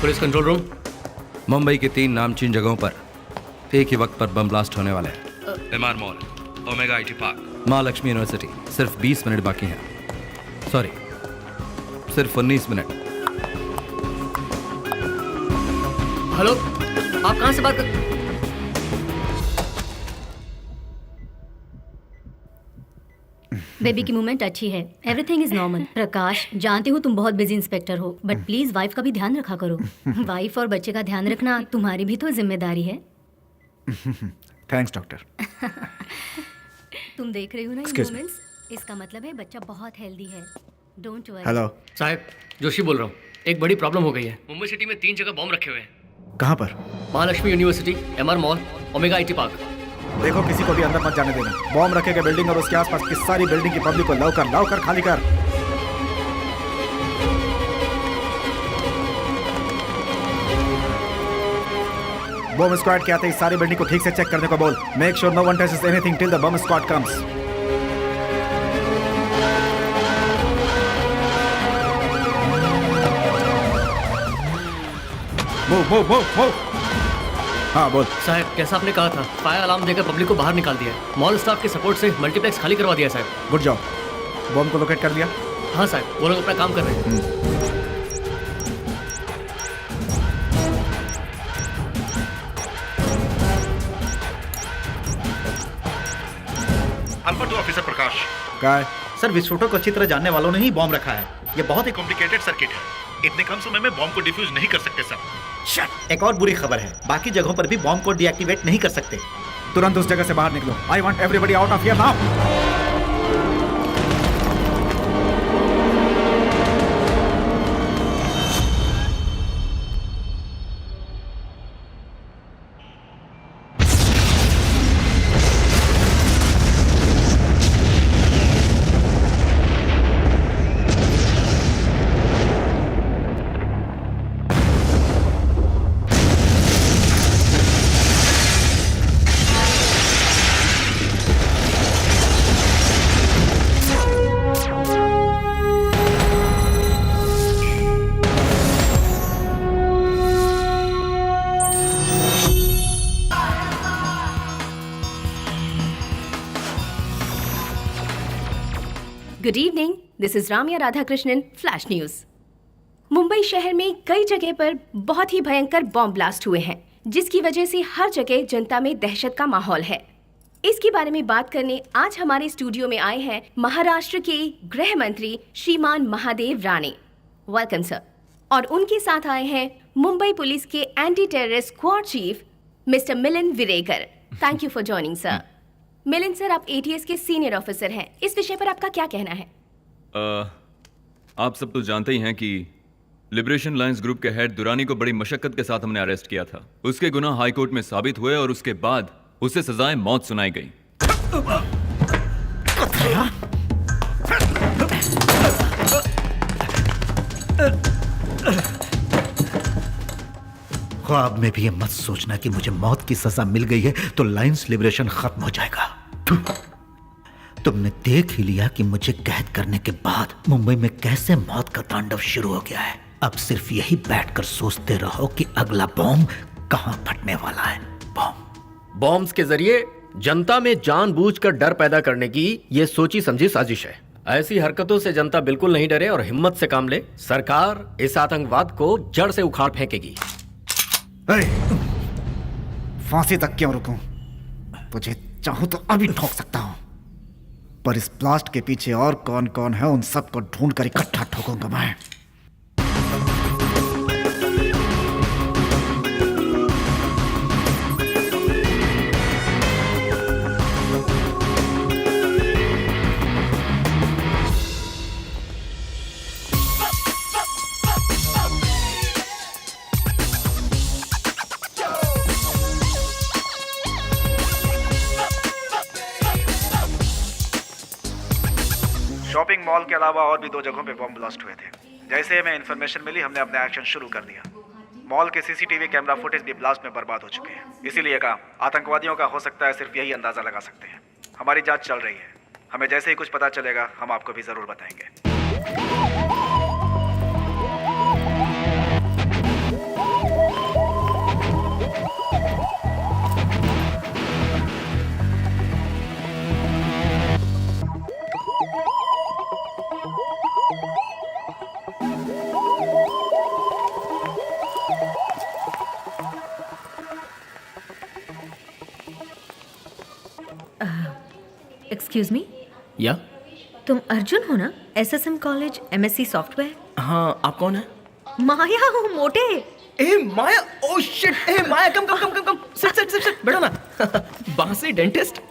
Police control room. Mumbai के 3 नामचीन जगहों पर एक ही वक्त पर बम ब्लास्ट होने वाले हैं। MR mall, omega IT park, Mahalakshmi university. सिर्फ 20 मिनट बाकी हैं। सॉरी, सिर्फ 19 मिनट। हेलो, आप कहाँ से बात कर? बेबी की मूवमेंट अच्छी है, एवरीथिंग इज नॉर्मल। प्रकाश, जानती हूँ तुम बहुत बिजी इंस्पेक्टर हो, बट प्लीज वाइफ का भी ध्यान रखा करो। वाइफ और बच्चे का ध्यान रखना तुम्हारी भी तो जिम्मेदारी है। Thanks doctor. तुम देख रही हो ना ये मूवमेंट्स, इसका मतलब है बच्चा बहुत हेल्दी है। Don't worry. हेलो साहब, जोशी बोल रहा हूँ। एक बड़ी प्रॉब्लम हो गई है। मुंबई सिटी में 3 जगह बॉम्ब रखे हुए हैं। कहाँ पर? Mahalakshmi university, MR mall, omega IT park. देखो, किसी को भी अंदर मत जाने देना। बॉम्ब रखेगा बिल्डिंग और उसके आसपास की सारी बिल्डिंग की पब्लिक को लाओ कर खाली कर। बॉम्ब स्क्वाड के आते ही सारी बिल्डिंग को ठीक से चेक करने को बोल। Make sure no one touches anything till the bomb squad comes. Move. हाँ बोल। साहब, कैसा आपने कहा था, फायर अलार्म देकर पब्लिक को बाहर निकाल दिया है। मॉल स्टाफ के सपोर्ट से मल्टीप्लेक्स खाली करवा दिया साहब। Good job. बॉम्ब को लोकेट कर दिया? हाँ साहब, वो लोग अपना काम कर रहे हैं। अल्फा 2 ऑफिसर प्रकाश। काय? सर, विस्फोटक को अच्छी तरह जानने वालों ने ही बॉम्ब रखा है। ये बहुत ही कॉम्प्लिकेटेड सर्किट है। इतने कम समय में बॉम्ब को डिफ्यूज नहीं कर सकते सर। एक और बुरी खबर है, बाकी जगहों पर भी बॉम्ब को डीएक्टिवेट नहीं कर सकते। तुरंत उस जगह से बाहर निकलो। I want everybody out of here now. Good evening, this is Ramiya Radhakrishnan, flash news. Mumbai शहर में कई जगह पर बहुत ही भयंकर बॉम्ब ब्लास्ट हुए हैं, जिसकी वजह से हर जगह जनता में दहशत का माहौल है। इसके बारे में बात करने आज हमारे स्टूडियो में आए हैं महाराष्ट्र के गृह मंत्री श्रीमान महादेव राणे। Welcome sir. और उनके साथ आए हैं मुंबई पुलिस के anti terrorist squad chief mister Milind Virekar. Thank you for joining sir. Milind sir, आप ATS के सीनियर ऑफिसर हैं, इस विषय पर आपका क्या कहना है? आप सब तो जानते ही हैं कि लिबरेशन लायंस ग्रुप के हेड दुरानी को बड़ी मशक्कत के साथ हमने अरेस्ट किया था। उसके गुनाह हाई कोर्ट में साबित हुए और उसके बाद उसे सजाए मौत सुनाई गई। ख्वाब में भी ये मत सोचना कि मुझे मौत की सजा मिल गई है तो लायंस लिबरेशन खत्म हो जाएगा। तुमने देख ही लिया कि मुझे कैद करने के बाद मुंबई में कैसे मौत का तांडव शुरू हो गया है। अब सिर्फ यही बैठकर सोचते रहो कि अगला बॉम्ब कहां फटने वाला है। बॉम्ब्स के जरिए जनता में जानबूझकर डर पैदा करने की ये सोची समझी साजिश है। ऐसी हरकतों से जनता बिल्कुल नहीं डरे और हिम्मत से काम ले। सरकार इस आतंकवाद को जड़ से उखाड़ फेंकेगी। फांसी तक क्यों रुकूं? तुझे चाहूं तो अभी ठोक सकता हूं, पर इस ब्लास्ट के पीछे और कौन कौन है उन सबको ढूंढ कर इकट्ठा ठोकूंगा मैं। शॉपिंग मॉल के अलावा और भी 2 जगहों पे बॉम्ब ब्लास्ट हुए थे। जैसे हमें इन्फॉर्मेशन मिली, हमने अपना एक्शन शुरू कर दिया। मॉल के CCTV कैमरा फुटेज भी ब्लास्ट में बर्बाद हो चुके हैं। इसीलिए कहा आतंकवादियों का हो सकता है, सिर्फ यही अंदाजा लगा सकते हैं। हमारी जांच चल रही है, हमें जैसे ही कुछ पता चलेगा हम आपको भी जरूर बताएंगे। एक्सक्यूज मी, या तुम अर्जुन हो ना? SSM college MSc software. हाँ, आप कौन है? माया हूँ, मोटे। ए माया, ओ शिट, ए माया, कम कम कम कम कम, सिट बैठो ना। बांसी डेंटिस्ट,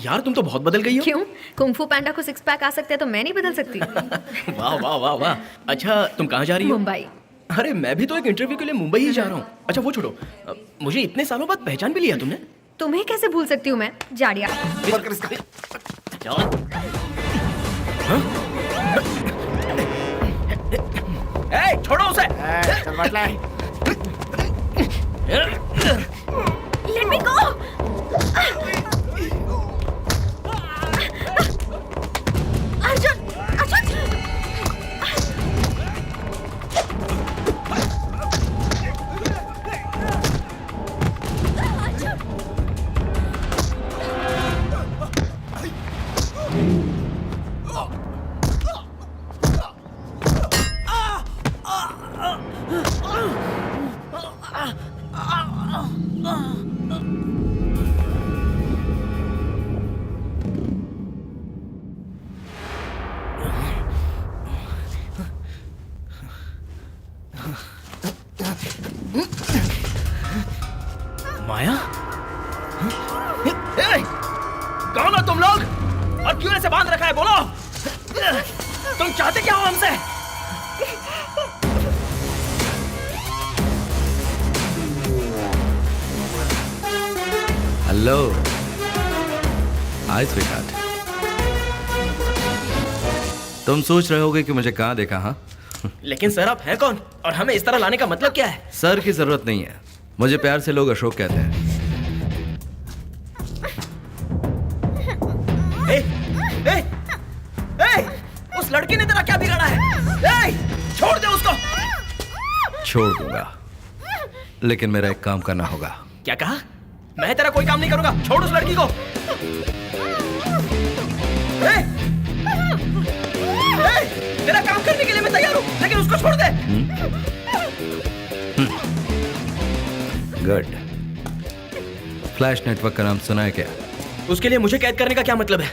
यार तुम तो बहुत बदल गई हो। क्यों? कुंफू पैंडा को 6 पैक आ सकते हैं तो मैं नहीं बदल सकती? वाह वाह वाह वाह। अच्छा, तुम कहाँ जा रही हो? मुंबई। अरे मैं भी तो एक इंटरव्यू के लिए मुंबई ही जा रहा हूँ। अच्छा वो छोड़ो, मुझे इतने सालों बाद पहचान भी लिया तुमने? तुम्हें कैसे भूल सकती हूँ मैं, जाड़िया। ए, छोड़ो उसे। Let me go! Arjun, Arjun! माया? ए, कौन हो तुम लोग? और क्यों ऐसे बांध रखा है, बोलो? तुम चाहते क्या हो हमसे? हेलो, हाय स्वीटहार्ट। तुम सोच रहे होगे कि मुझे कहाँ देखा? हाँ, लेकिन सर आप हैं कौन और हमें इस तरह लाने का मतलब क्या है? सर की जरूरत नहीं है, मुझे प्यार से लोग अशोक कहते हैं। ए, ए, ए, उस लड़की ने तेरा क्या बिगाड़ा है? ए, छोड़ दे उसको। छोड़ दूंगा, लेकिन मेरा एक काम करना होगा। क्या कहा? मैं तेरा कोई काम नहीं करूंगा, छोड़ उस लड़की को। ए, तेरा काम करने के लिए मैं तैयार हूं, लेकिन उसको छोड़ दे। गुड। फ्लैश नेटवर्क का नाम सुना है क्या? उसके लिए मुझे कैद करने का क्या मतलब है?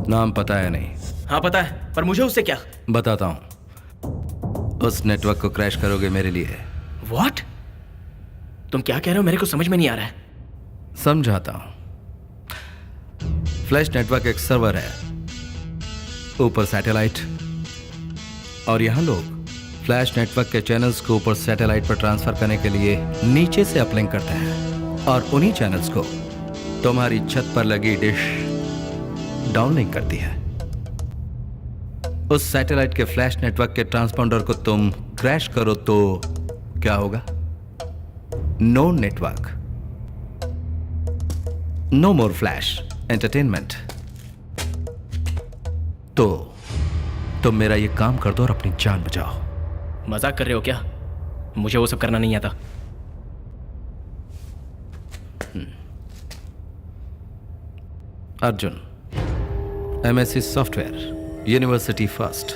नाम पता है नहीं? हाँ पता है, पर मुझे उससे क्या? बताता हूं। उस नेटवर्क को क्रैश करोगे मेरे लिए। What? तुम क्या कह रहे हो, मेरे को समझ में नहीं आ रहा है। समझाता हूं। फ्लैश नेटवर्क एक सर्वर है, ऊपर सैटेलाइट, और यहां लोग फ्लैश नेटवर्क के चैनल्स को ऊपर सैटेलाइट पर ट्रांसफर करने के लिए नीचे से अपलिंक करते हैं, और उन्हीं चैनल्स को तुम्हारी छत पर लगी डिश डाउनलिंक करती है। उस सैटेलाइट के फ्लैश नेटवर्क के ट्रांसपॉन्डर को तुम क्रैश करो तो क्या होगा? नो नेटवर्क, नो मोर फ्लैश एंटरटेनमेंट। तो तुम मेरा ये काम कर दो और अपनी जान बचाओ। मजाक कर रहे हो क्या? मुझे वो सब करना नहीं आता। Arjun, MSc software, university first,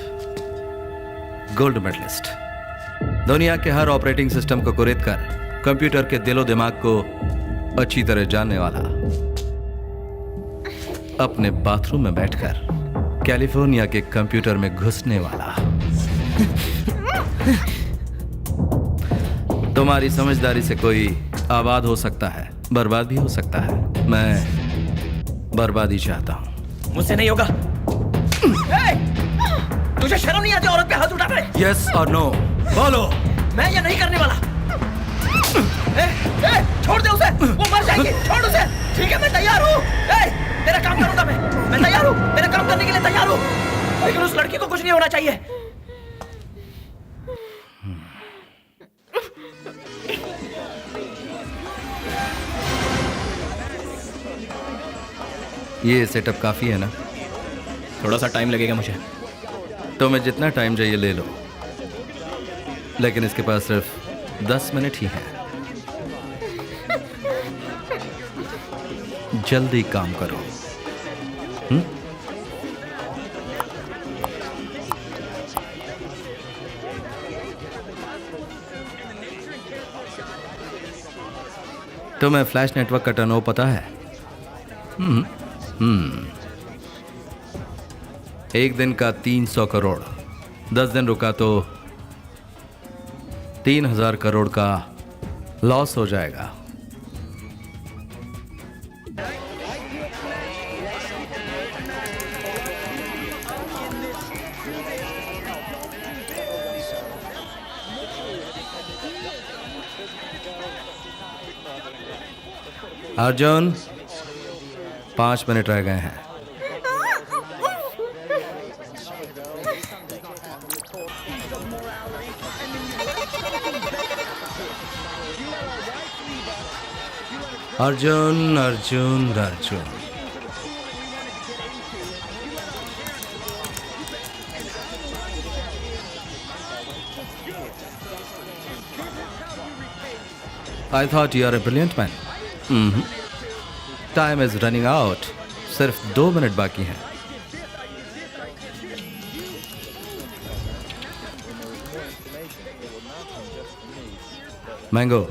gold medalist, दुनिया के हर ऑपरेटिंग सिस्टम को कुरेद कर कंप्यूटर के दिलो दिमाग को अच्छी तरह जानने वाला, अपने बाथरूम में बैठकर कैलिफोर्निया के कंप्यूटर में घुसने वाला। तुम्हारी समझदारी से कोई आबाद हो सकता है, बर्बाद भी हो सकता है। मैं बर्बादी चाहता हूं। मुझसे नहीं होगा। तुझे शर्म नहीं आती औरत पे हाथ उठा रहे? यस और नो बोलो। मैं ये नहीं करने वाला। छोड़ दे उसे, वो मर जाएगी। छोड़ उसे। ठीक है, मैं तैयार हूँ। तेरा काम करूंगा मैं तैयार हूँ, मेरा काम करने के लिए तैयार हूँ, लेकिन उस लड़की को कुछ नहीं होना चाहिए। ये सेटअप काफी है ना? थोड़ा सा टाइम लगेगा मुझे। तो मैं जितना टाइम चाहिए ले लो, लेकिन इसके पास सिर्फ 10 मिनट ही है। जल्दी काम करो। तुम्हें फ्लैश नेटवर्क का टर्नओवर पता है? एक दिन का 300 करोड़, 10 दिन रुका तो 3000 करोड़ का लॉस हो जाएगा। अर्जुन, 5 मिनट रह गए हैं। Arjun Arjun Arjun, I thought you are a brilliant man. Time is running out. सिर्फ 2 मिनट बाकी हैं। मैंगो।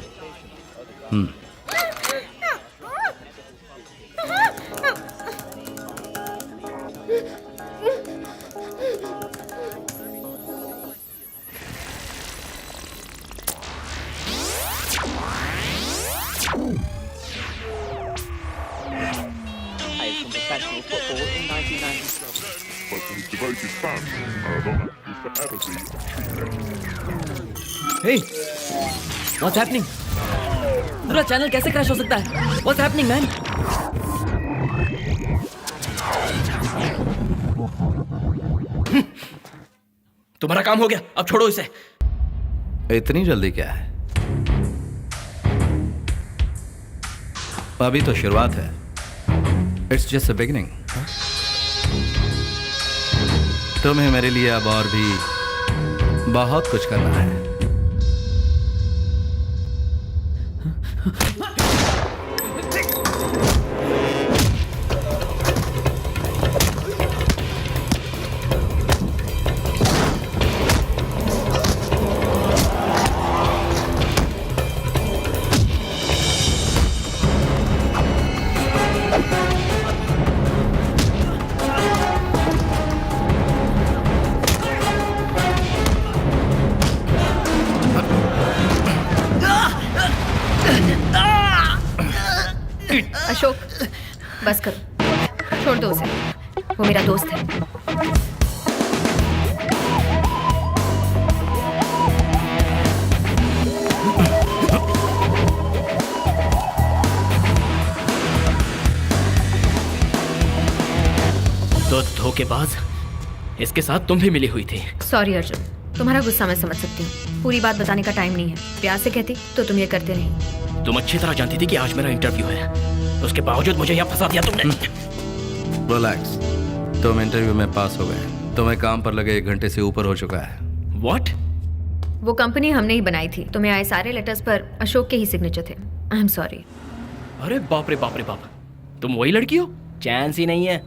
Hey, what's happening? पूरा चैनल कैसे क्रैश हो सकता है? What's happening, man? तुम्हारा काम हो गया, अब छोड़ो इसे। इतनी जल्दी क्या है? अभी तो शुरुआत है। It's just a beginning. तुम्हें मेरे लिए अब और भी बहुत कुछ करना है। अशोक, बस करो, छोड़ दो उसे, वो मेरा दोस्त है। तो धोखेबाज, इसके साथ तुम भी मिली हुई थी। सॉरी अर्जुन, तुम्हारा गुस्सा मैं समझ सकती हूँ। पूरी बात बताने का टाइम नहीं है। प्यार से कहती तो तुम ये करते नहीं। तुम अच्छी तरह जानती थी कि आज मेरा इंटरव्यू है, उसके बावजूद मुझे यहाँ फंसा दिया तुमने। रिलैक्स, तुम इंटरव्यू में पास हो गए। तुम्हें काम पर लगे 1 घंटे से ऊपर हो चुका है। What? वो कंपनी हमने ही बनाई थी। तुम्हें आए सारे लेटर्स पर अशोक के ही सिग्नेचर थे। I am sorry. अरे बाप रे बाप रे बाप, तुम वही लड़की हो? चांस ही नहीं है।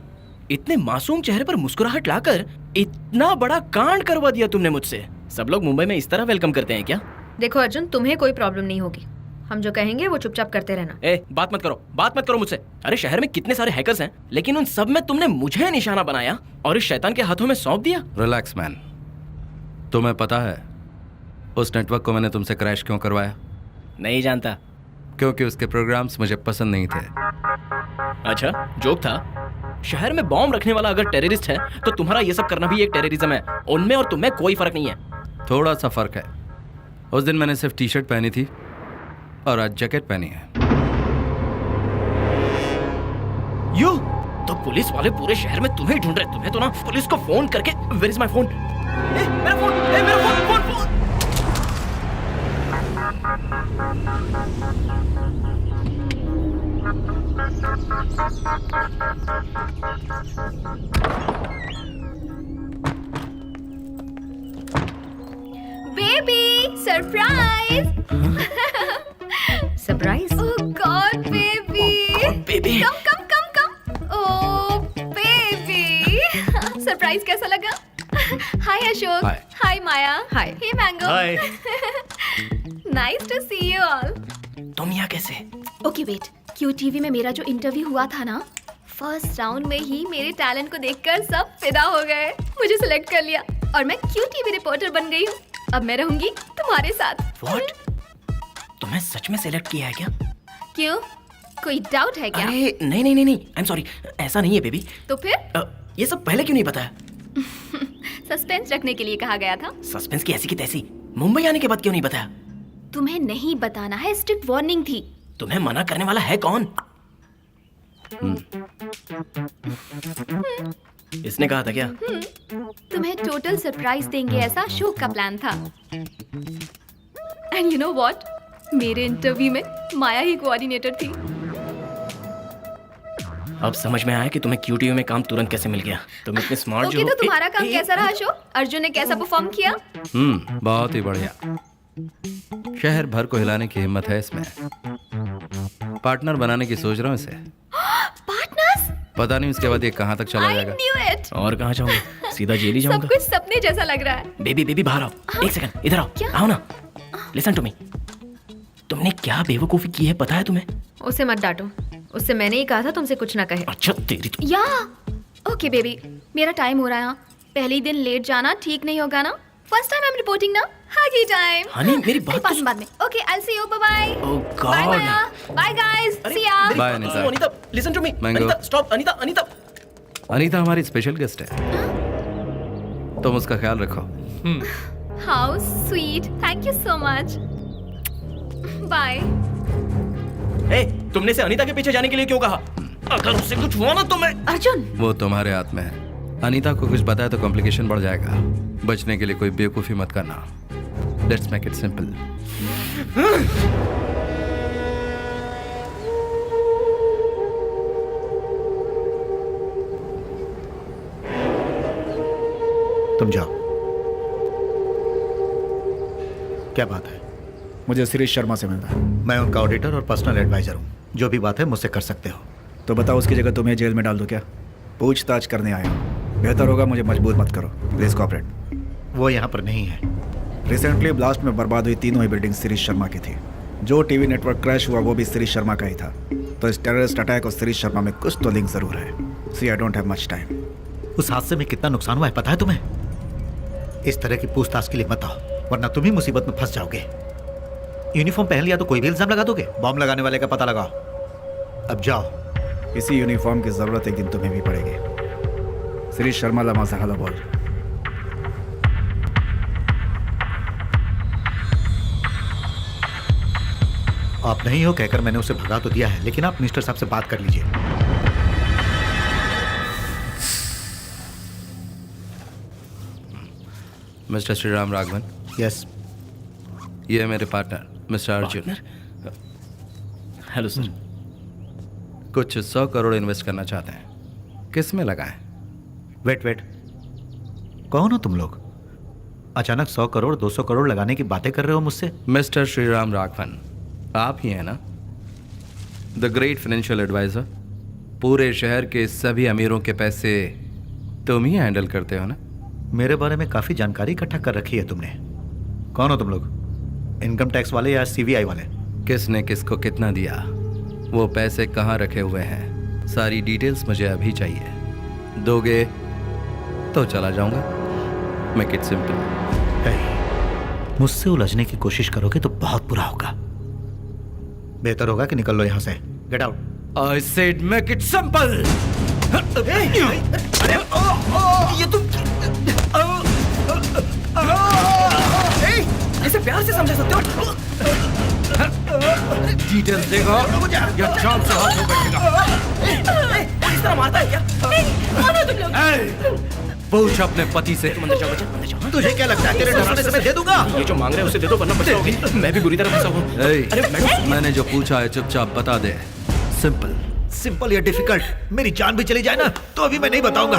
इतने मासूम चेहरे पर मुस्कुराहट लाकर इतना बड़ा कांड करवा दिया तुमने मुझसे। सब लोग मुंबई में इस तरह वेलकम करते हैं क्या? देखो अर्जुन, तुम्हें कोई प्रॉब्लम नहीं होगी। हम जो कहेंगे वो चुपचाप करते रहना। बात मत करो मुझसे। अरे शहर में कितने सारे हैकर्स हैं, लेकिन उन सब में तुमने मुझे निशाना बनाया और इस शैतान के हाथों में सौंप दिया। रिलैक्स मैन, तुम्हें पता है उस नेटवर्क को मैंने तुमसे क्रैश क्यों करवाया? नहीं जानता। क्योंकि उसके प्रोग्राम्स मुझे पसंद नहीं थे। अच्छा, जोक था। शहर में बॉम्ब रखने वाला अगर टेररिस्ट है तो तुम्हारा ये सब करना भी एक टेररिज्म है। उनमें और तुम में कोई फर्क नहीं है। थोड़ा सा फर्क है। उस दिन मैंने सिर्फ टी शर्ट पहनी थी और आज जैकेट पहनी है। यू तो पुलिस वाले पूरे शहर में तुम्हें ढूंढ रहे। तुम्हें तो ना पुलिस को फोन करके, वेयर इज माय फोन? मेरा फोन, मेरा phone, phone. Baby surprise. Surprise? Oh God baby. Baby come come come come. Oh baby, surprise कैसा लगा? Hi Ashok. Hi. Hi Maya. Hi. Hey mango. Hi. Nice to see you all. तुम यहाँ कैसे? Okay wait, Q TV में मेरा जो interview हुआ था ना, फर्स्ट राउंड में ही मेरे टैलेंट को देखकर सब फिदा हो गए। मुझे सिलेक्ट कर लिया और मैं क्यों टीवी रिपोर्टर बन गई हूँ। अब मैं रहूंगी तुम्हारे साथ। व्हाट? तुम्हें सच में सेलेक्ट किया है क्या? क्यों, कोई डाउट है क्या? अरे नहीं नहीं नहीं नहीं, आई एम सॉरी, ऐसा नहीं है बेबी। तो फिर ये सब पहले क्यों नहीं बताया? सस्पेंस रखने के लिए कहा गया था। सस्पेंस की ऐसी की तैसी, मुंबई आने के बाद क्यों नहीं बताया? तुम्हें नहीं बताना है, स्ट्रिक्ट वार्निंग थी। तुम्हें मना करने वाला है कौन? इसने कहा था क्या? तुम्हें टोटल सरप्राइज देंगे ऐसा शो का प्लान था। एंड यू नो व्हाट, मेरे इंटरव्यू में माया ही कोऑर्डिनेटर थी। अब समझ में आया कि तुम्हें क्यूटीयू में काम तुरंत कैसे मिल गया। तुम इतने स्मार्ट जो ओके, हो। तो तुम्हारा काम कैसा रहा शो? अर्जुन ने कैसा परफॉर्म किया? बहुत ही बढ़िया। शहर भर को हिलाने की हिम्मत है इसमें। पार्टनर बनाने की सोच रहा हूँ इसे। पार्टनर्स? पता नहीं उसके बाद ये कहाँ तक चला आई जाएगा। Knew it. और कहाँ जाऊंगा? सीधा जेल ही सब जाऊंगा। कुछ सपने जैसा लग रहा है। बेबी बेबी बाहर आओ, एक सेकंड इधर आओ। क्या? आओ ना, लिसन टू मी। तुमने क्या बेवकूफी की है पता है तुम्हें? उसे मत डांटो, उससे मैंने ही कहा था तुमसे कुछ ना कहे। अच्छा तेरी तो। या ओके बेबी, मेरा टाइम हो रहा है यहाँ। पहले ही दिन लेट जाना ठीक नहीं होगा ना। First time I am reporting ना। हागी टाइम। हनी मेरी बात तो बाद में। Okay, I will see you. Bye bye. Oh God. Bye Maya. Bye guys, see ya. Bye, Anita. Anita listen to me. Mango. Anita stop. Anita Anita Anita हमारी स्पेशल गेस्ट है, तुम उसका ख्याल रखो। How sweet, thank you so much. Bye. ए, तुमने से अनीता के पीछे जाने के लिए क्यों कहा? अगर उससे कुछ हुआ ना तो मैं। अर्जुन, वो तुम्हारे हाथ में है। अनीता को कुछ बताया तो कॉम्प्लिकेशन बढ़ जाएगा। बचने के लिए कोई बेवकूफी मत करना। Let's make it simple. तुम जाओ। क्या बात है? मुझे शिरीष शर्मा से मिलना है। मैं उनका ऑडिटर और पर्सनल एडवाइजर हूँ। जो भी बात है मुझसे कर सकते हो। तो बताओ, उसकी जगह तुम्हें जेल में डाल दो क्या? पूछताछ करने आया हूँ। बेहतर होगा मुझे मजबूर मत करो, प्लीज कोऑपरेट। वो यहाँ पर नहीं है। रिसेंटली ब्लास्ट में बर्बाद हुई तीनों ही बिल्डिंग शिरीष शर्मा की थी। जो टीवी नेटवर्क क्रैश हुआ वो भी शिरीष शर्मा का ही था। तो इस टेररिस्ट अटैक और शिरीष शर्मा में कुछ तो लिंक जरूर है। See I don't have much time. उस हादसे में कितना नुकसान हुआ है पता है तुम्हें? इस तरह की पूछताछ के लिए मत आओ, वरना तुम ही मुसीबत में फंस जाओगे। यूनिफॉर्म पहन लिया तो कोई भी इल्जाम लगा दोगे। बॉम्ब लगाने वाले का पता लगाओ। अब जाओ। इसी यूनिफॉर्म की जरूरत एक दिन तुम्हें भी पड़ेगी। शिरीष शर्मा लमा सहाला बोल। आप नहीं हो कहकर मैंने उसे भगा तो दिया है, लेकिन आप मिनिस्टर साहब से बात कर लीजिए। मिस्टर श्रीराम राघवन। यस। ये है मेरे partner mister Arjun. Hello sir. कुछ 100 करोड़ इन्वेस्ट करना चाहते हैं, किस में लगाएं? वेट, कौन हो तुम लोग? अचानक 100 करोड़ 200 करोड़ लगाने की बातें कर रहे हो मुझसे? मिस्टर श्रीराम राघवन, आप ही हैं ना द ग्रेट फाइनेंशियल एडवाइजर? पूरे शहर के सभी अमीरों के पैसे तुम ही हैंडल करते हो ना? मेरे बारे में काफी जानकारी इकट्ठा कर रखी है तुमने। कौन हो तुम लोग? इनकम टैक्स वाले या सीबीआई वाले? किसने किसको कितना दिया, वो पैसे कहाँ रखे हुए हैं, सारी डिटेल्स मुझे अभी चाहिए। दोगे तो चला जाऊंगा। Make it simple. मुझसे उलझने की कोशिश करोगे तो बहुत बुरा होगा। बेहतर होगा कि निकल लो यहाँ से। Get out. I said make it simple. ये तुम ऐसे प्यार से समझा सकते हो? डिटेल्स देगा या जान से हाथ हो बैठेगा। इस तरह मारता है क्या? कौन हो तुम लोग? पूछ अपने पति से। अंदर जाओ बच्चा, अंदर जाओ। तुझे क्या लगता है तेरे डराने से मैं दे दूंगा? ये जो मांग रहे हैं उसे दे दो, वरना बचाओगे। मैं भी बुरी तरह फंसा हूँ। अरे मैंने जो पूछा है चुपचाप बता दे। सिंपल। सिंपल या डिफिकल्ट? मेरी जान भी चली जाए ना तो अभी मैं नहीं बताऊंगा।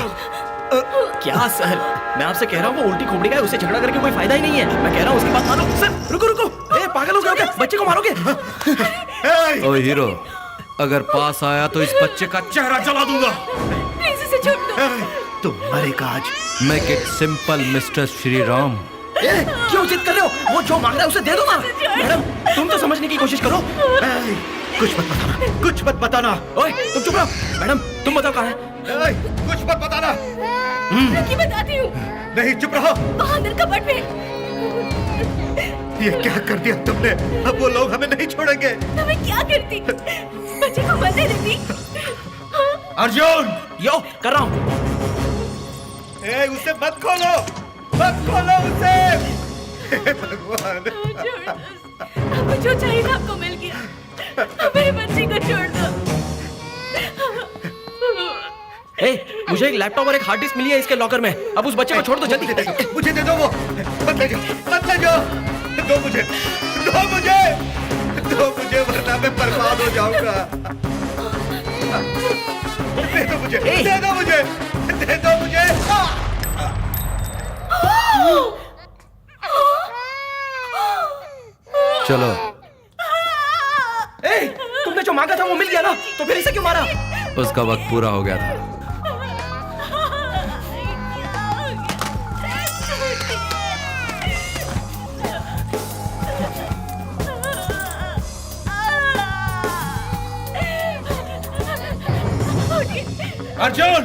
क्या सर, मैं आपसे कह रहा हूँ वो उल्टी खोपड़ी का है, उससे झगड़ा करके कोई फायदा ही नहीं है। मैं कह रहा हूँ उसकी बात मानो। सर रुको रुको, ए पागल हो गए हो क्या? बच्चे को मारोगे? ओ हीरो, अगर पास आया तो इस बच्चे का चेहरा जला दूंगा। प्लीज इसे छोड़ दो। तुम मरेगा आज। Make it simple mister Shri Ram. क्यों जिद कर रहे हो? वो जो मांग रहा है उसे दे दो ना। मैडम तुम तो समझने की कोशिश करो। कुछ मत बताना, कुछ मत बताना। ओए तुम चुप रहो। मैडम तुम बताओ कहाँ है? कुछ मत बताना। रुकी, बताती हूँ। नहीं, चुप रहो। वहाँ अंदर कपट में। ये क्या कर दिया तुमने? अब वो लोग हमें नहीं छोड़ेंगे। मैं क्या करती? बच्चे को मरने देती? अर्जुन! यो कर रहा हूँ। उसे मत खोलो, मत खोलो उसे। हे भगवान। अब जो चाहिए था आपको मिल गया। अब मेरे बच्चे को छोड़ दो। मुझे एक लैपटॉप और एक हार्ड डिस्क मिली है इसके लॉकर में। अब उस बच्चे को छोड़ दो जल्दी। मुझे दे दो वो। मत ले जाओ, मत ले जाओ। दो मुझे, दो मुझे, दो मुझे, वरना मैं बर्बाद हो जाऊंगा। दे दो मुझे, दे दो मुझे, दे दो मुझे। चलो। तुमने जो मांगा था वो मिल गया ना, तो फिर इसे क्यों मारा? उसका वक्त पूरा हो गया था। अर्जुन!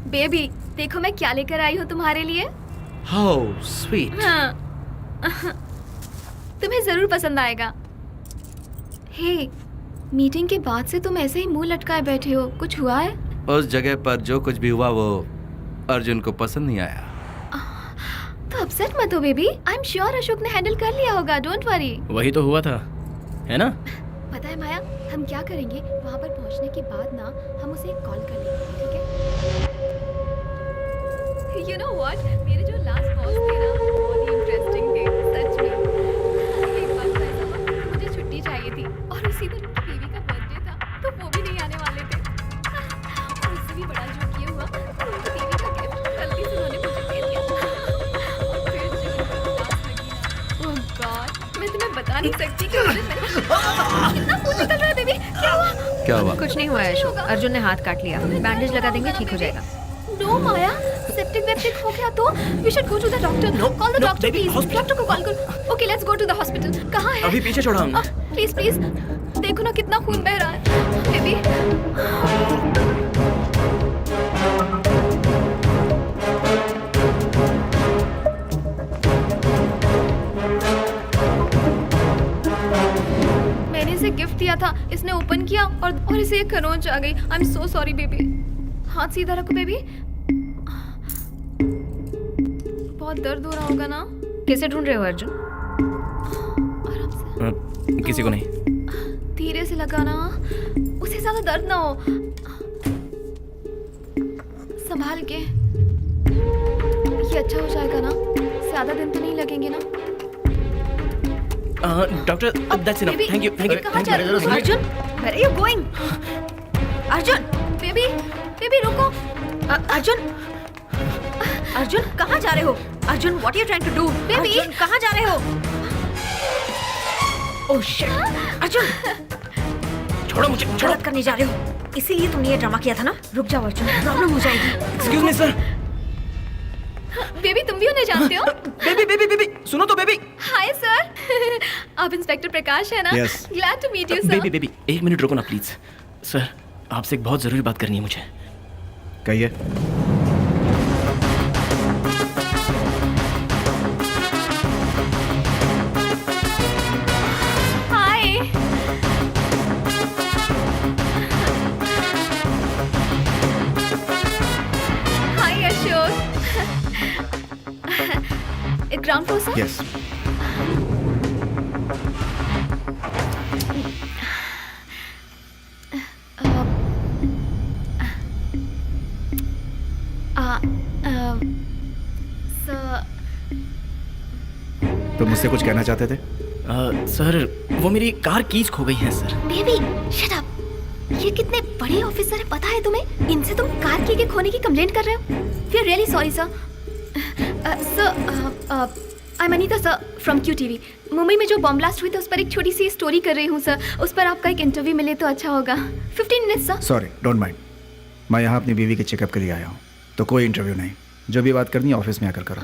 बेबी देखो मैं क्या लेकर आई हूँ तुम्हारे लिए। How sweet. हाँ तुम्हें जरूर पसंद आएगा। हे मीटिंग के बाद से तुम ऐसे ही मुंह लटकाए बैठे हो, कुछ हुआ है? उस जगह पर जो कुछ भी हुआ वो अर्जुन को पसंद नहीं आया। तो अपसेट मत हो baby, I am sure Ashok ने हैंडल कर लिया होगा, डोंट वरी। वही तो हुआ था, है ना? पता है माया, हम क्या करेंगे, वहाँ पर पहुँचने के बाद ना हम उसे एक कॉल कर लेंगे, ठीक है? You know what? मेरे जो लास्ट बॉस थे ना, बहुत ही इंटरेस्टिंग थे, सच में। एक बार तो ऐसा हुआ, मुझे छुट्टी चाहिए थी और उसी दिन उनकी बीवी का बर्थडे था, तो वो भी नहीं आने वाले थे। और उससे भी बड़ा जो ये हुआ, तो उनकी बीवी का गिफ्ट गलती से उन्होंने मुझे दे दिया। और फिर जो उनको उदास लगी ना, ओह गॉड, मैं तुम्हें बता नहीं सकती कि उस दिन मैंने कितना खून निकल रहा है बेबी, क्या हुआ? क्या हुआ? कुछ नहीं हुआ है अशोक, अर्जुन ने हाथ काट लिया, बैंडेज लगा देंगे, ठीक हो जाएगा। नो माया, सेप्टिक वेप्टिक हो गया तो we should go to the doctor. Call the doctor please, doctor को कॉल करो। Okay let's go to the hospital. कहाँ है? अभी पीछे छोड़ा हमने। प्लीज प्लीज देखो ना कितना खून बह रहा है बेबी। मैंने इसे गिफ्ट दिया था, इसने ओपन किया और इसे एक खरोंच आ गई। I am so sorry baby. हाथ सीधा रखो बेबी। बहुत दर्द हो रहा होगा ना? कैसे ढूंढ रहे हो अर्जुन? आराम से। किसी को नहीं। धीरे से लगाना, उसे ज्यादा दर्द ना हो, संभाल के। ये अच्छा हो जाएगा ना? ज्यादा दिन तो नहीं लगेंगे ना? Doctor that's enough, thank you thank you. कहाँ जा रहे हो Arjun? Where are you going? Arjun baby baby रुको। अर्जुन अर्जुन कहाँ जा रहे हो? Arjun what are you trying to do? Baby कहाँ जा रहे हो? ओह शिट अर्जुन छोड़ो मुझे, छोड़ो। गलत करने जा रहे हो, इसीलिए तुमने ये ड्रामा किया था ना? रुक जाओ अर्जुन, प्रॉब्लम हो जाएगी। Excuse me sir. बेबी तुम भी उन्हें जानते हो? बेबी बेबी बेबी सुनो तो बेबी। हाय सर आप इंस्पेक्टर प्रकाश है ना? Yes. Glad to meet you sir. Baby baby एक मिनट रुको ना प्लीज। सर आपसे एक बहुत जरूरी बात करनी है मुझे। कहिए। Hi hi Ashok. Ground floor sir? Yes. तुम मुझसे कुछ कहना चाहते थे? सर वो मेरी कार कीज खो गई है सर। Baby shut up. ये कितने बड़े ऑफिसर है पता है तुम्हें? इनसे तुम कार के खोने की कंप्लेंट कर रहे हो? We are really sorry sir. Sir I am Anita sir from QTV। Mumbai में जो बॉम्ब ब्लास्ट हुई थी उस पर एक छोटी सी स्टोरी कर रही हूँ सर। उस पर आपका एक इंटरव्यू मिले तो अच्छा होगा। 15 minutes sir. Sorry, don't mind. मैं यहाँ अपनी बीवी के चेकअप के लिए आया हूँ, तो कोई इंटरव्यू नहीं। जो भी बात करनी है ऑफिस में आकर करो।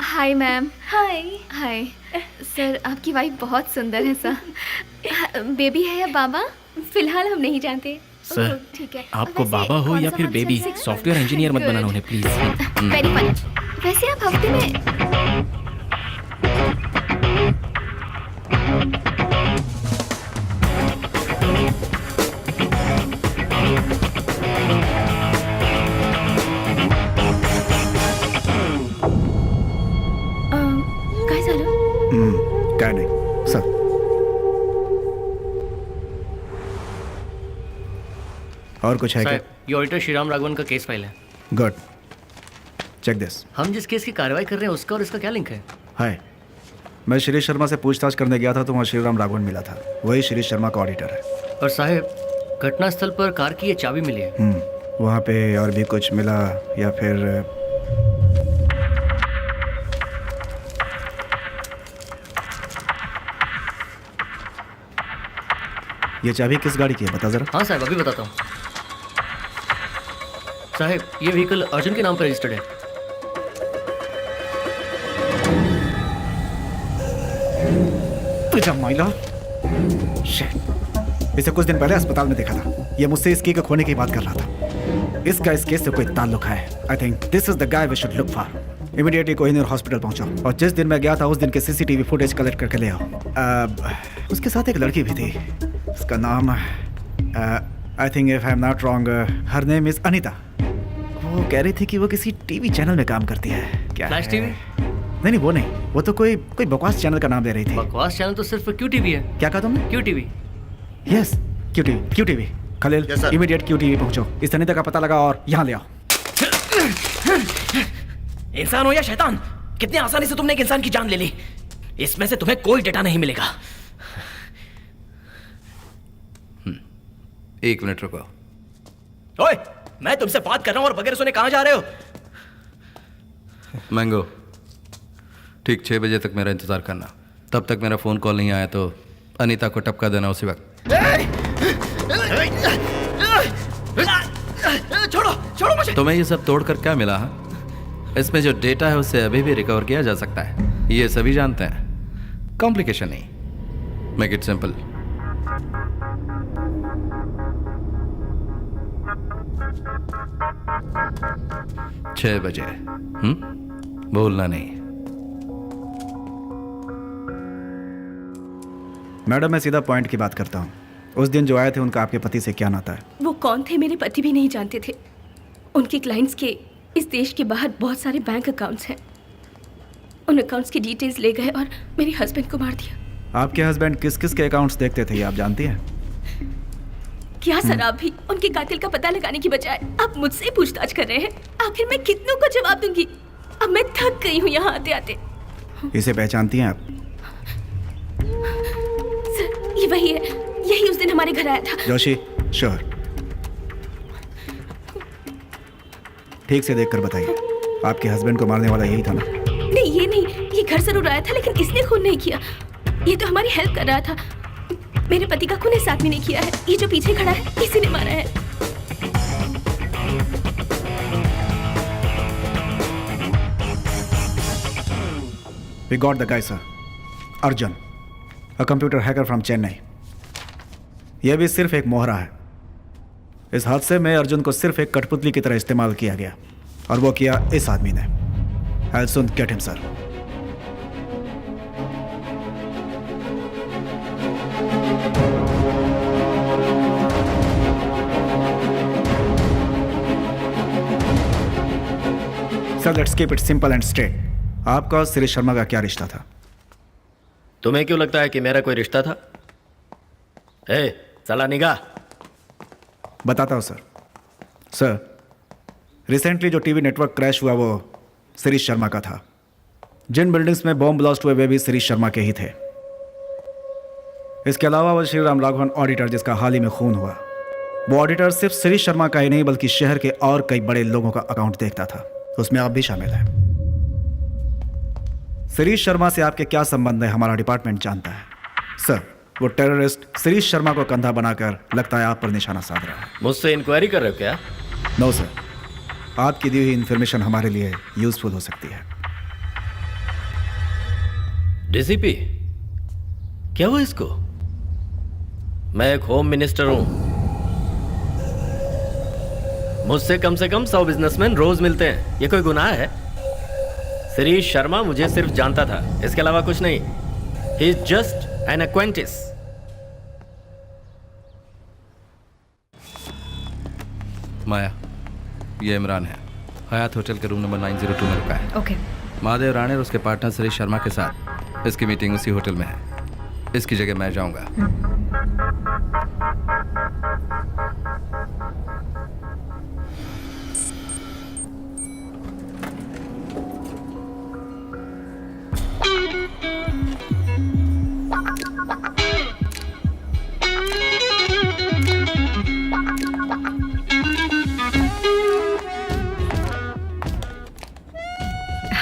Hi ma'am. Hi. Hi sir, आपकी वाइफ बहुत सुंदर है सर। बेबी है या बाबा? फिलहाल हम नहीं जानते। सर ठीक है। आपको वैसे बाबा हो कौन या सा फिर function बेबी, है? सॉफ्टवेयर इंजीनियर मत Good. बनाना उन्हें प्लीज। Very funny. वैसे आप हफ्ते में काय झालं? क्या नहीं सर। और कुछ है क्या? साहब ये ऑडिटर श्रीराम राघवन का केस फाइल है। Good, check this. हम जिस केस की कार्रवाई कर रहे हैं उसका और इसका क्या लिंक है? हाय, मैं श्री शर्मा से पूछताछ करने गया था तो वहाँ श्रीराम राघवन मिला था। वही श्री शर्मा का ऑडिटर है। और साहब घटनास्थल पर कार की ये चाबी मिली है। वहाँ पे और भी कुछ मिला या फिर? ये चाबी किस गाड़ी की है बता जरा। हाँ साहब अभी बताता हूँ। साहब ये व्हीकल अर्जुन के नाम पर रजिस्टर्ड है। तुझा माइला, शिट। इसे कुछ दिन पहले अस्पताल में देखा था। ये मुझसे इस की के खोने की बात कर रहा था। इसका इस केस से कोई ताल्लुक है। I think this is the guy we should look for. Immediately Kohinoor hospital पहुंचो और जिस दिन मैं गया था उस दिन के CCTV फुटेज कलेक्ट करके ले आओ। उसके साथ एक लड़की भी थी। उसका नाम I think if I am not wrong her name is Anita. वो कह रही थी कि वो किसी टीवी चैनल में काम करती है। क्या फ्लैश है? टीवी? नहीं, वो नहीं। वो तो कोई बकवास चैनल का नाम दे रही थी। बकवास चैनल तो सिर्फ QTV है। क्या कहा तुमने? QTV। Yes, QTV। Khalil, immediate QTV पहुंचो। इस अनीता का पता लगा और यहाँ ले आओ। इंसान हो या शैतान, कितनी आसानी से तुमने एक इंसान की जान ले ली। इसमें से तुम्हें कोई डेटा नहीं मिलेगा। एक मिनट रुको। ओए, मैं तुमसे बात कर रहा हूं और बगैर सुने कहां जा रहे हो? मैंगो, ठीक 6 बजे तक मेरा इंतजार करना। तब तक मेरा फोन कॉल नहीं आया तो अनीता को टपका देना उसी वक्त। छोड़ो मुझे। तुम्हें ये सब तोड़कर क्या मिला? हाँ? इसमें जो डेटा है उससे अभी भी रिकवर किया जा सकता है। ये सभी जानते हैं। कॉम्प्लिकेशन नहीं। Make it simple. छह बजे। भूलना नहीं। मैडम, मैं सीधा पॉइंट की बात करता हूँ। उस दिन जो आए थे उनका आपके पति से क्या नाता है? वो कौन थे मेरे पति भी नहीं जानते थे। उनके क्लाइंट्स के इस देश के बाहर बहुत सारे बैंक अकाउंट्स हैं। उन अकाउंट्स की डिटेल्स ले गए और मेरे हस्बैंड को मार दिया। आपके हस्बैंड किस किस के अकाउंट्स देखते थे ये आप जानती हैं? क्या सर, आप भी उनके कातिल का पता लगाने की बजाय आप मुझसे पूछताछ कर रहे हैं? आखिर मैं कितनों को जवाब दूंगी? अब मैं थक गई हूँ यहाँ आते आते। इसे पहचानती हैं आप? सर ये वही है, यही उस दिन हमारे घर आया था। जोशी, श्योर। ठीक से देखकर बताइए, आपके हस्बैंड को मारने वाला यही था ना? नहीं, ये नहीं। ये घर जरूर आया था लेकिन इसने खून नहीं किया। ये तो हमारी हेल्प कर रहा था। मेरे पति का खून इस आदमी ने किया है। ये जो पीछे खड़ा है इसी ने मारा है। We got the guy, sir. Arjun, a computer hacker from Chennai. यह भी सिर्फ एक मोहरा है। इस हादसे में अर्जुन को सिर्फ एक कठपुतली की तरह इस्तेमाल किया गया और वो किया इस आदमी ने। I'll soon get him, sir. Sir, let's keep it simple and straight. आपका और श्री शर्मा का क्या रिश्ता था? तुम्हें क्यों लगता है कि मेरा कोई रिश्ता था? साला निगाह। बताता हूँ सर। सर, रिसेंटली जो टीवी नेटवर्क क्रैश हुआ वो श्री शर्मा का था। जिन बिल्डिंग्स में बॉम्ब ब्लास्ट हुए वे भी श्री शर्मा के ही थे। इसके अलावा वो श्रीराम राघवन ऑडिटर जिसका हाल ही में खून हुआ, वो ऑडिटर सिर्फ श्री शर्मा का ही नहीं बल्कि शहर के और कई बड़े लोगों का अकाउंट देखता था। उसमें आप भी शामिल हैं। शिरीष शर्मा से आपके क्या संबंध है हमारा डिपार्टमेंट जानता है। सर, वो टेररिस्ट शिरीष शर्मा को कंधा बनाकर लगता है आप पर निशाना साध रहा है। मुझसे इंक्वायरी कर रहे हो क्या? नो सर, आपकी दी हुई इंफॉर्मेशन हमारे लिए यूजफुल हो सकती है। डीसीपी, क्या हुआ इसको? मैं एक होम मिनिस्टर हूं। मुझसे कम से कम 100 बिजनेसमैन रोज मिलते हैं। ये कोई गुनाह है? शिरीष शर्मा मुझे सिर्फ जानता था, इसके अलावा कुछ नहीं। He is just an acquaintance. Maya, ये इमरान है। हयात होटल के रूम नंबर 902 में रुका है। ओके। महादेव राणे और उसके पार्टनर शिरीष शर्मा के साथ इसकी मीटिंग उसी होटल में है। इसकी जगह मैं जाऊंगा।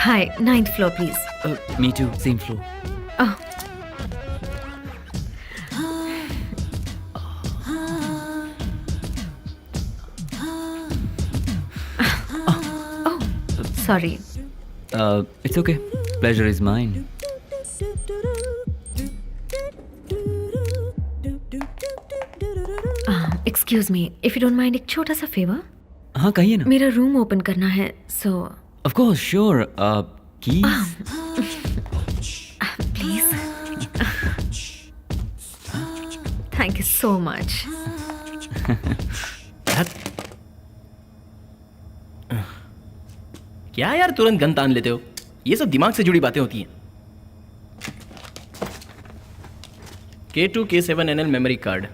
Hi, 9th floor, please. Me too, same floor. Oh. Oh, sorry. It's okay, pleasure is mine. Excuse me, if you don't mind, एक छोटा सा फेवर। हाँ कहिए ना। मेरा रूम ओपन करना है, so of course, sure. Keys? please. Thank you so much. क्या यार तुरंत गन तान लेते हो? ये सब दिमाग से जुड़ी बातें होती हैं। K2 K7NL memory card,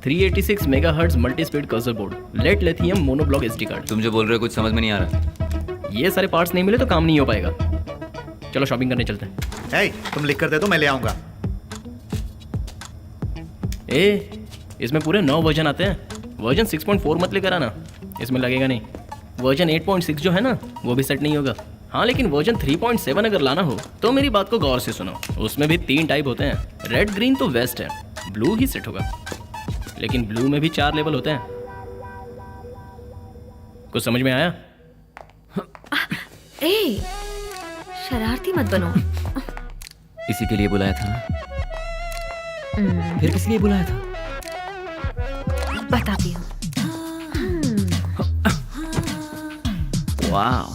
386 megahertz multi speed cursor board, lead lithium monoblock SD card. तुम जो बोल रहे हो कुछ समझ में नहीं आ रहा। ये सारे पार्ट्स नहीं मिले तो काम नहीं हो पाएगा। चलो शॉपिंग करने चलते हैं। hey, तुम लिख कर दे दो, मैं ले आऊंगा। इसमें पूरे 9 वर्जन आते हैं। वर्जन 6.4 मत लेकर आना, इसमें लगेगा नहीं। वर्जन 8.6 जो है ना, वो भी सेट नहीं होगा। हाँ, लेकिन वर्जन 3.7 अगर लाना हो तो मेरी बात को गौर से सुनो। उसमें भी 3 टाइप होते हैं, रेड, ग्रीन तो वेस्ट है, ब्लू ही सेट होगा। लेकिन ब्लू में भी 4 लेवल होते हैं। कुछ समझ में आया? ए, शरारती मत बनो। इसी के लिए बुलाया था ना? फिर किस लिए बुलाया था? बताती हूँ। वाओ,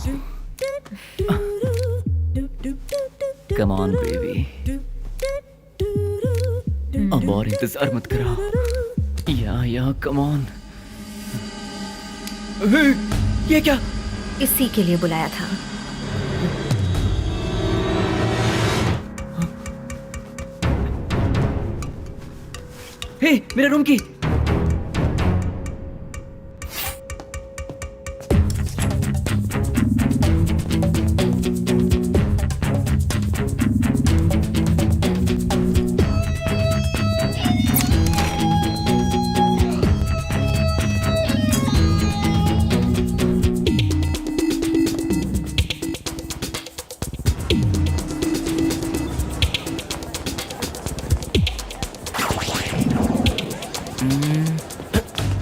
कम ऑन बेबी, अब और इंतजार मत कराओ। या कम ऑन। ये क्या? इसी के लिए बुलाया था। हे, मेरे रूम की।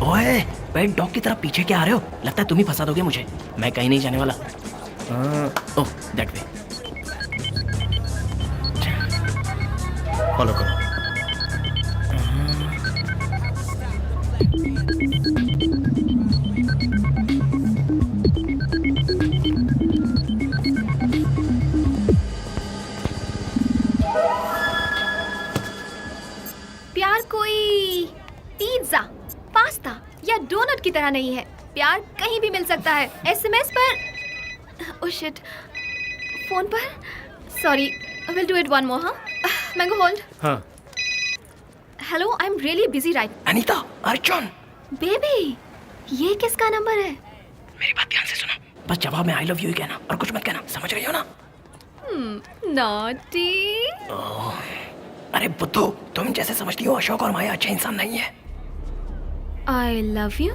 ओए, पेट डॉग की तरफ पीछे क्या आ रहे हो? लगता है तुम ही फंसा दोगे मुझे। मैं कहीं नहीं जाने वाला। ओह, दैट वे। फॉलो करो। प्यार कोई पिज्जा, पास्ता या डोनट की तरह नहीं है। प्यार कहीं भी मिल सकता है। एसएमएस पर, ओह शिट, फोन पर। Sorry, will do it one more. हाँ, मैंगो होल्ड। हाँ। Hello, I am really busy right. Anita, Arjun. Baby, ये किसका नंबर है? मेरी बात ध्यान से सुनो। बस जवाब में आई लव यू ही कहना और कुछ मत कहना, समझ रही हो ना? नॉटी। अरे बुद्धू, तुम जैसे समझती हो अशोक और माया अच्छे इंसान नहीं है। I love you.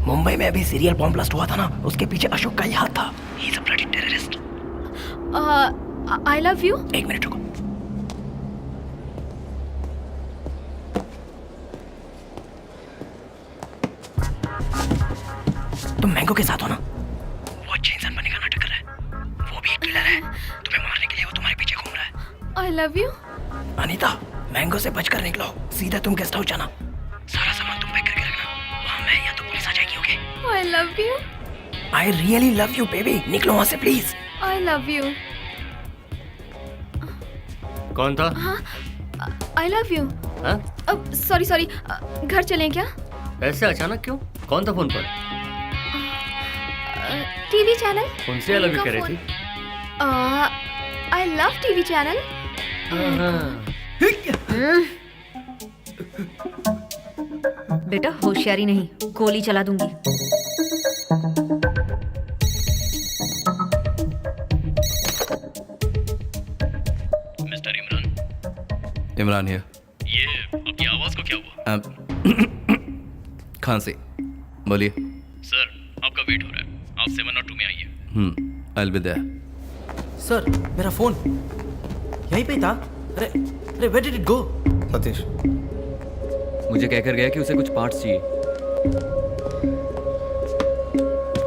मुंबई में अभी सीरियल बॉम्ब ब्लास्ट हुआ था ना, उसके पीछे अशोक का ही हाथ था। He is a bloody terrorist. I love you. एक मिनट रुको। तुम मैंगो के साथ हो ना? वो अच्छे इंसान बनने का नाटक कर रहा है। वो भी एक किलर है। तुम्हें मारने के लिए वो तुम्हारे पीछे घूम रहा है। I love you. Anita, mango से बचकर निकलो। सीधा तुम गेस्ट हाउस जाना। सारा सामान तुम पैक करके रखना। वहाँ मैं या तो पुलिस आ जाएगी। Okay? I love you. I really love you baby. निकलो वहाँ से प्लीज। I love you. कौन था? I love you. हाँ? सॉरी सॉरी, घर चलें क्या? ऐसे अचानक क्यों? कौन था फोन पर? TV channel. उनसे आई लव यू कह रही थी? I love TV channel. बेटा होशियारी नहीं, गोली चला दूंगी। मिस्टर इमरान। इमरान हियर। ये आपकी आवाज को क्या हुआ? खांसी। बोलिए। सर, आपका वेट हो रहा है। आप 702 में आइए। I will be there. Sir, मेरा फोन यहीं पे था। अरे अरे, where did it go? Satish, मुझे कहकर गया कि उसे कुछ पार्ट्स चाहिए।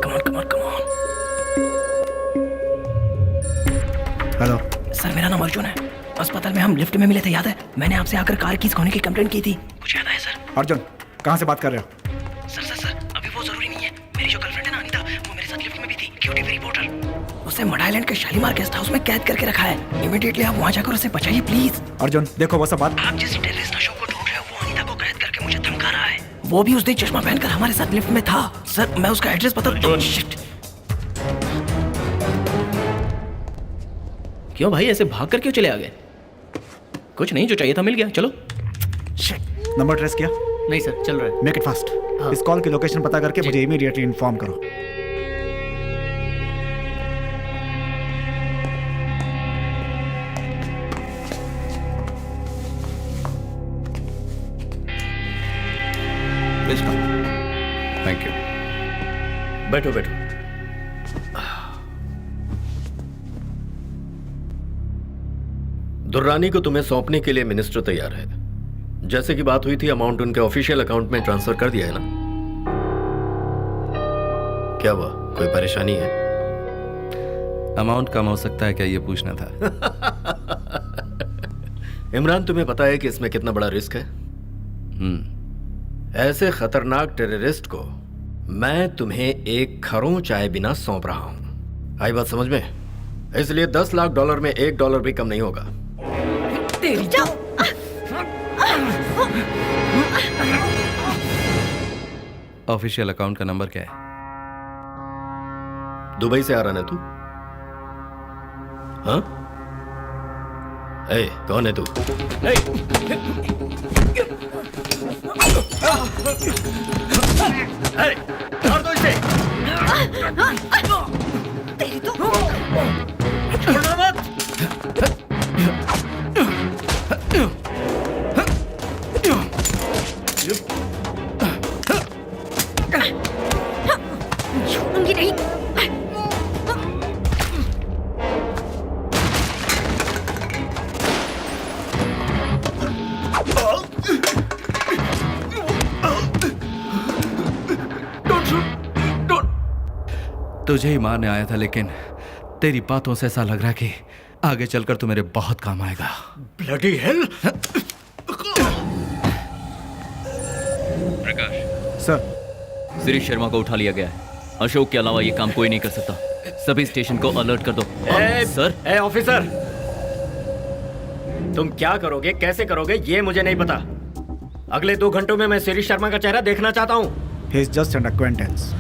Come on come on come on. Hello sir, मेरा नाम अर्जुन है। अस्पताल में हम लिफ्ट में मिले थे, याद है? मैंने आपसे आकर कार कीज खोने की कंप्लेंट की थी। कुछ याद आया सर? अर्जुन, कहाँ से बात कर रहे हो? सर सर सर, अभी वो जरूरी नहीं है। मेरी जो गर्लफ्रेंड है ना अनीता, वो मेरे साथ लिफ्ट में भी थी। QT reporter. उसे मड आइलैंड के शालीमार गेस्ट हाउस में कैद करके रखा है। इमीडिएटली आप वहाँ जाकर उसे बचाइए प्लीज। अर्जुन देखो, वो सब बात आप जिस टेररिस्ट अशोक को ढूंढ रहे हो, वो अनीता को कैद करके मुझे धमका रहा है। वो भी उस दिन चश्मा पहनकर हमारे साथ लिफ्ट में था। सर, मैं उसका एड्रेस बता। शिट। क्यों भाई, ऐसे भाग कर क्यों चले आ गए? कुछ नहीं, जो चाहिए था मिल गया। चलो। नंबर ट्रेस किया? नहीं सर, चल रहा है। Make it fast. इस कॉल की लोकेशन पता करके मुझे इमीडिएटली इन्फॉर्म करो। Please come. Thank you. बैठो बैठो। दुर्रानी को तुम्हें सौंपने के लिए मिनिस्टर तैयार है। जैसे कि बात हुई थी, अमाउंट उनके ऑफिशियल अकाउंट में ट्रांसफर कर दिया है ना? क्या हुआ, कोई परेशानी है? अमाउंट कम हो सकता है क्या, ये पूछना था। इमरान, तुम्हें पता है कि इसमें कितना बड़ा रिस्क है? ऐसे खतरनाक टेररिस्ट को मैं तुम्हें एक खरोंच आए बिना सौंप रहा हूं। आई बात समझ में? इसलिए $10 लाख में $1 भी कम नहीं होगा। तेरी ऑफिशियल अकाउंट का नंबर क्या है? दुबई से आ रहा है तू? हाँ? ए, कौन है तू? मार दो इसे। तेरी तो छोड़ना मत। छोड़ूंगी नहीं। तुझे ही मारने आया था, लेकिन तेरी बातों से ऐसा लग रहा है कि आगे चलकर तू मेरे बहुत काम आएगा। Bloody hell. Prakash, sir, Shirish Sharma को उठा लिया गया है। अशोक के अलावा ये काम कोई नहीं कर सकता। सभी स्टेशन को अलर्ट कर दो। सर। ए ऑफिसर, तुम क्या करोगे, कैसे करोगे, ये मुझे नहीं पता। अगले 2 घंटों में मैं शिरीष शर्मा का चेहरा देखना चाहता हूँ। ही इज जस्ट एन एक्वेंटेंस।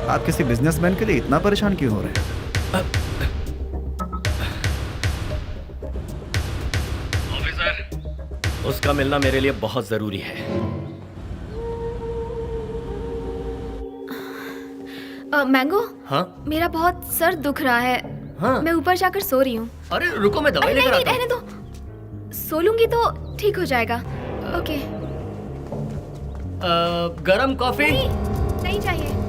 आप किसी बिजनेसमैन के लिए इतना परेशान क्यों हो रहे हैं? ऑफिसर, उसका मिलना मेरे लिए बहुत जरूरी है। मैंगो, हाँ? मेरा बहुत सर दुख रहा है। हाँ? मैं ऊपर जाकर सो रही हूँ। अरे रुको, मैं दवाई नहीं लेकर नहीं, आता हूँ। रहने दो। सो लूंगी तो ठीक हो जाएगा। ओके। गरम कॉफी? नहीं चाहिए।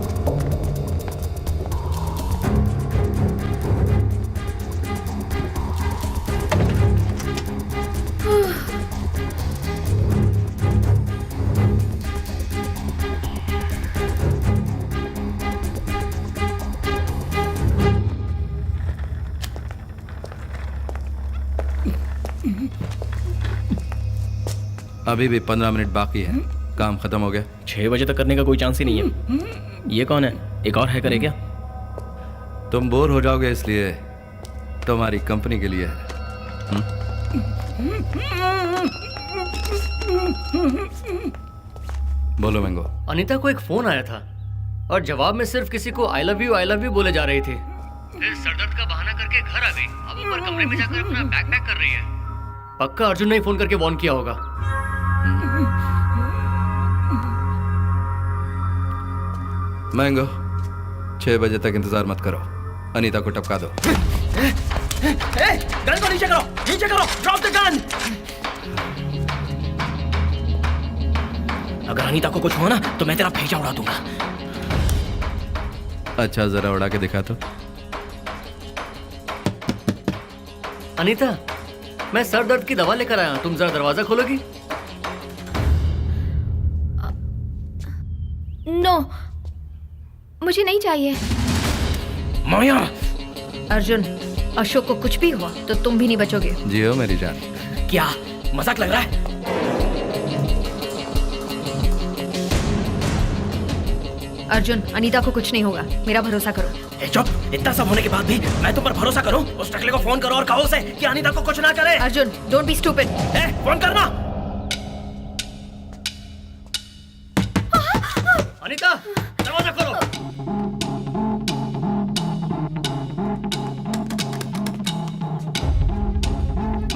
अभी भी 15 मिनट बाकी है, काम खत्म हो गया। 6 बजे तक करने का कोई चांस ही नहीं है। ये कौन है? एक और हैकर है क्या? तुम बोर हो जाओगे इसलिए तुम्हारी कंपनी के लिए है। बोलो मैंगो। अनीता को एक फोन आया था और जवाब में सिर्फ किसी को आई लव यू बोले जा रही थी। फिर सरदर्द का बहाना करके घर आ गई। अब ऊपर कमरे में जाकर अपना बैग पैक कर रही है। पक्का अर्जुन ने ही फोन करके वॉर्न किया होगा। मैंगो 6 बजे तक इंतजार मत करो, अनीता को टपका दो। गन को नीचे करो, नीचे करो, ड्रॉप द गन। अगर अनीता को कुछ हुआ ना तो मैं तेरा भेजा उड़ा दूंगा। अच्छा जरा उड़ा के दिखा तो। अनीता, मैं सर दर्द की दवा लेकर आया, तुम जरा दरवाजा खोलोगी? नो, मुझे नहीं चाहिए। माया! अर्जुन, अशोक को कुछ भी हुआ तो तुम भी नहीं बचोगे। जियो मेरी जान। क्या मजाक लग रहा है? अर्जुन, अनीता को कुछ नहीं होगा, मेरा भरोसा करो। ए चुप! इतना सब होने के बाद भी मैं तुम पर भरोसा करूं? उस टकले को फोन करो और कहो उसे कि अनीता को कुछ ना करे। Arjun, don't be stupid. Phone करना। अनीता, दरवाजा खोलो।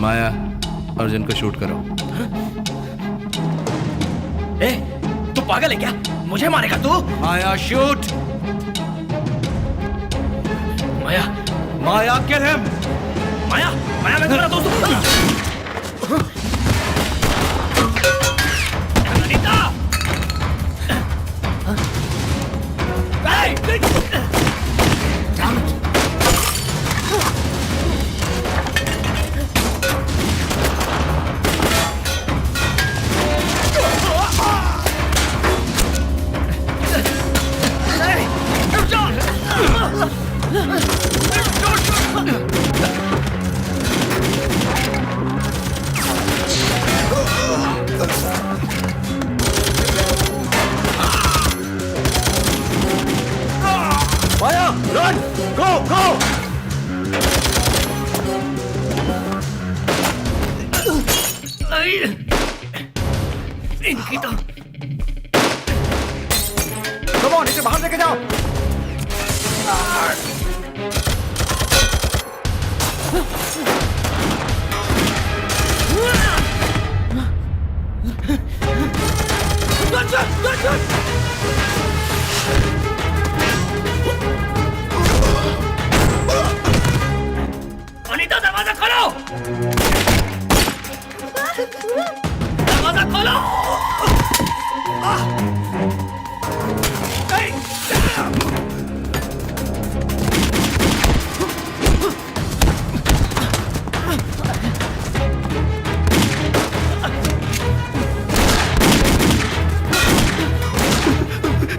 माया, अर्जुन को शूट करो। ए, तू पागल है क्या? मुझे मारेगा तू? माया शूट। माया, माया किल हिम। माया, माया मैं तुम्हारा दोस्त हूं। अनीता! माया, रन, गो, गो। इनकी तो कम ऑन, इसे बाहर लेके जाओ। अनीता, दरवाजा खोलो। दरवाजा खोलो।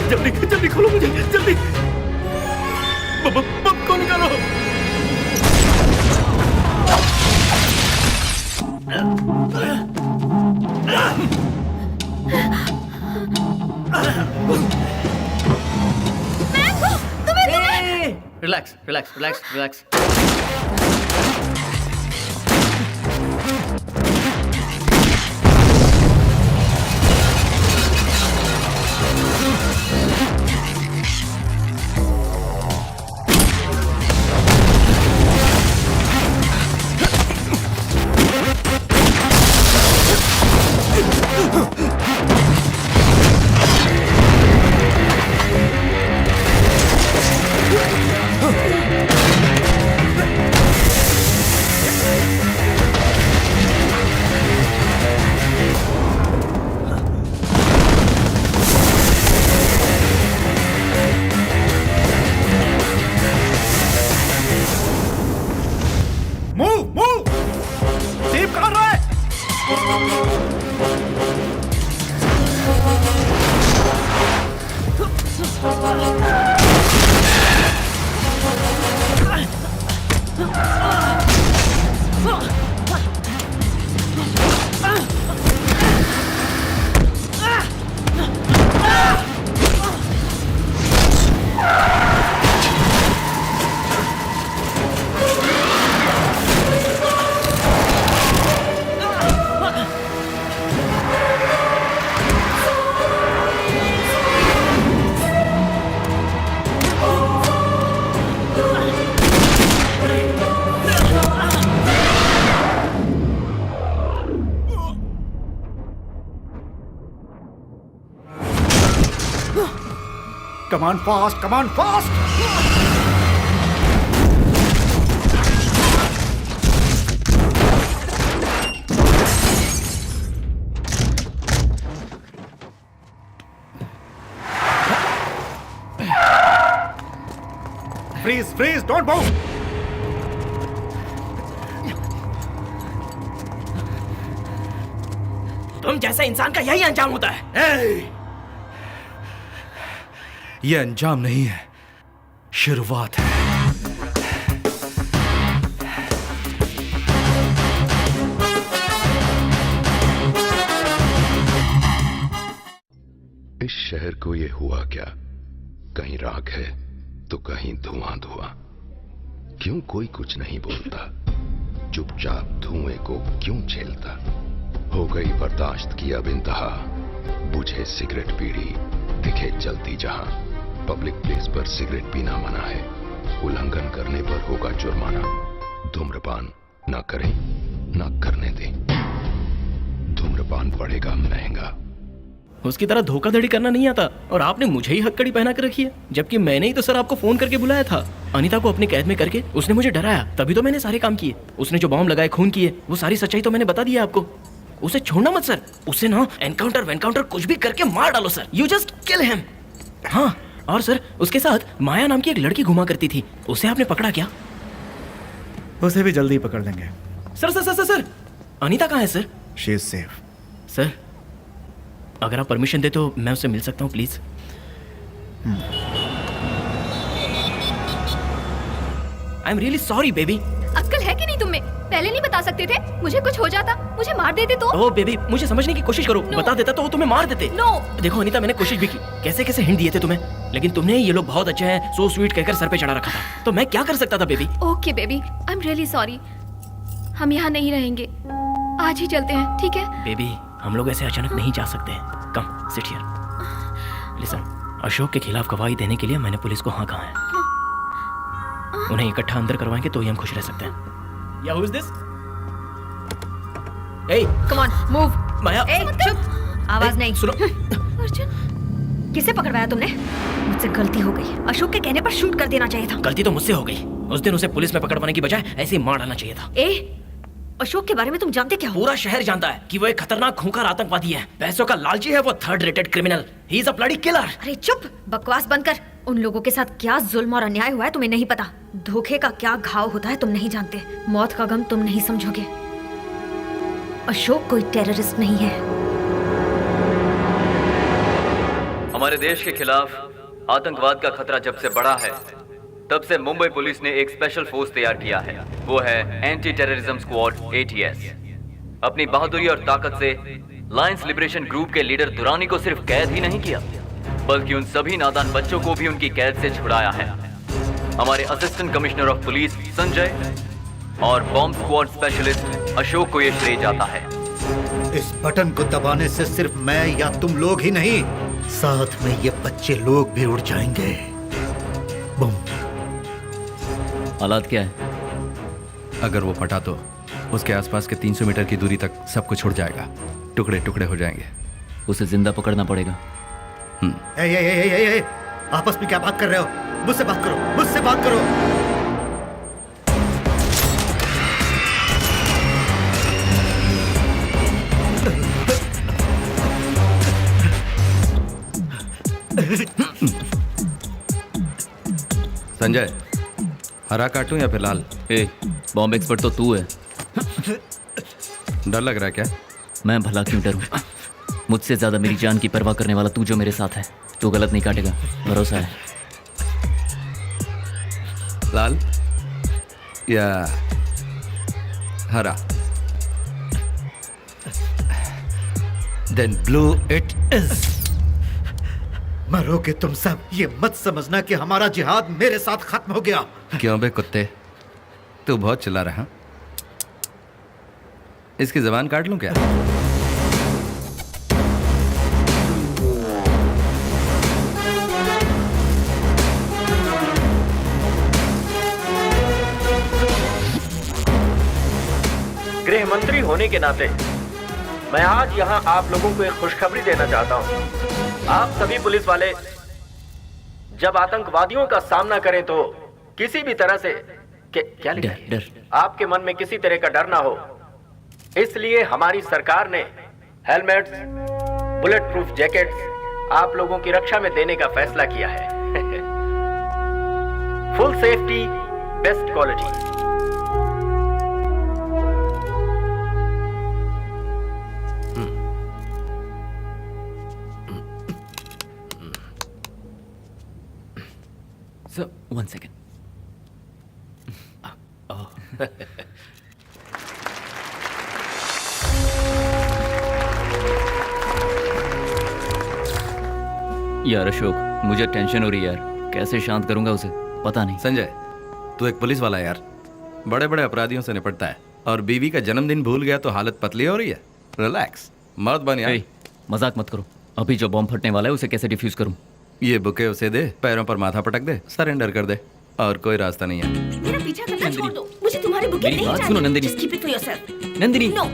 जल्दी जल्दी खोलो मुझे, जल्दी। बम को निकालो। Relax relax relax relax. Come on fast, come on fast. Freeze, freeze, don't move. तुम जैसा इंसान का यही अंजाम होता है। ये अंजाम नहीं है, शुरुआत है। इस शहर को ये हुआ क्या? कहीं राख है तो कहीं धुआं धुआं। क्यों कोई कुछ नहीं बोलता? चुपचाप धुएं को क्यों झेलता? हो गई बर्दाश्त की अब इंतहा। बुझे सिगरेट बीड़ी, दिखे जलती जहां। पब्लिक प्लेस पर सिगरेट पीना मना है, उल्लंघन करने पर होगा जुर्माना। धूम्रपान ना करें, ना करने दें। धूम्रपान पड़ेगा महंगा। उसकी तरह धोखाधड़ी करना नहीं आता और आपने मुझे ही हथकड़ी पहना कर रखी है, जबकि मैंने ही तो सर आपको फोन करके बुलाया था। अनीता को अपनी कैद में करके उसने मुझे डराया, तभी तो मैंने सारे काम किए। उसने जो बॉम्ब लगाए, खून किए, वो सारी सच्चाई तो मैंने बता दी है आपको। उसे छोड़ना मत सर, उसे ना एनकाउंटर कुछ भी करके मार डालो sir. You just kill him. हाँ, और सर उसके साथ माया नाम की एक लड़की घुमा करती थी, उसे आपने पकड़ा क्या? उसे भी जल्दी पकड़ लेंगे। Sir sir sir sir, Anita कहाँ है sir? She is safe. Sir अगर आप परमिशन दे तो मैं उससे मिल सकता हूँ please. I am really sorry baby. अक्ल है कि नहीं तुम्हें? पहले नहीं बता सकते थे? मुझे कुछ हो जाता, मुझे मार देते तो? ओह बेबी, मुझे समझने की कोशिश करो। No. बता देता तो वो तुम्हें मार देते। No. देखो अनीता, मैंने कोशिश भी की, कैसे कैसे हिंट दिए थे तुम्हें, लेकिन तुमने ये लोग बहुत अच्छे हैं, सो स्वीट कहकर सर पे चढ़ा रखा था। तो मैं क्या कर सकता था baby? Okay baby, I am really sorry. हम यहाँ नहीं रहेंगे, आज ही चलते हैं, ठीक है? बेबी, हम लोग ऐसे अचानक नहीं जा सकते। Come sit here. Listen, Ashok के खिलाफ गवाही देने के लिए मैंने पुलिस को हाँ कहा है। उन्हें इकट्ठा अंदर करवाएंगे तो ही हम खुश रह सकते हैं। या हु इज दिस? ए, कम ऑन मूव। माया, ए चुप, आवाज नहीं। सुनो। अर्जुन, किसे पकड़वाया तुमने? मुझसे गलती हो गई, अशोक के कहने पर शूट कर देना चाहिए था। गलती तो मुझसे हो गई। उस दिन उसे पुलिस में पकड़वाने की बजाय ऐसे ही मार डालना चाहिए था। ए, अशोक के बारे में तुम जानते क्या हो? पूरा शहर जानता है कि वो एक खतरनाक खूंखार आतंकवादी है, पैसों का लालची है, वो third rated criminal. He is a bloody killer. अरे चुप, बकवास बंद कर। उन लोगों के साथ क्या जुल्म और अन्याय हुआ है तुम्हें नहीं पता। धोखे का क्या घाव होता है तुम नहीं जानते। मौत का गम तुम नहीं समझोगे। अशोक कोई टेररिस्ट नहीं है। हमारे देश के खिलाफ आतंकवाद का खतरा जब से बढ़ा है, तब से मुंबई पुलिस ने एक स्पेशल फोर्स तैयार किया है। वो है एंटी टेररिज्म स्क्वाड, ATS। अपनी बहादुरी और ताकत से लायंस लिबरेशन ग्रुप के लीडर दुरानी को सिर्फ कैद ही नहीं किया, बल्कि उन सभी नादान बच्चों को भी उनकी कैद से छुड़ाया है। हमारे assistant commissioner of police Sanjay और बॉम्ब स्क्वाड स्पेशलिस्ट अशोक को यह श्रेय जाता है। इस बटन को दबाने से सिर्फ मैं या तुम लोग ही नहीं, साथ में ये बच्चे लोग भी उड़ जाएंगे। बम। हालात क्या है? अगर वो फटा तो उसके आसपास के 300 मीटर की दूरी तक सब कुछ उड़ जाएगा, टुकड़े टुकड़े हो जाएंगे। उसे जिंदा पकड़ना पड़ेगा। ए, आपस में क्या बात कर रहे हो? मुझसे बात करो, मुझसे बात करो। संजय, हरा काटूं या फिर लाल? बॉम्ब एक्सपर्ट तो तू है। डर लग रहा है क्या? मैं भला क्यों डरूं? मुझसे ज्यादा मेरी जान की परवाह करने वाला तू जो मेरे साथ है, तू गलत नहीं काटेगा, भरोसा है। लाल या हरा? Then blue it is. मरोगे तुम सब। ये मत समझना कि हमारा जिहाद मेरे साथ खत्म हो गया। क्यों बे कुत्ते, तू बहुत चिल्ला रहा है? इसकी जबान काट लूं क्या? गृह मंत्री होने के नाते मैं आज यहाँ आप लोगों को एक खुशखबरी देना चाहता हूँ। आप सभी पुलिस वाले जब आतंकवादियों का सामना करें तो किसी भी तरह से क्या लिखा है? डर आपके मन में किसी तरह का डर ना हो, इसलिए हमारी सरकार ने हेलमेट्स, बुलेट प्रूफ जैकेट्स आप लोगों की रक्षा में देने का फैसला किया है। Full safety, best quality. So, 1 second. यार अशोक, मुझे टेंशन हो रही है यार, कैसे शांत करूंगा उसे पता नहीं। संजय, तू एक पुलिस वाला है यार, बड़े बड़े अपराधियों से निपटता है और बीवी का जन्मदिन भूल गया तो हालत पतली हो रही है। रिलैक्स, मर्द बन यार। मजाक मत करो, अभी जो बॉम्ब फटने वाला है उसे कैसे डिफ्यूज करूं? ये बुके उसे दे, पैरों पर माथा पटक दे, सरेंडर कर दे, और कोई रास्ता नहीं है। मेरा पीछा करना छोड़ दो, मुझे तुम्हारे बुके मेरी नहीं बात चाहिए। सुनो Nandini. Just keep it for yourself. Nandini. No,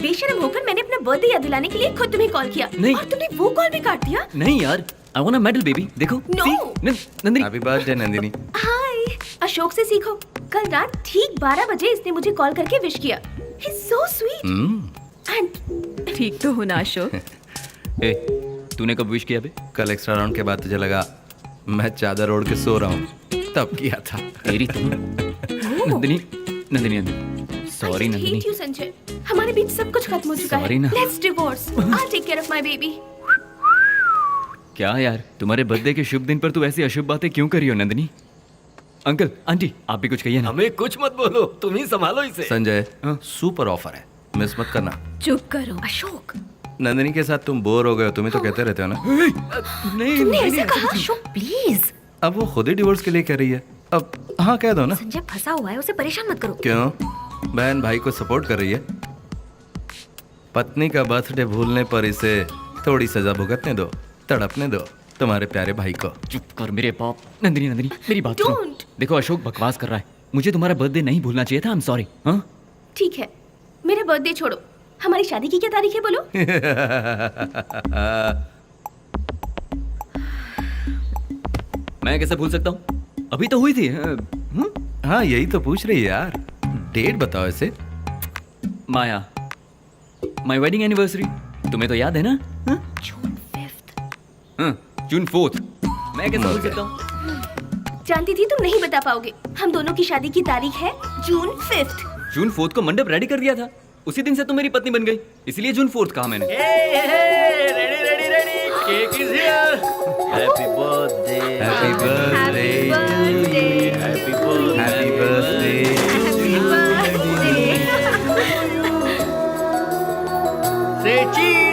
बेशर्म होकर मैंने अपना बर्थडे याद दिलाने के लिए खुद तुम्हें कॉल किया नहीं। और तुमने वो कॉल भी काट दिया। नहीं यार, I want a medal baby. देखो No. Nandini. Happy birthday Nandini. Hi, Ashok से सीखो। कल रात ठीक 12 बजे इसने मुझे कॉल करके विश किया। He's so sweet. And ठीक तो हो ना अशोक? ए, तूने कब विश किया बे? कल एक्स्ट्रा राउंड के बाद तुझे लगा मैं चादर ओढ़ के सो रहा हूँ, तब किया था। तेरी तो Nandini, Nandini, Nandini, sorry I Nandini. hate you, Sanjay. हमारे बीच सब कुछ खत्म हो चुका है। Sorry ना। Let's divorce. I'll take care of my baby. क्या यार, तुम्हारे बर्थडे के शुभ दिन पर तू ऐसी अशुभ बातें क्यों करी हो नंदिनी? अंकल, आंटी, आप भी कुछ कहिए ना। हमें कुछ मत बोलो, तुम ही संभालो इसे। संजय, सुपर ऑफर है, मिस मत करना। चुप करो अशोक। नंदिनी के साथ तुम बोर हो गए हो, तुम्हें तो कहते रहते हो ना। नहीं, तुमने ऐसा कहा अशोक, प्लीज। अब वो खुद ही डिवोर्स के लिए कह रही है, अब हाँ कह दो ना। संजय फंसा हुआ है, उसे परेशान मत करो। क्यों? बहन भाई को सपोर्ट कर रही है। पत्नी का बर्थडे भूलने पर इसे थोड़ी सजा भुगतने दो, तड़पने दो तुम्हारे प्यारे भाई को। चुप कर मेरे बाप। नंदिनी, नंदिनी, मेरी बात सुनो। Don't. देखो अशोक बकवास कर रहा है, मुझे तुम्हारा बर्थडे नहीं भूलना चाहिए था। I am sorry. हाँ, ठीक है, मेरा बर्थडे छोड़ो। हमारी शादी की क्या तारीख है बोलो? मैं कैसे भूल सकता हूँ, अभी तो हुई थी। हाँ यही तो पूछ रही है यार, डेट बताओ इसे। माया, माय वेडिंग एनिवर्सरी तुम्हें तो याद है ना? जून 5th। हाँ, जून 4th। मैं कैसे भूल सकता हूँ? जानती थी तुम नहीं बता पाओगे। हम दोनों की शादी की तारीख है जून 5th। जून 4th को मंडप रेडी कर दिया था, उसी दिन से तुम मेरी पत्नी बन गई, इसलिए जून 4th कहा मैंने। Ready ready ready, cake is here. Happy birthday, happy birthday to you, happy birthday, happy birthday. Say cheese.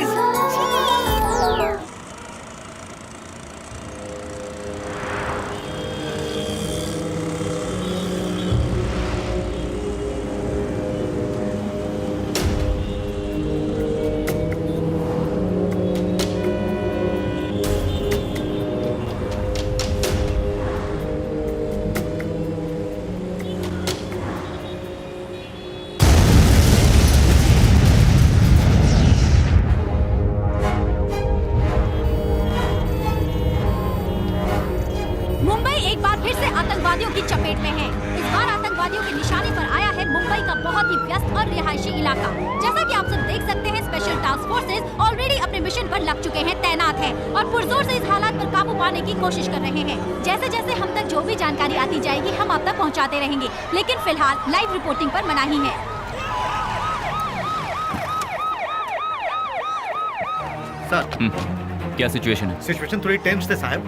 Mumbai एक बार फिर से आतंकवादियों की चपेट में है। इस बार आतंकवादियों के निशाने पर आया है मुंबई का बहुत ही व्यस्त और रिहायशी इलाका। जैसा कि आप सब देख सकते हैं, स्पेशल टास्क फोर्सेस ऑलरेडी अपने मिशन पर लग चुके हैं, तैनात हैं और पुरजोर से इस हालात पर काबू पाने की कोशिश कर रहे हैं। जैसे जैसे हम तक जो भी जानकारी आती जाएगी, हम आप तक पहुँचाते रहेंगे, लेकिन फिलहाल लाइव रिपोर्टिंग पर मनाही है। सर, क्या सिचुएशन है? सिचुएशन थोड़ी टेंस है साहब।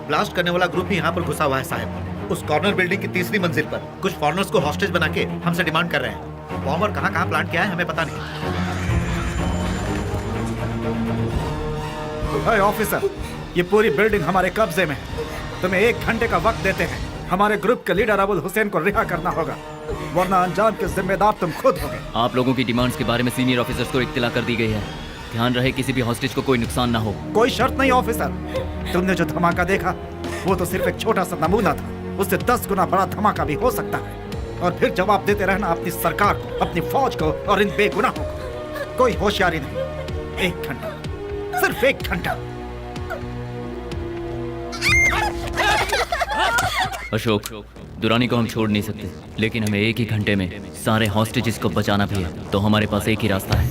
ब्लास्ट करने वाला ग्रुप ही यहाँ पर घुसा हुआ है साहब। उस कॉर्नर बिल्डिंग की तीसरी मंजिल पर कुछ फॉरेनर्स को हॉस्टेज बना के हमसे डिमांड कर रहे हैं। बॉम्ब और कहाँ प्लांट किया है हमें पता नहीं। हाय ऑफिसर, ये पूरी बिल्डिंग हमारे कब्जे में है। तुम्हें 1 घंटे का वक्त देते हैं। हमारे ग्रुप के लीडर अबुल हुसैन को रिहा करना होगा, वरना अंजाम के जिम्मेदार तुम खुद होगे। आप लोगों की डिमांड्स के बारे में सीनियर ऑफिसर्स को इत्तला कर दी गई है। ध्यान रहे किसी भी हॉस्टेज को कोई नुकसान ना हो। कोई शर्त नहीं ऑफिसर। तुमने जो धमाका देखा वो तो सिर्फ एक छोटा सा नमूना था, उससे 10 गुना बड़ा धमाका भी हो सकता है। और फिर जवाब देते रहना अपनी सरकार को, अपनी फौज को और इन बेगुनाहों को। कोई होशियारी नहीं। 1 घंटा, सिर्फ 1 घंटा। अशोक, दुरानी को हम छोड़ नहीं सकते, लेकिन हमें एक ही घंटे में सारे हॉस्टेजेस को बचाना भी है। तो हमारे पास एक ही रास्ता है।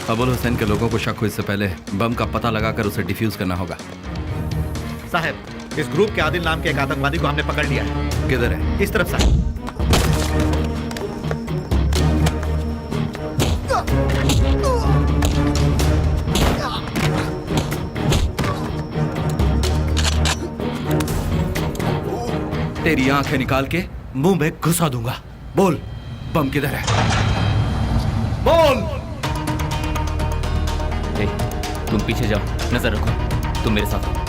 अबुल हुसैन के लोगों को शक हो इससे पहले बम का पता लगाकर उसे डिफ्यूज करना होगा। साहब, इस ग्रुप के आदिल नाम के एक आतंकवादी को हमने पकड़ लिया है। किधर है? इस तरफ साहब। तेरी आंखें निकाल के मुंह में घुसा दूंगा। बोल, बम किधर है? बोल। ए, तुम पीछे जाओ, नजर रखो। तुम मेरे साथ आओ।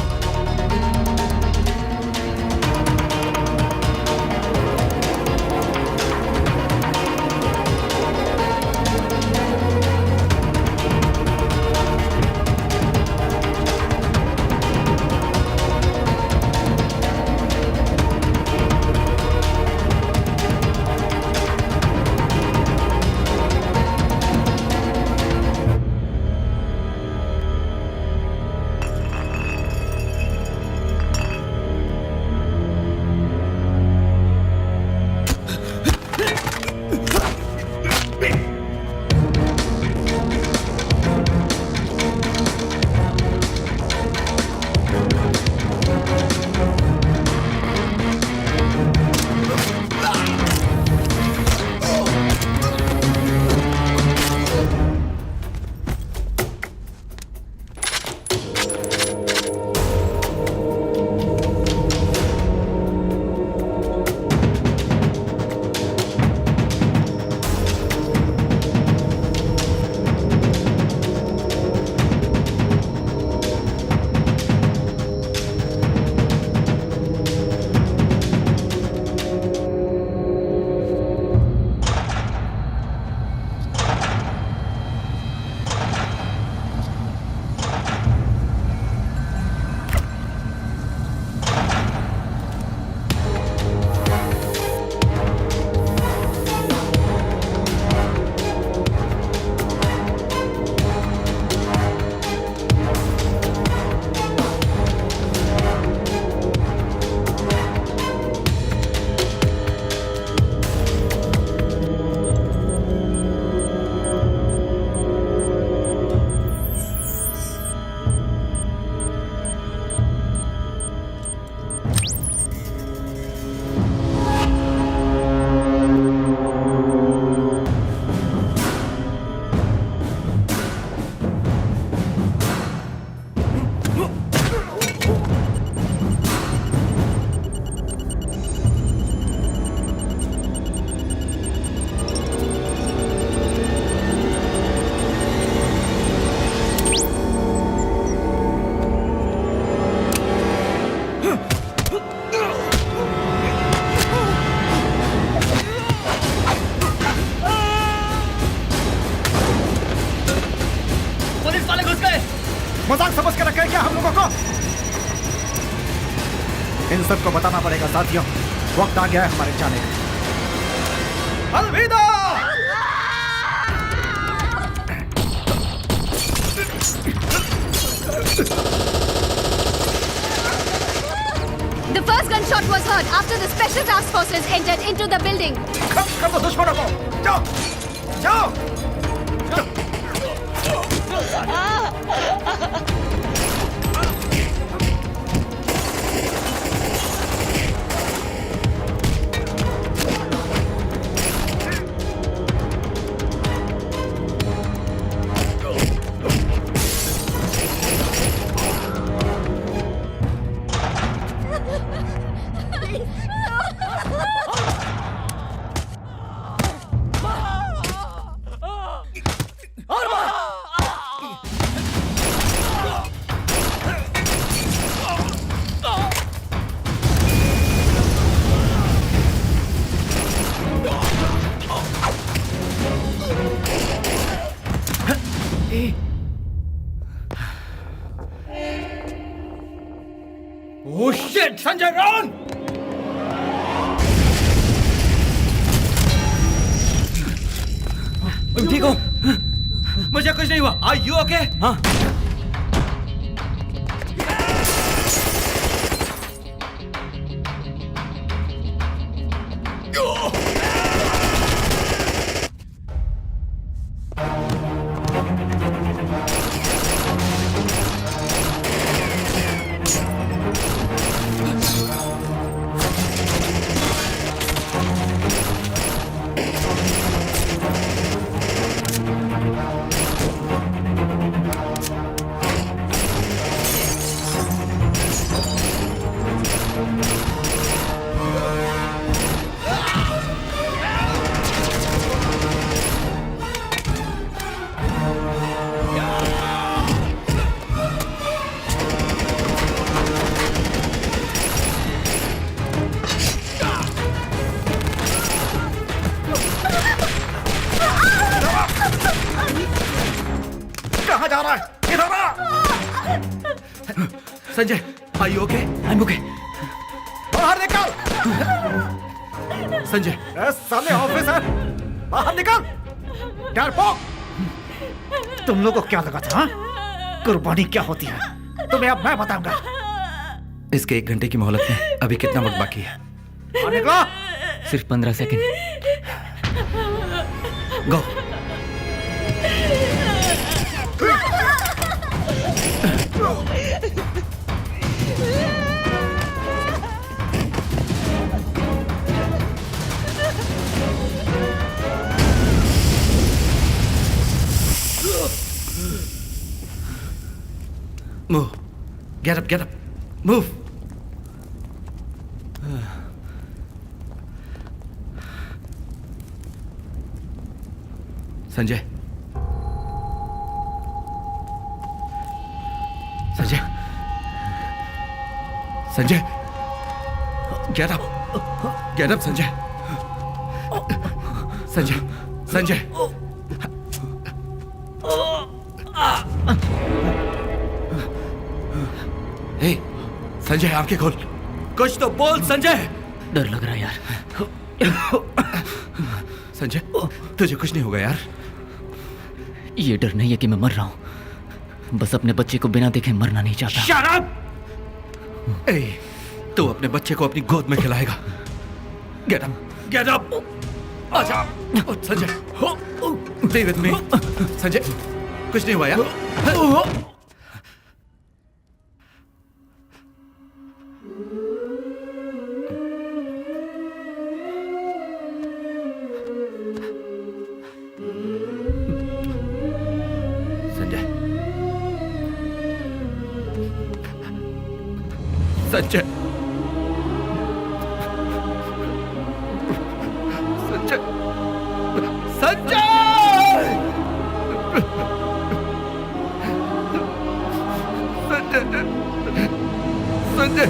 मजाक समझ के रखे क्या हम लोगों को? इन सबको बताना पड़ेगा साथियों, वक्त आ गया है हमारे जाने का। अलविदा। The first gunshot was heard after the special task forces entered into the building. कर दो दुश्मनों को, जाओ, जाओ। Oh shit, Sanjay, run! तुम ठीक हो? मुझे कुछ नहीं हुआ। Are you okay? हाँ। कहाँ जा रहा है? इधर आ! Sanjay, are you okay? I am okay. बाहर निकल! संजय, ए, साले ऑफिसर, बाहर निकल! डरपोक! तुम लोग को क्या लगा था? हाँ? कुर्बानी क्या होती है तुम्हें अब मैं बताऊंगा। इसके 1 घंटे की मोहलत में अभी कितना वक्त बाकी है? बाहर निकलो! सिर्फ 15 second. Go. Move. Get up, get up. Move. Sanjay, Sanjay, Sanjay, get up, get up, Sanjay, Sanjay, Sanjay, hey, Sanjay आंखें खोल, कुछ तो बोल संजय। डर लग रहा है यार। संजय, तुझे कुछ नहीं होगा यार। ये डर नहीं है कि मैं मर रहा हूं, बस अपने बच्चे को बिना देखे मरना नहीं चाहता। Shut up! ए, तू अपने बच्चे को अपनी गोद में खिलाएगा। Get up, get up! आजा, उठ Sanjay, stay with me। Sanjay, कुछ नहीं हुआ यार। संजय, संजय, संजय, संजय, संजय,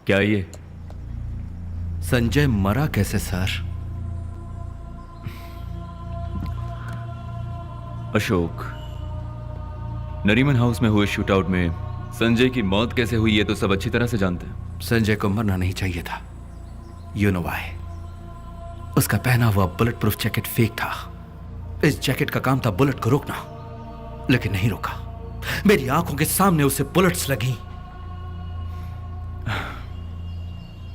क्या ये? संजय मरा कैसे सर? अशोक, नरीमन हाउस में हुए शूटआउट में संजय की मौत कैसे हुई ये तो सब अच्छी तरह से जानते हैं। संजय को मरना नहीं चाहिए था। You know why? उसका पहना हुआ बुलेट प्रूफ जैकेट फेक था। इस जैकेट का काम था बुलेट को रोकना, लेकिन नहीं रोका। मेरी आंखों के सामने उसे बुलेट्स लगी।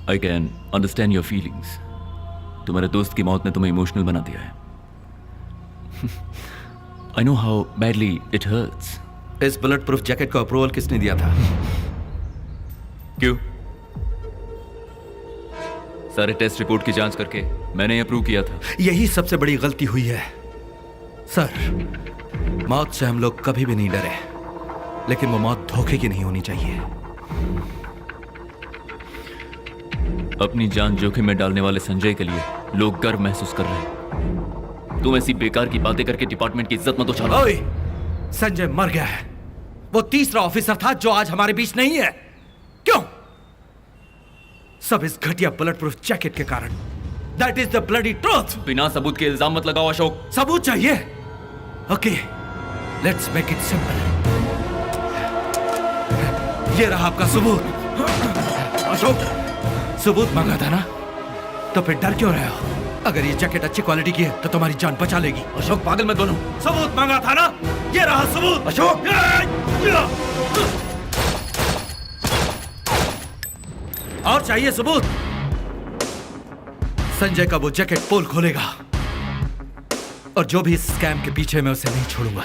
I can understand your feelings. तुम्हारे दोस्त की मौत ने तुम्हें इमोशनल बना दिया है। I know how badly it hurts. इस बुलेट प्रूफ जैकेट को अप्रूवल किसने दिया था? क्यों? सारे टेस्ट रिपोर्ट की जांच करके मैंने अप्रूव किया था। यही सबसे बड़ी गलती हुई है सर। मौत से हम लोग कभी भी नहीं डरे, लेकिन वो मौत धोखे की नहीं होनी चाहिए। अपनी जान जोखिम में डालने वाले संजय के लिए लोग गर्व महसूस कर रहे हैं। तुम ऐसी बेकार की बातें करके डिपार्टमेंट की इज्जत मत उछालो। ओए, संजय मर गया है। वो तीसरा ऑफिसर था जो आज हमारे बीच नहीं है। क्यों? सब इस घटिया बुलेट प्रूफ जैकेट के कारण। That is the bloody truth. बिना सबूत के इल्जाम मत लगाओ अशोक। सबूत चाहिए? Okay, let's make it simple. ये रहा आपका सबूत। अशोक, सबूत मांगा था ना, तो फिर डर क्यों रहे हो? अगर ये जैकेट अच्छी क्वालिटी की है तो तुम्हारी जान बचा लेगी। अशोक पागल मत बनो। सबूत मांगा था ना, ये रहा सबूत। अशोक, और चाहिए सबूत? संजय का वो जैकेट पोल खोलेगा, और जो भी इस स्कैम के पीछे, मैं उसे नहीं छोड़ूंगा।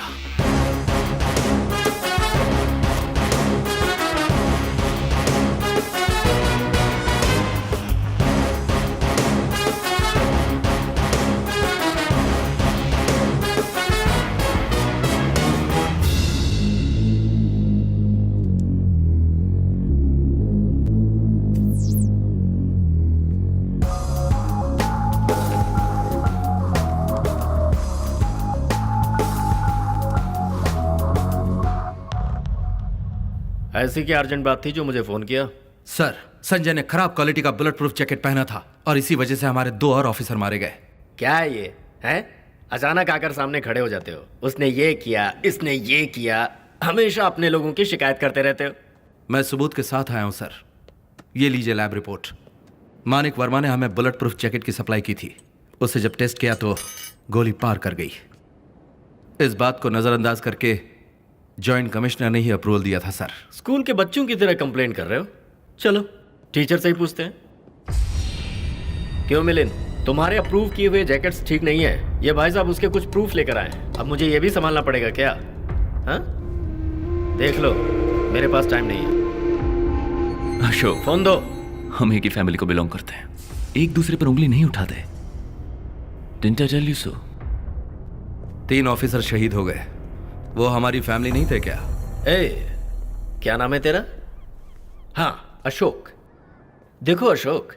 ऐसी क्या अर्जेंट बात थी जो मुझे फोन किया? सर, संजय ने खराब क्वालिटी का बुलेट प्रूफ जैकेट पहना था, और इसी वजह से हमारे 2 और ऑफिसर मारे गए। क्या है ये? हैं? अचानक आकर सामने खड़े हो जाते हो। उसने ये किया, इसने ये किया, हमेशा अपने लोगों की शिकायत करते रहते हो। मैं सबूत के साथ आया हूं सर। ये लीजिए लैब रिपोर्ट। मानिक वर्मा ने हमें बुलेट प्रूफ जैकेट की सप्लाई की थी। उसे जब टेस्ट किया तो गोली पार कर गई। इस बात को नजरअंदाज करके जॉइंट कमिश्नर ने ही अप्रूवल दिया था सर। स्कूल के बच्चों की तरह कंप्लेन कर रहे हो? चलो टीचर से ही पूछते हैं। क्यों मिलिंद, तुम्हारे अप्रूव किए हुए जैकेट्स ठीक नहीं है। ये भाई साहब उसके कुछ प्रूफ लेकर आए हैं। अब मुझे ये भी संभालना पड़ेगा क्या? हाँ, देख लो, मेरे पास टाइम नहीं है। अशोक, फोन दो। हम एक ही फैमिली को बिलोंग करते हैं, एक दूसरे पर उंगली नहीं उठाते। Didn't I tell you so? 3 officer शहीद हो गए। वो हमारी फैमिली नहीं थे क्या? क्या नाम है तेरा? हाँ, अशोक। देखो अशोक,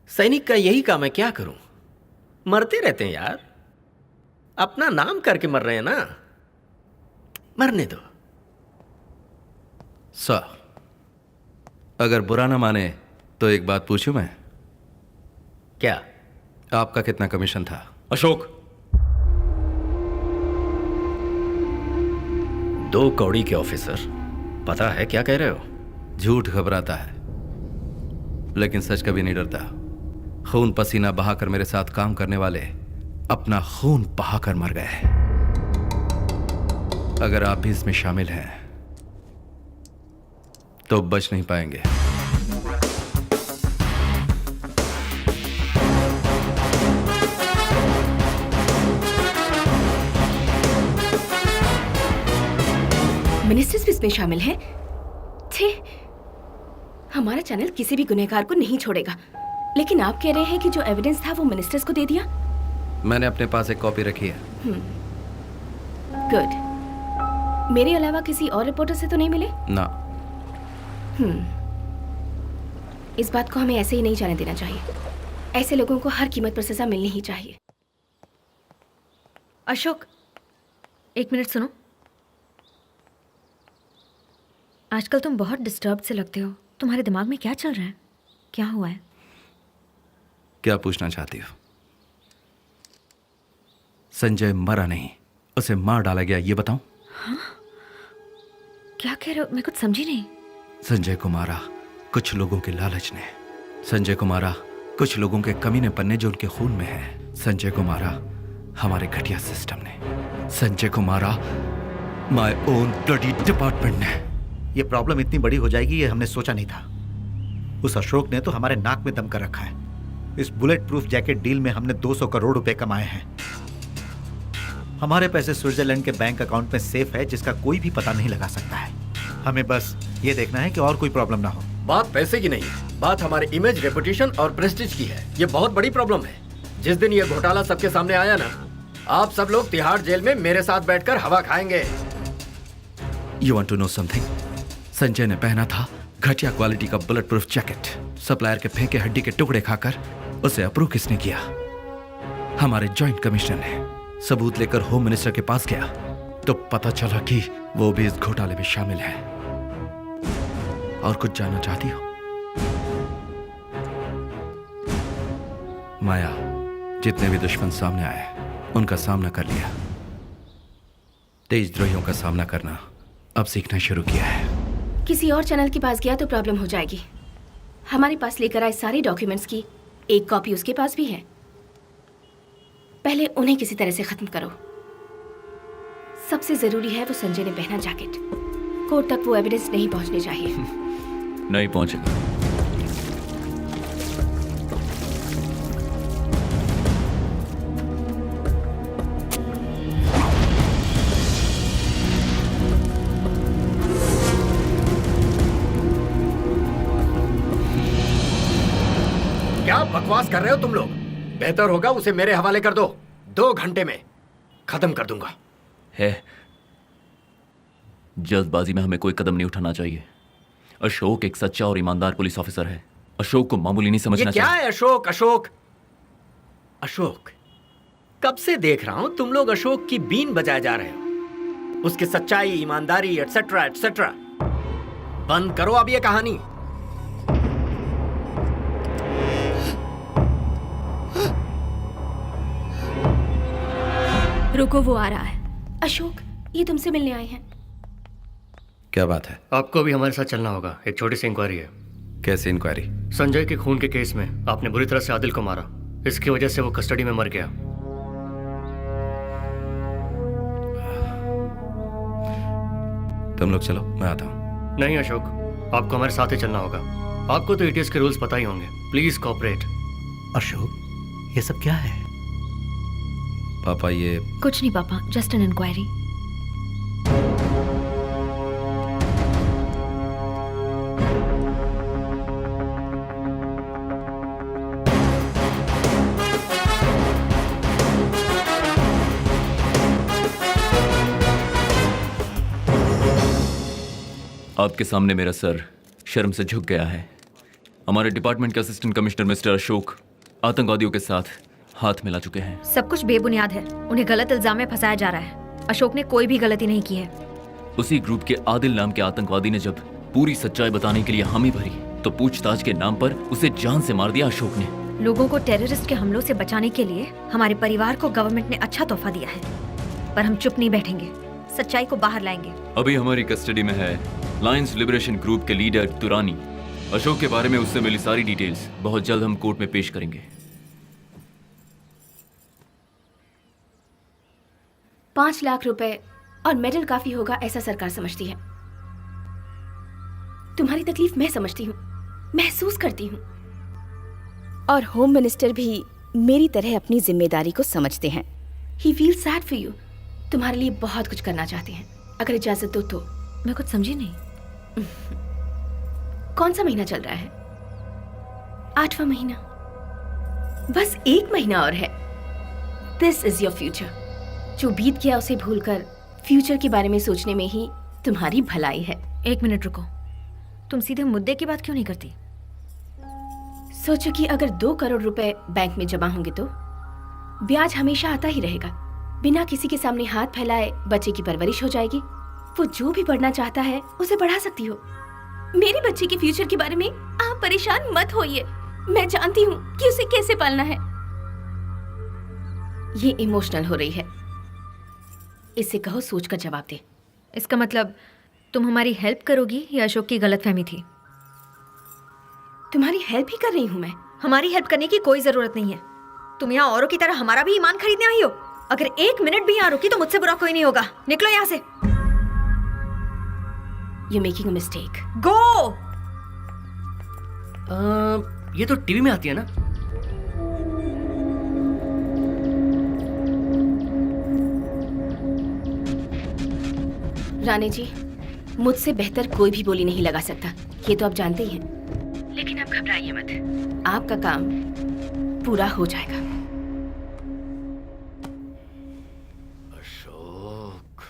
सैनिक का यही काम है, क्या करूं? मरते रहते हैं यार। अपना नाम करके मर रहे हैं ना, मरने दो। सर, अगर बुरा ना माने तो एक बात पूछूं मैं? क्या? आपका कितना कमीशन था? अशोक, 2 कौड़ी के ऑफिसर, पता है क्या कह रहे हो? झूठ घबराता है, लेकिन सच कभी नहीं डरता। खून पसीना बहाकर मेरे साथ काम करने वाले अपना खून बहाकर मर गए। अगर आप भी इसमें शामिल हैं तो बच नहीं पाएंगे। मिनिस्टर्स भी इसमें शामिल हैं? छे, हमारा चैनल किसी भी गुनहगार को नहीं छोड़ेगा। लेकिन आप कह रहे हैं कि जो एविडेंस था वो मिनिस्टर्स को दे दिया? मैंने अपने पास एक कॉपी रखी है। गुड। मेरे अलावा किसी और रिपोर्टर से तो नहीं मिले? ना। इस बात को हमें ऐसे ही नहीं जाने देना चाहिए। ऐसे लोगों को हर कीमत पर सजा मिलनी ही चाहिए। अशोक, 1 मिनट सुनो। आजकल तुम बहुत डिस्टर्ब से लगते हो। तुम्हारे दिमाग में क्या चल रहा है? क्या हुआ है? क्या पूछना चाहती हो? संजय मरा नहीं, उसे मार डाला गया, ये बताऊं? हाँ? क्या कह रहे हो? मैं कुछ समझी नहीं। संजय को मारा कुछ लोगों के लालच ने। संजय को मारा कुछ लोगों के कमीने पन्ने जो उनके खून में है। संजय को मारा हमारे घटिया सिस्टम ने। संजय को मारा माय ओन ब्लडी डिपार्टमेंट ने। ये प्रॉब्लम इतनी बड़ी हो जाएगी ये हमने सोचा नहीं था। उस अशोक ने तो हमारे नाक में दम कर रखा है। इस बुलेट प्रूफ जैकेट डील में हमने 200 करोड़ रुपए कमाए हैं। हमारे पैसे स्विट्जरलैंड के बैंक अकाउंट में सेफ है, जिसका कोई भी पता नहीं लगा सकता है। हमें बस ये देखना है कि और कोई प्रॉब्लम ना हो। बात पैसे की नहीं है, बात हमारे इमेज, रेपुटेशन और प्रेस्टीज की है। ये बहुत बड़ी प्रॉब्लम है। जिस दिन ये घोटाला सबके सामने आया ना, आप सब लोग तिहाड़ जेल में मेरे साथ बैठकर हवा खाएंगे। You want to know something? Sanjay ने पहना था घटिया क्वालिटी का बुलेट प्रूफ जैकेट। सप्लायर के फेंके हड्डी के टुकड़े खाकर उसे अप्रूव किसने किया? हमारे जॉइंट कमिश्नर ने। सबूत लेकर होम मिनिस्टर के पास गया तो पता चला कि वो भी इस घोटाले में शामिल है। और कुछ जानना चाहती हो? माया, जितने भी दुश्मन सामने आए उनका सामना कर लिया। देशद्रोहियों का सामना करना अब सीखना शुरू किया है। किसी और चैनल के पास गया तो प्रॉब्लम हो जाएगी। हमारे पास लेकर आए सारे डॉक्यूमेंट्स की एक कॉपी उसके पास भी है। पहले उन्हें किसी तरह से खत्म करो। सबसे जरूरी है वो संजय ने पहना जैकेट। कोर्ट तक वो एविडेंस नहीं पहुंचने चाहिए। नहीं पहुंचेगा। क्या बकवास कर रहे हो तुम लोग? बेहतर होगा उसे मेरे हवाले कर दो। 2 घंटे में खत्म कर दूंगा। है, जल्दबाजी में हमें कोई कदम नहीं उठाना चाहिए। अशोक एक सच्चा और ईमानदार पुलिस ऑफिसर है। अशोक को मामूली नहीं समझना ये क्या चाहिए। है अशोक? अशोक अशोक कब से देख रहा हूं तुम लोग अशोक की बीन बजाए जा रहे हो। उसकी सच्चाई, ईमानदारी एटसेट्रा एटसेट्रा। बंद करो अब ये कहानी। रुको, वो आ रहा है। अशोक, ये तुमसे मिलने आए हैं। क्या बात है? आपको भी हमारे साथ चलना होगा। एक छोटी सी इंक्वायरी है। कैसी इंक्वायरी? संजय के खून के केस में आपने बुरी तरह से आदिल को मारा। इसकी वजह से वो कस्टडी में मर गया। तुम लोग चलो, मैं आता हूं। नहीं अशोक, आपको हमारे साथ ही चलना होगा। आपको तो एटीएस के रूल्स पता ही होंगे। Please cooperate. अशोक, ये सब क्या है? पापा, ये कुछ नहीं पापा, जस्ट एन इंक्वायरी। आपके सामने मेरा सर शर्म से झुक गया है। हमारे डिपार्टमेंट के असिस्टेंट कमिश्नर मिस्टर अशोक आतंकवादियों के साथ हाथ मिला चुके हैं। सब कुछ बेबुनियाद है। उन्हें गलत इल्जाम में फंसाया जा रहा है। अशोक ने कोई भी गलती नहीं की है। उसी ग्रुप के आदिल नाम के आतंकवादी ने जब पूरी सच्चाई बताने के लिए हामी भरी तो पूछताछ के नाम पर उसे जान से मार दिया अशोक ने। लोगों को टेररिस्ट के हमलों से बचाने के लिए हमारे परिवार को गवर्नमेंट ने अच्छा तोहफा दिया है, पर हम चुप नहीं बैठेंगे, सच्चाई को बाहर लाएंगे। अभी हमारी कस्टडी में है लायंस लिबरेशन ग्रुप के लीडर दुरानी। अशोक के बारे में उससे मिली सारी डिटेल्स बहुत जल्द हम कोर्ट में पेश करेंगे। 5 लाख रुपए और मेडल काफी होगा ऐसा सरकार समझती है। तुम्हारी तकलीफ मैं समझती हूँ, महसूस करती हूँ। और होम मिनिस्टर भी मेरी तरह अपनी जिम्मेदारी को समझते हैं। ही फील सैड फॉर यू। तुम्हारे लिए बहुत कुछ करना चाहते हैं। अगर इजाजत दो तो। मैं कुछ समझी नहीं। कौन सा महीना चल रहा है? 8वां महीना। बस 1 महीना और है। This is your future. जो बीत गया उसे भूलकर फ्यूचर के बारे में सोचने में ही तुम्हारी भलाई है। 1 मिनट रुको, तुम सीधे मुद्दे की बात क्यों नहीं करती? सोचो कि अगर 2 करोड़ रुपए बैंक में जमा होंगे तो ब्याज हमेशा आता ही रहेगा। बिना किसी के सामने हाथ फैलाए बच्चे की परवरिश हो जाएगी। वो जो भी पढ़ना चाहता है उसे पढ़ा सकती हो। मेरे बच्चे के फ्यूचर के बारे में आप परेशान मत होइए। मैं जानती हूँ कि उसे कैसे पालना है। ये इमोशनल हो रही है। इसे कहो सोच कर जवाब दे। इसका मतलब तुम हमारी हेल्प करोगी या अशोक की गलतफहमी थी? तुम्हारी हेल्प ही कर रही हूँ मैं। हमारी हेल्प करने की कोई जरूरत नहीं है। तुम यहाँ औरों की तरह हमारा भी ईमान खरीदने आई हो। अगर 1 मिनट भी यहाँ रुकी तो मुझसे बुरा कोई नहीं होगा। निकलो यहाँ से। You're making a mistake. Go! ये तो टीवी में आती है ना। रानी जी, मुझसे बेहतर कोई भी बोली नहीं लगा सकता, ये तो आप जानते ही हैं। लेकिन आप घबराइए मत, आपका काम पूरा हो जाएगा। अशोक,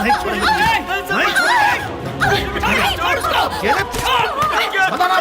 नहीं छोड़ेंगे तुझे। नहीं छोड़ेंगे। ये ले। बता ना।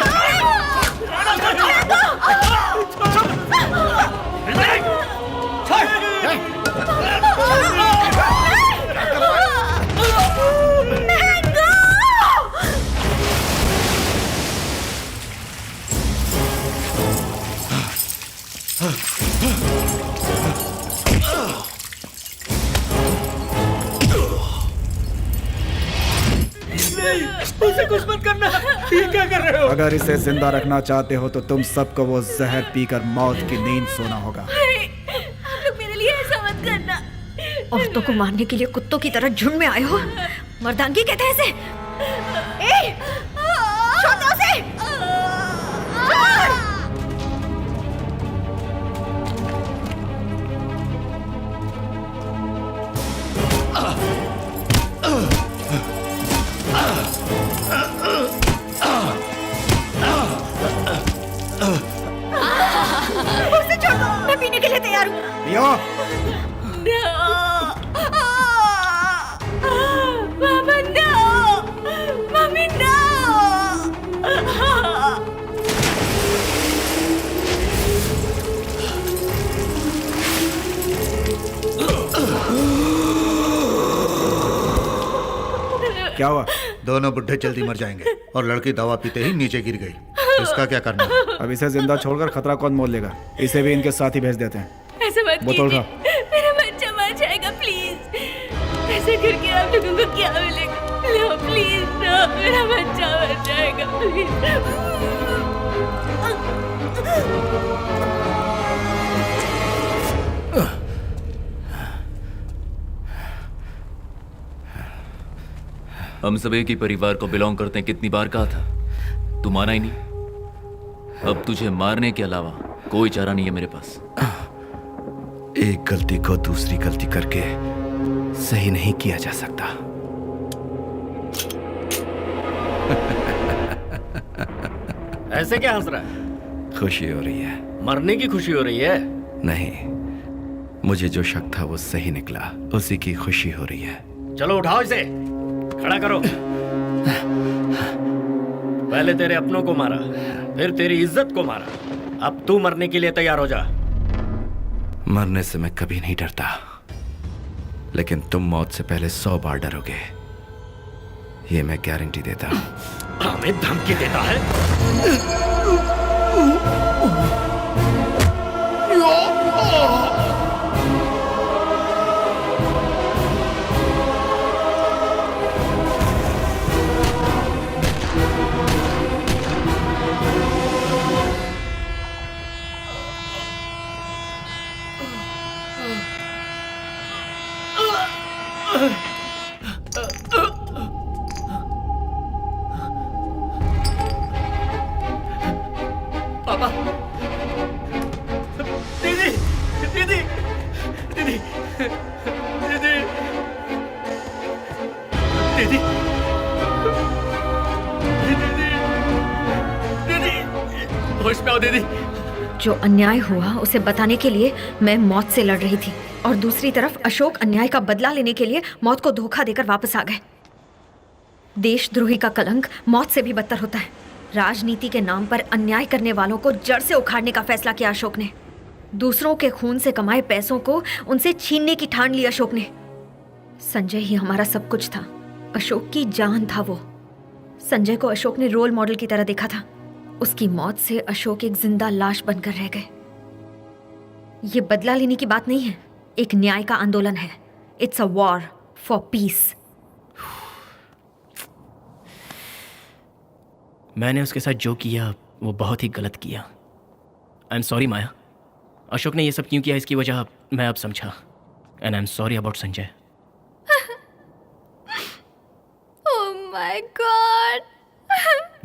उसे कुछ मत करना। ये क्या कर रहे हो? अगर इसे जिंदा रखना चाहते हो तो तुम सबको वो जहर पीकर मौत की नींद सोना होगा। आप लोग मेरे लिए ऐसा मत करना। औरतों को मारने के लिए कुत्तों की तरह झुंड में आए हो। मर्दानगी कहते हैं इसे। ए, छोड़ दो उसे। उसे छोड़ दो, मैं पीने के लिए तैयार हूँ। पियो। पापा no, मम्मी no। क्या हुआ? दोनों बुढ़े जल्दी मर जाएंगे और लड़की दवा पीते ही नीचे गिर गई। इसका क्या करना है? अब इसे जिंदा छोड़कर खतरा कौन मोल लेगा? इसे भी इनके साथ ही भेज देते हैं। ऐसे मत बोतल कीजिए, उठाओ। मेरा बच्चा मर जाएगा प्लीज। ऐसे करके आप लोगों को क्या मिलेगा? लो प्लीज नो, मेरा बच्चा मर जाएगा प्लीज। हम सब एक ही परिवार को बिलोंग करते हैं, कितनी बार कहा था, तू माना ही नहीं। अब तुझे मारने के अलावा कोई चारा नहीं है मेरे पास। एक गलती को दूसरी गलती करके सही नहीं किया जा सकता। ऐसे क्या हंस रहा है? खुशी हो रही है। मरने की खुशी हो रही है? नहीं, मुझे जो शक था वो सही निकला, उसी की खुशी हो रही है। चलो उठाओ इसे, खड़ा करो। पहले तेरे अपनों को मारा, फिर तेरी इज्जत को मारा, अब तू मरने के लिए तैयार हो जा। मरने से मैं कभी नहीं डरता, लेकिन तुम मौत से पहले 100 बार डरोगे, ये मैं गारंटी देता हूं। हमें धमकी देता है? पापा, दीदी, दीदी, दीदी, दीदी, दीदी, दीदी, होश में आओ दीदी। जो अन्याय हुआ उसे बताने के लिए मैं मौत से लड़ रही थी और दूसरी तरफ अशोक अन्याय का बदला लेने के लिए मौत को धोखा देकर वापस आ गए। देशद्रोही का कलंक मौत से भी बदतर होता है। राजनीति के नाम पर अन्याय करने वालों को जड़ से उखाड़ने का फैसला किया अशोक ने। दूसरों के खून से कमाए पैसों को उनसे छीनने की ठान ली अशोक ने। संजय ही हमारा सब कुछ था, अशोक की जान था वो। संजय को अशोक ने रोल मॉडल की तरह देखा था। उसकी मौत से अशोक एक जिंदा लाश बनकर रह गए। ये बदला लेने की बात नहीं है, एक न्याय का आंदोलन है। It's a war for piece. मैंने उसके साथ जो किया वो बहुत ही गलत किया। आई एम सॉरी माया। अशोक ने ये सब क्यों किया इसकी वजह मैं अब समझा। And I am sorry about Sanjay. my God.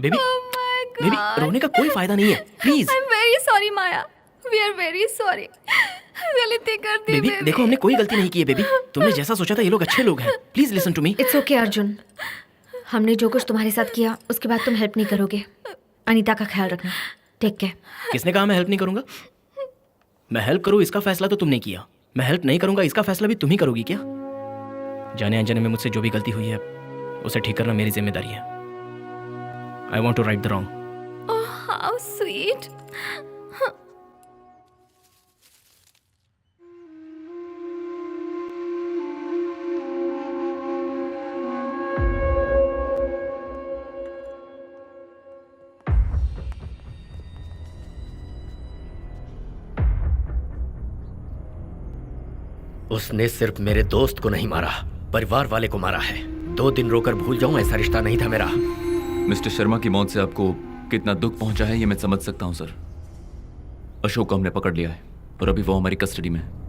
Baby Oh my baby God. रोने का कोई फायदा नहीं है, please. I'm very sorry, Maya. We are very sorry. गलती कर दी बेबी देखो हमने कोई गलती नहीं की है बेबी, तुमने जैसा सोचा था ये लोग अच्छे लोग हैं। Please listen to me. It's okay Arjun, हमने जो कुछ तुम्हारे साथ किया उसके बाद तुम हेल्प नहीं करोगे। अनीता का ख्याल रखना, टेक केयर। किसने कहा मैं हेल्प नहीं करूंगा? मैं हेल्प करूं इसका फैसला तो तुमने किया, मैं हेल्प नहीं करूंगा इसका फैसला भी तुम ही करोगी क्या? जाने अनजाने में मुझसे जो भी गलती हुई है उसे ठीक करना मेरी जिम्मेदारी है। I want to right the wrong. Oh, how sweet. उसने सिर्फ मेरे दोस्त को नहीं मारा, परिवार वाले को मारा है। 2 दिन रोकर भूल जाऊं ऐसा रिश्ता नहीं था मेरा। मिस्टर शर्मा की मौत से आपको कितना दुख पहुंचा है ये मैं समझ सकता हूं सर। अशोक को हमने पकड़ लिया है और अभी वो हमारी कस्टडी में है।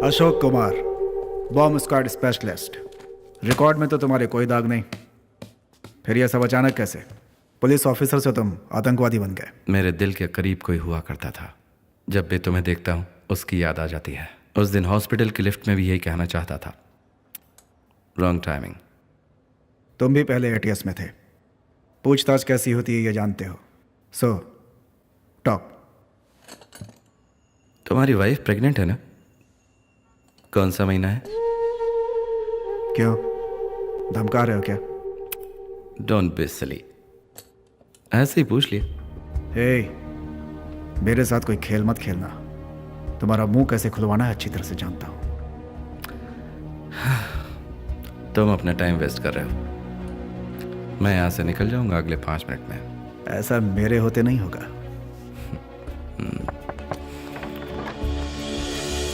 Ashok Kumar, bomb squad specialist. Record में तो तुम्हारे कोई दाग नहीं, फिर यह सब अचानक कैसे? पुलिस ऑफिसर से तुम आतंकवादी बन गए। मेरे दिल के करीब कोई हुआ करता था, जब भी तुम्हें देखता हूँ उसकी याद आ जाती है। उस दिन हॉस्पिटल की लिफ्ट में भी यही कहना चाहता था। Wrong timing. तुम भी पहले एटीएस में थे, पूछताछ कैसी होती है ये जानते हो। So talk. तुम्हारी वाइफ प्रेग्नेंट है ना? कौन सा महीना है? क्यों, धमका रहे हो क्या? डोंट बी सिली, ऐसे ही पूछ लिए। हे, मेरे साथ कोई खेल मत खेलना। तुम्हारा मुंह कैसे खुलवाना है अच्छी तरह से जानता हूं। तुम अपना टाइम वेस्ट कर रहे हो। मैं यहां से निकल जाऊंगा अगले 5 मिनट में। ऐसा मेरे होते नहीं होगा।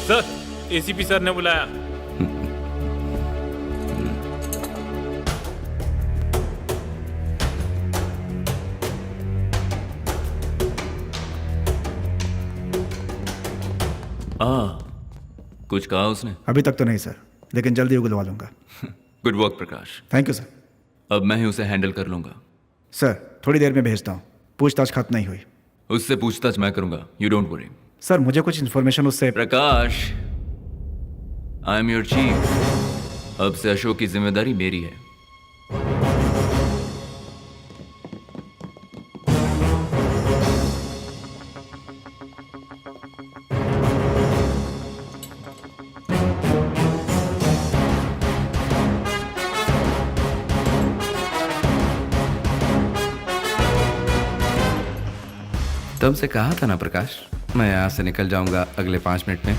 सर, एसीपी सर ने बुलाया। कुछ कहा उसने? अभी तक तो नहीं सर, लेकिन जल्दी उगलवा लूंगा। Good work Prakash. Thank you sir. अब मैं ही उसे हैंडल कर लूंगा। सर थोड़ी देर में भेजता हूँ, पूछताछ खत्म नहीं हुई। उससे पूछताछ मैं करूंगा, यू डोंट वरी। सर मुझे कुछ इन्फॉर्मेशन उससे। प्रकाश, आई एम योर चीफ। अब से अशोक की जिम्मेदारी मेरी है। तुमसे कहा था ना प्रकाश, मैं यहाँ से निकल जाऊंगा अगले 5 मिनट में।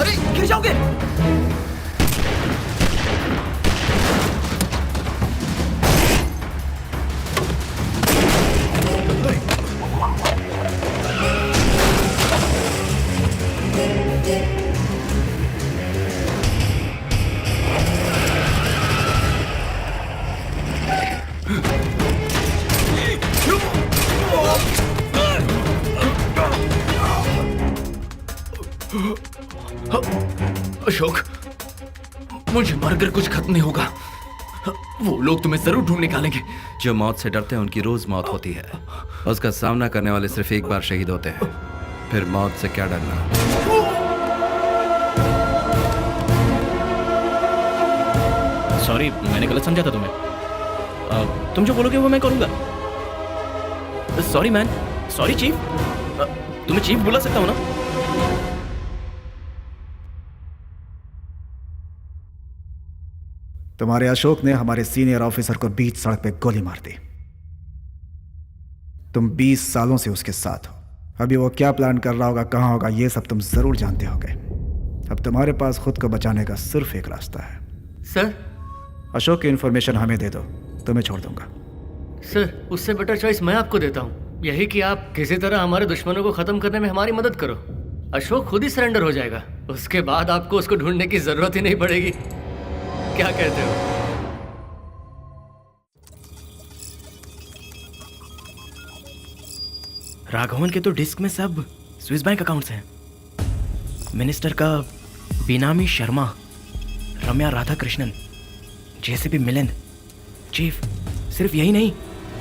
अरे गिर जाओगे। अशोक, मुझे मरकर कुछ खत्म नहीं होगा। वो लोग तुम्हें जरूर ढूंढ निकालेंगे। जो मौत से डरते हैं उनकी रोज मौत होती है। उसका सामना करने वाले सिर्फ एक बार शहीद होते हैं, फिर मौत से क्या डरना। सॉरी, मैंने गलत समझा था तुम्हें। तुम जो बोलोगे वो मैं करूंगा। Sorry man, sorry chief. तुम्हें चीफ बुला सकता हूँ ना? तुम्हारे अशोक ने हमारे सीनियर ऑफिसर को बीच सड़क पे गोली मार दी। तुम 20 सालों से उसके साथ हो। अभी वो क्या प्लान कर रहा होगा, कहाँ होगा, ये सब तुम जरूर जानते होगे। अब तुम्हारे पास खुद को बचाने का सिर्फ एक रास्ता है। सर, अशोक की इंफॉर्मेशन हमें दे दो, तुम्हें छोड़ दूंगा। सर, उससे बेटर चॉइस मैं आपको देता हूँ, यही कि आप किसी तरह हमारे दुश्मनों को खत्म करने में हमारी मदद करो। अशोक खुद ही सरेंडर हो जाएगा, उसके बाद आपको उसको ढूंढने की जरूरत ही नहीं पड़ेगी। क्या कहते हो? राघवन के तो डिस्क में सब स्विस बैंक अकाउंट्स हैं। मिनिस्टर का बेनामी शर्मा, रम्या राधाकृष्णन, जेसीबी मिलिंद। चीफ, सिर्फ यही नहीं,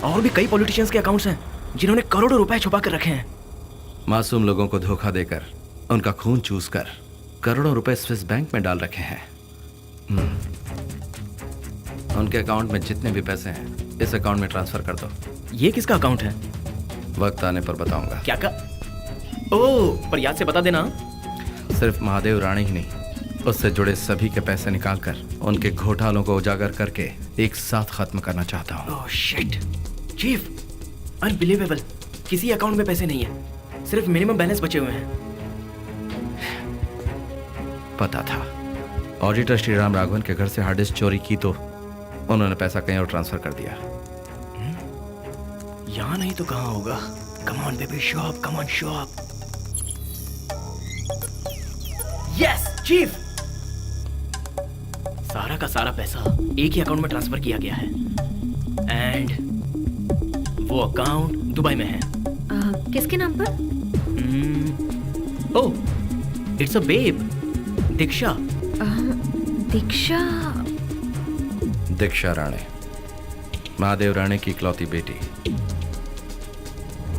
और भी कई पॉलिटिशियंस के अकाउंट्स हैं जिन्होंने करोड़ों रुपए छुपा कर रखे हैं। मासूम लोगों को धोखा देकर, उनका खून चूस कर करोड़ों रुपए स्विस बैंक में डाल रखे हैं। उनके अकाउंट में जितने भी पैसे हैं इस अकाउंट में ट्रांसफर कर दो। ये किसका अकाउंट है? वक्त आने पर बताऊंगा। क्या का? ओह, पर याद से बता देना। सिर्फ महादेव राणे ही नहीं, उससे जुड़े सभी के पैसे निकालकर उनके घोटालों को उजागर करके एक साथ खत्म करना चाहता हूँ। Oh shit chief, unbelievable. किसी अकाउंट में पैसे नहीं है, सिर्फ मिनिमम बैलेंस बचे हुए हैं। पता था। ऑडिटर श्रीराम राघवन के घर से हार्ड डिस्क चोरी की तो उन्होंने पैसा कहीं और ट्रांसफर कर दिया। यहाँ नहीं तो कहाँ होगा? Come on baby, show up, come on show up. Yes chief, सारा का सारा पैसा एक ही अकाउंट में ट्रांसफर किया गया है एंड वो अकाउंट दुबई में है। किसके नाम पर? ओह, इट्स अ बेब, दीक्षा। दीक्षा? दीक्षा राणे, महादेव राणे की इकलौती बेटी।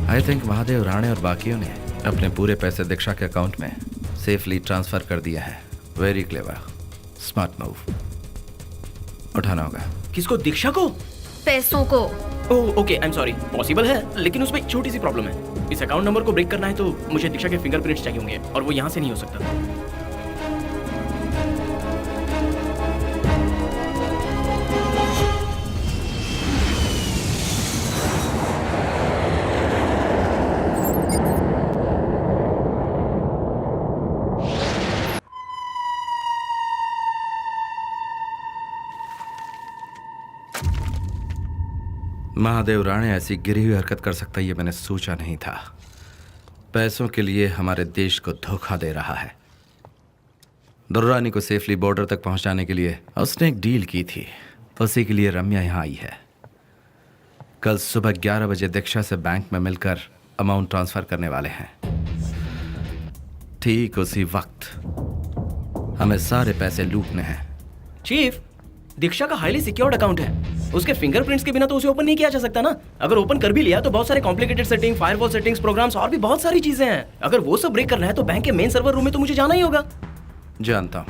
आई थिंक महादेव राणे और बाकियों ने अपने पूरे पैसे दीक्षा के अकाउंट में सेफली ट्रांसफर कर दिया है। Very clever, smart move. उठाना होगा। किसको? दीक्षा को? पैसों को। Oh okay, I am sorry. Possible है, लेकिन उसमें एक छोटी सी प्रॉब्लम है। इस अकाउंट नंबर को ब्रेक करना है तो मुझे दीक्षा के फिंगरप्रिंट्स चाहिए होंगे और वो यहाँ से नहीं हो सकता। महादेव राणे ऐसी गिरी हुई हरकत कर सकता ये मैंने सोचा नहीं था। पैसों के लिए हमारे देश को धोखा दे रहा है। दुर्रानी को सेफली बॉर्डर तक पहुंचाने के लिए उसने एक डील की थी, उसी के लिए रम्या यहाँ आई है। कल सुबह 11 बजे दीक्षा से बैंक में मिलकर अमाउंट ट्रांसफर करने वाले हैं। ठीक उसी वक्त हमें सारे पैसे लूटने हैं। चीफ, दीक्षा का हाईली सिक्योर्ड अकाउंट है, उसके फिंगरप्रिंट्स के बिना तो उसे ओपन नहीं किया जा सकता ना। अगर ओपन कर भी लिया तो बहुत सारे complicated setting, firewall settings, programs और भी बहुत सारी चीजें हैं। अगर वो सब ब्रेक करना है तो बैंक के मेन सर्वर रूम में तो मुझे जाना ही होगा। जानता हूं।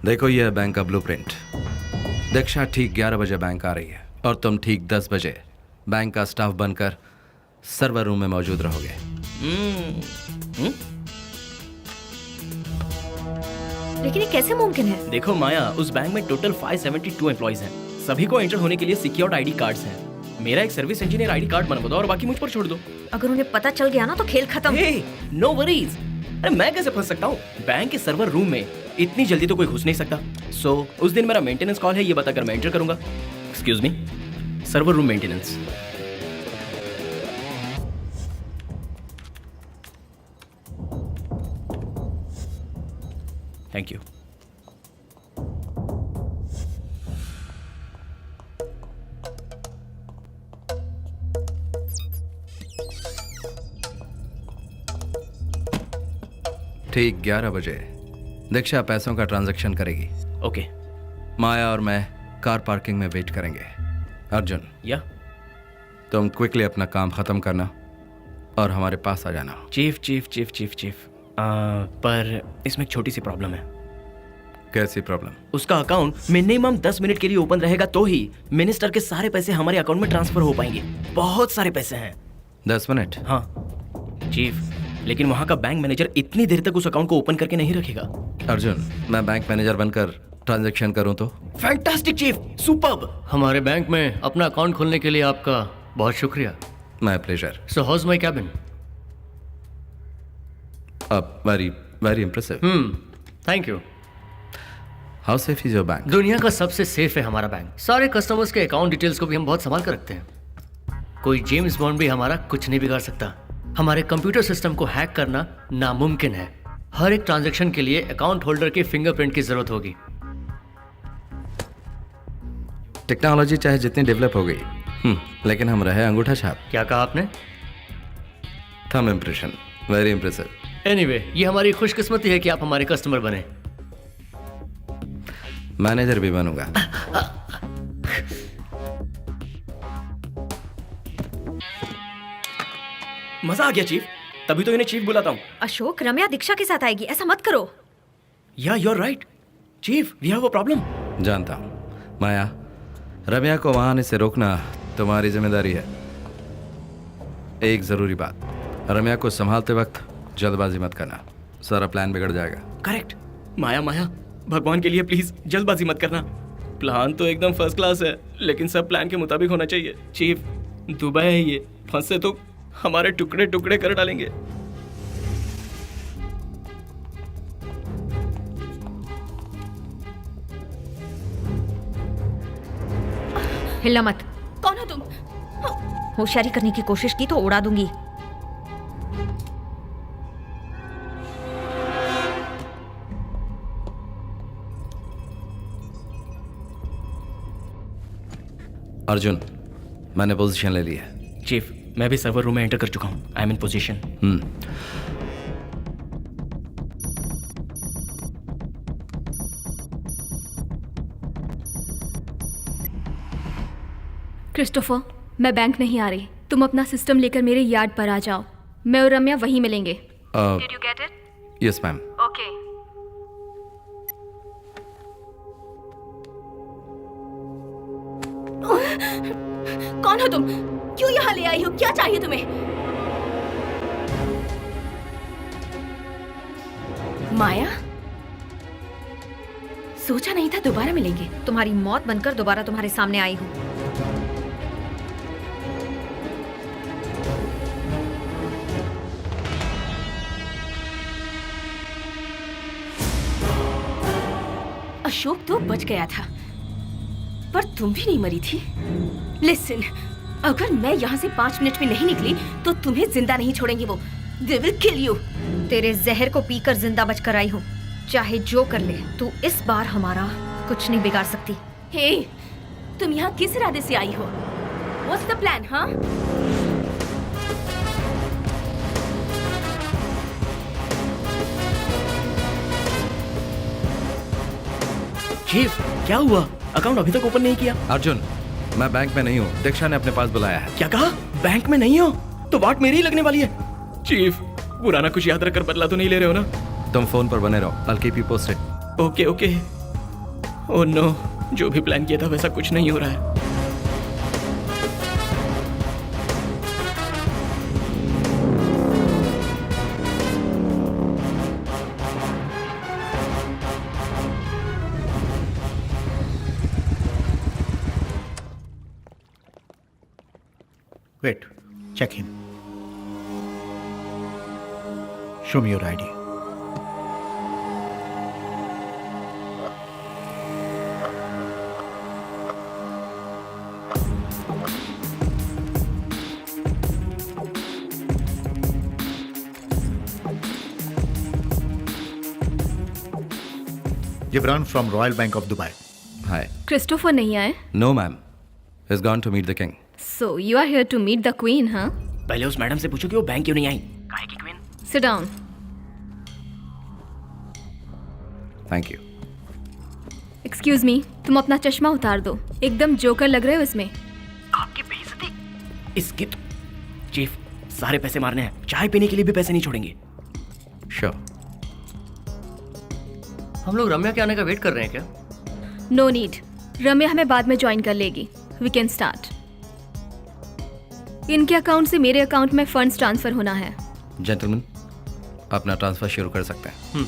देखो, यह है बैंक का ब्लूप्रिंट। दीक्षा ठीक 11 बजे बैंक आ रही है और तुम ठीक 10 बजे बैंक का स्टाफ बनकर सर्वर रूम में मौजूद रहोगे। लेकिन ये कैसे मुमकिन है? देखो माया, उस बैंक में टोटल 572 एम्प्लॉइज हैं। सभी को एंटर होने के लिए सिक्योर्ड आईडी कार्ड्स हैं। मेरा एक सर्विस इंजीनियर आईडी कार्ड बनवा दो और बाकी मुझ पर छोड़ दो। अगर उन्हें पता चल गया ना तो खेल खत्म। हे, नो वरीज। अरे मैं कैसे फंस सकता हूँ? बैंक के सर्वर रूम में इतनी जल्दी तो कोई घुस नहीं सकता। सो उस दिन मेरा मेंटेनेंस कॉल है, ये बताकर मैं एंटर करूंगा। Excuse me, server room maintenance. Thank you. ठीक 11 बजे दीक्षा पैसों का ट्रांजैक्शन करेगी। ओके। माया और मैं कार पार्किंग में वेट करेंगे। अर्जुन, या तुम क्विकली अपना काम खत्म करना और हमारे पास आ जाना। Chief chief chief chief chief, पर इसमें एक छोटी सी प्रॉब्लम है। कैसी प्रॉब्लम? उसका अकाउंट मिनिमम 10 मिनट के लिए ओपन रहेगा तो ही मिनिस्टर के सारे पैसे हमारे अकाउंट में ट्रांसफर हो पाएंगे। बहुत सारे पैसे हैं। 10 मिनट? हाँ चीफ, लेकिन वहाँ का बैंक मैनेजर इतनी देर तक उस अकाउंट को ओपन करके नहीं रखेगा। अर्जुन, मैं बैंक मैनेजर बनकर ट्रांजैक्शन करूं तो? Fantastic chief, superb. हमारे बैंक में अपना अकाउंट खोलने के लिए आपका बहुत शुक्रिया। My pleasure. So house my cabin? Very very impressive. Thank you. How safe is your bank? दुनिया का सबसे सेफ है हमारा बैंक। सारे कस्टमर्स के अकाउंट डिटेल्स को भी हम बहुत संभाल कर रखते हैं। कोई जेम्स बॉन्ड भी हमारा कुछ नहीं बिगाड़ सकता। हमारे कंप्यूटर सिस्टम को हैक करना नामुमकिन है। हर एक ट्रांजैक्शन के लिए अकाउंट होल्डर के फिंगरप्रिंट की जरूरत होगी। टेक्नोलॉजी चाहे जितनी डेवलप हो गई, लेकिन हम रहे अंगूठा छाप। क्या कहा आपने? Thumb impression. Very impressive. Anyway, ये हमारी खुशकिस्मती है कि आप हमारे कस्टमर बने। मैनेजर भी बनूंगा। मजा आ गया चीफ, तभी तो इन्हें चीफ बुलाता हूँ। अशोक, रम्या दीक्षा के साथ आएगी, ऐसा मत करो। या you are right chief, we have a problem. जानता हूँ। माया, रम्या को वहां आने से रोकना तुम्हारी जिम्मेदारी है। एक जरूरी बात, रम्या को संभालते वक्त जल्दबाजी मत करना, सारा प्लान बिगड़ जाएगा। करेक्ट। माया माया, भगवान के लिए प्लीज जल्दबाजी मत करना। प्लान तो एकदम फर्स्ट क्लास है, लेकिन सब प्लान के मुताबिक होना चाहिए। चीफ, दुबई है ये, फंसे तो हमारे टुकड़े टुकड़े कर डालेंगे। हिलना मत। कौन हो तुम? होशियारी करने की कोशिश की तो उड़ा दूंगी। अर्जुन, मैंने पोजीशन ले ली है। चीफ, मैं भी सर्वर रूम में एंटर कर चुका हूँ। I am in position. Christopher, मैं बैंक नहीं आ रही। तुम अपना सिस्टम लेकर मेरे यार्ड पर आ जाओ। मैं और रम्या वहीं मिलेंगे। Did you get it? Yes ma'am. Okay. कौन हो तुम? क्यों यहाँ ले आई हो? क्या चाहिए तुम्हें? माया, सोचा नहीं था दोबारा मिलेंगे। तुम्हारी मौत बनकर दोबारा तुम्हारे सामने आई हूँ। अशोक तो बच गया था, पर तुम भी नहीं मरी थी। लिसन, अगर मैं यहाँ से 5 मिनट में नहीं निकली तो तुम्हें जिंदा नहीं छोड़ेंगे वो। They will kill you। तेरे जहर को पीकर जिंदा बचकर आई हूँ। चाहे जो कर ले, तू इस बार हमारा कुछ नहीं बिगाड़ सकती। हे, तुम यहाँ किस इरादे से आई हो? What's the plan, हाँ? चीफ, क्या हुआ? अकाउंट अभी तक ओपन नहीं किया। अर्जुन, मैं बैंक में नहीं हूँ, दीक्षा ने अपने पास बुलाया है। क्या कहा? बैंक में नहीं हो तो वाट मेरी ही लगने वाली है। चीफ, पुराना कुछ याद रखकर बदला तो नहीं ले रहे हो ना? तुम फोन पर बने रहो, I'll keep you posted। Okay okay. Oh no, जो भी प्लान किया था वैसा कुछ नहीं हो रहा है। Wait, check him. Show me your ID. Gibran from Royal Bank of Dubai. Hi. Christopher नहीं आए? No ma'am. He's gone to meet the king. So you are here to meet the queen, huh? पहले उस madam से पूछो कि वो bank क्यों नहीं आई। काहे की queen? Sit down. Thank you. Excuse me, तुम अपना चश्मा उतार दो। एकदम जोकर लग रहे हो इसमें। आपकी बेइज्जती। इसकी तो... चीफ, सारे पैसे मारने हैं, चाय पीने के लिए भी पैसे नहीं छोड़ेंगे। Sure. हम लोग रम्या के आने का वेट कर रहे हैं क्या? नो नीड, रम्या हमें बाद में ज्वाइन कर लेगी। We can start. इनके अकाउंट से मेरे अकाउंट में फंड्स ट्रांसफर होना है। जेंटलमैन, अपना ट्रांसफर शुरू कर सकते हैं।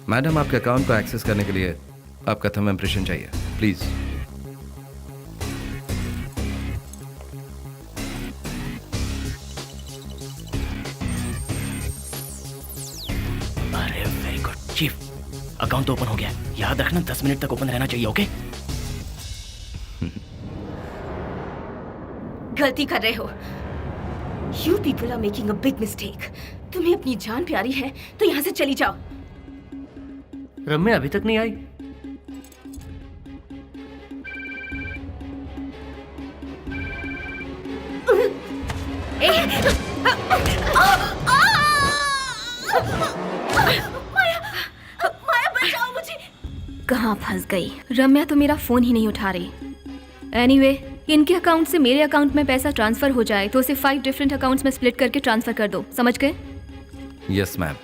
मैडम, आपके अकाउंट को एक्सेस करने के लिए आपका थंब इम्प्रेशन चाहिए, प्लीज। अरे वेरी गुड चीफ, अकाउंट तो ओपन हो गया। याद रखना 10 मिनट तक ओपन रहना चाहिए, ओके? गलती कर रहे हो। You people are making a big mistake. तुम्हें अपनी जान प्यारी है तो यहाँ से चली जाओ। रम्या अभी तक नहीं आई। माया बचाओ मुझे। कहाँ फंस गई? रम्या तो मेरा फोन ही नहीं उठा रही। एनीवे, इनके अकाउंट से मेरे अकाउंट में पैसा ट्रांसफर हो जाए तो उसे 5 डिफरेंट अकाउंट्स में स्प्लिट करके ट्रांसफर कर दो, समझ गए? Yes ma'am.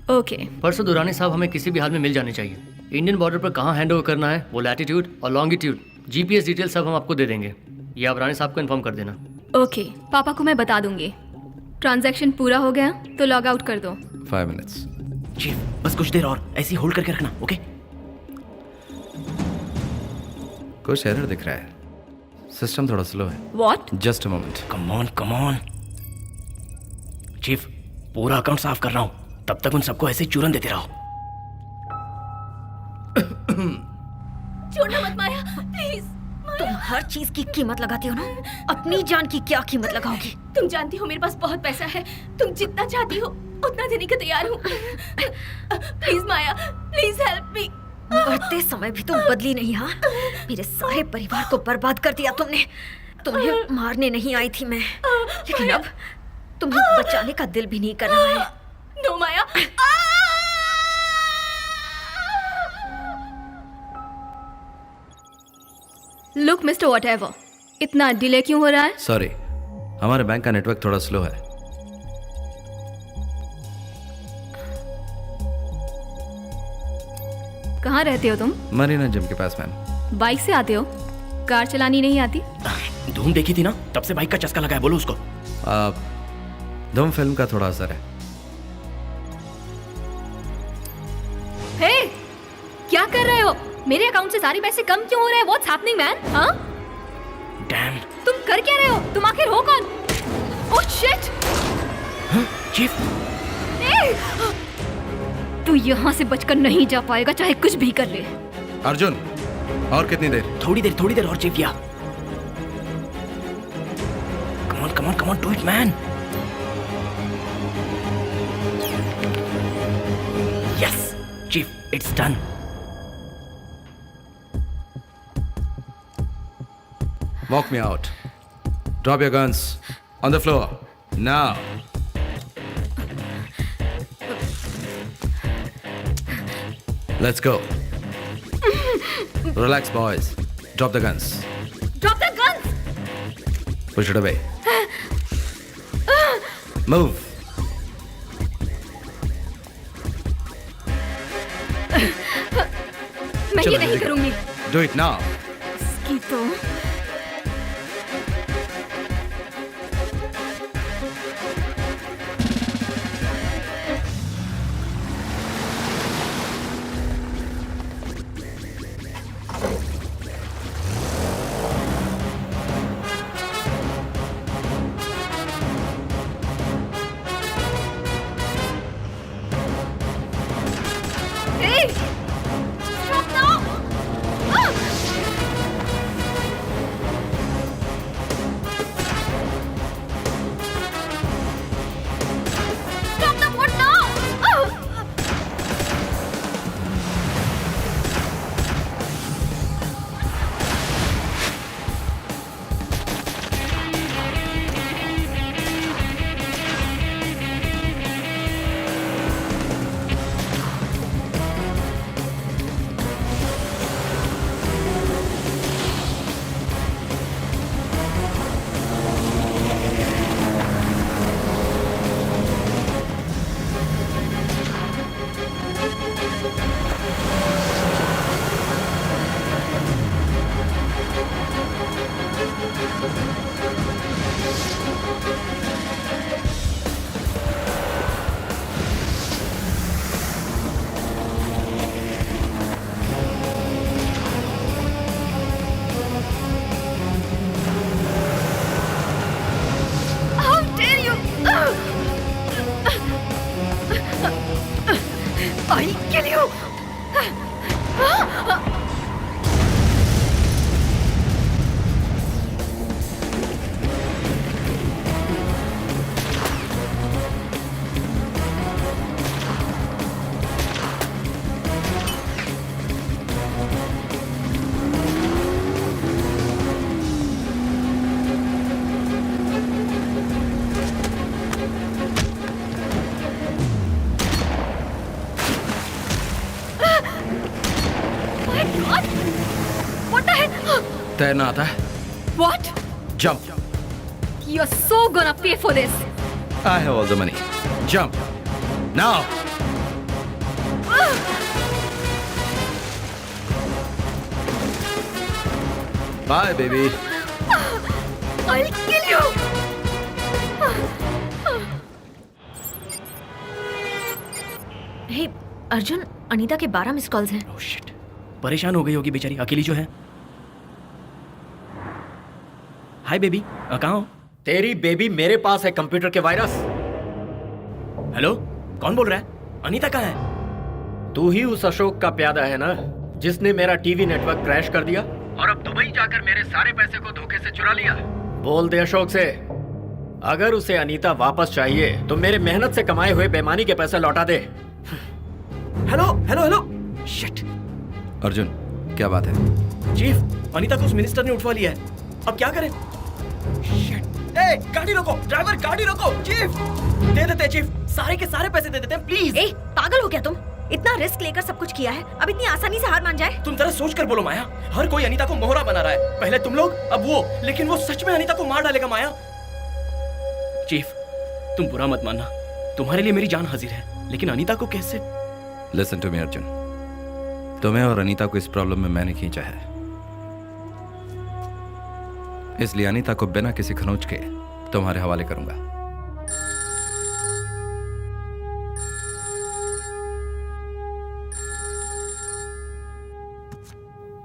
ओके। परसों दुरानी साहब हमें किसी भी हाल में मिल जाने चाहिए। इंडियन बॉर्डर पर कहाँ हैंड ओवर करना है, वो लैटिट्यूड और लॉन्गिट्यूड, जीपीएस डिटेल सब हम आपको दे देंगे। ये आप रानी साहब को इन्फॉर्म कर देना। ओके, पापा को मैं बता दूंगी। ट्रांजैक्शन पूरा हो गया तो लॉग आउट कर दो। 5 मिनट्स। चीफ, बस कुछ देर और ऐसे ही होल्ड करके रखना, ओके? कुछ एरर दिख रहा है, सिस्टम थोड़ा स्लो है। What? Just a moment. Come on. Chief, पूरा अकाउंट साफ कर रहा हूँ, तब तक उन सबको ऐसे ही चूरन देते रहो। छोड़ना मत माया, प्लीज। तुम हर चीज की कीमत लगाती हो ना, अपनी जान की क्या कीमत लगाओगी? तुम जानती हो मेरे पास बहुत पैसा है, तुम जितना चाहती हो उतना देने के तैयार हूँ। Please Maya, please help me. मरते समय भी तुम बदली नहीं। हाँ, मेरे सारे परिवार को बर्बाद कर दिया तुमने। तुम्हें मारने नहीं आई थी मैं, लेकिन अब तुम्हें बचाने का दिल भी नहीं कर रहा है। नो माया। लुक मिस्टर व्हाटएवर, इतना डिले क्यों हो रहा है? सॉरी, हमारे बैंक का नेटवर्क थोड़ा स्लो है। कहाँ रहते हो तुम? मरीना जिम के पास मैम। बाइक से आते हो? कार चलानी नहीं आती? धूम देखी थी ना, तब से बाइक का चस्का लगा है, बोलो उसको। धूम फिल्म का थोड़ा असर है। हे, क्या कर रहे हो? मेरे अकाउंट से सारे पैसे कम क्यों हो रहे हैं? What's happening, man? हाँ? डैम। तुम कर क्या रहे हो? तुम आखिर हो कौन? Oh shit! चीफ, तू यहाँ से बचकर नहीं जा पाएगा, चाहे कुछ भी कर ले। अर्जुन, और कितनी देर? थोड़ी देर और चीफ। या come on, do it man. Yes chief, it's done. Walk me out. Drop your guns on the floor now. Let's go. Relax, boys. Drop the guns. Drop the guns! Push it away. Move. मैं ये नहीं करूंगी। Do it now. इसकी तो How dare you! I'll kill you! My God! What the hell? तैरना आता है? What? Jump. You're so gonna pay for this. I have all the money. Jump. Now. Bye, baby. I'll kill you! हे अर्जुन, अनीता के 12 miss calls हैं। Oh shit, परेशान हो गई होगी बेचारी, अकेली जो है। हाय बेबी, कहाँ हो? तेरी बेबी मेरे पास है कंप्यूटर के वायरस। हेलो, कौन बोल रहा है? अनीता कहाँ है? तू ही उस अशोक का प्यादा है ना, जिसने मेरा टीवी नेटवर्क क्रैश कर दिया और अब दुबई जाकर मेरे सारे पैसे को धोखे से चुरा लिया। बोल दे अशोक से, अगर उसे अनीता वापस चाहिए तो मेरे मेहनत से कमाए हुए बेईमानी के पैसे लौटा दे। Hello hello hello, shit. Arjun, क्या बात है? चीफ, अनीता को उस मिनिस्टर ने उठवा लिया है, अब क्या करें? शिट। ए, गाड़ी रोको, ड्राइवर गाड़ी रोको। चीफ, दे देते चीफ, सारे के सारे पैसे दे देते हैं प्लीज। ए, पागल हो क्या तुम? इतना रिस्क लेकर सब कुछ किया है, अब इतनी आसानी से हार मान जाए? तुम जरा सोच कर बोलो माया, हर कोई अनीता को मोहरा बना रहा है, पहले तुम लोग अब वो, लेकिन वो सच में अनीता को मार डालेगा माया। चीफ, तुम बुरा मत मानना, तुम्हारे लिए मेरी जान हाजिर है, लेकिन अनीता को कैसे? लिसन टू मी अर्जुन, तुम्हें और अनीता को इस प्रॉब्लम में मैंने खींचा है, इसलिए अनीता को बिना किसी खरोंच के तुम्हारे हवाले करूंगा।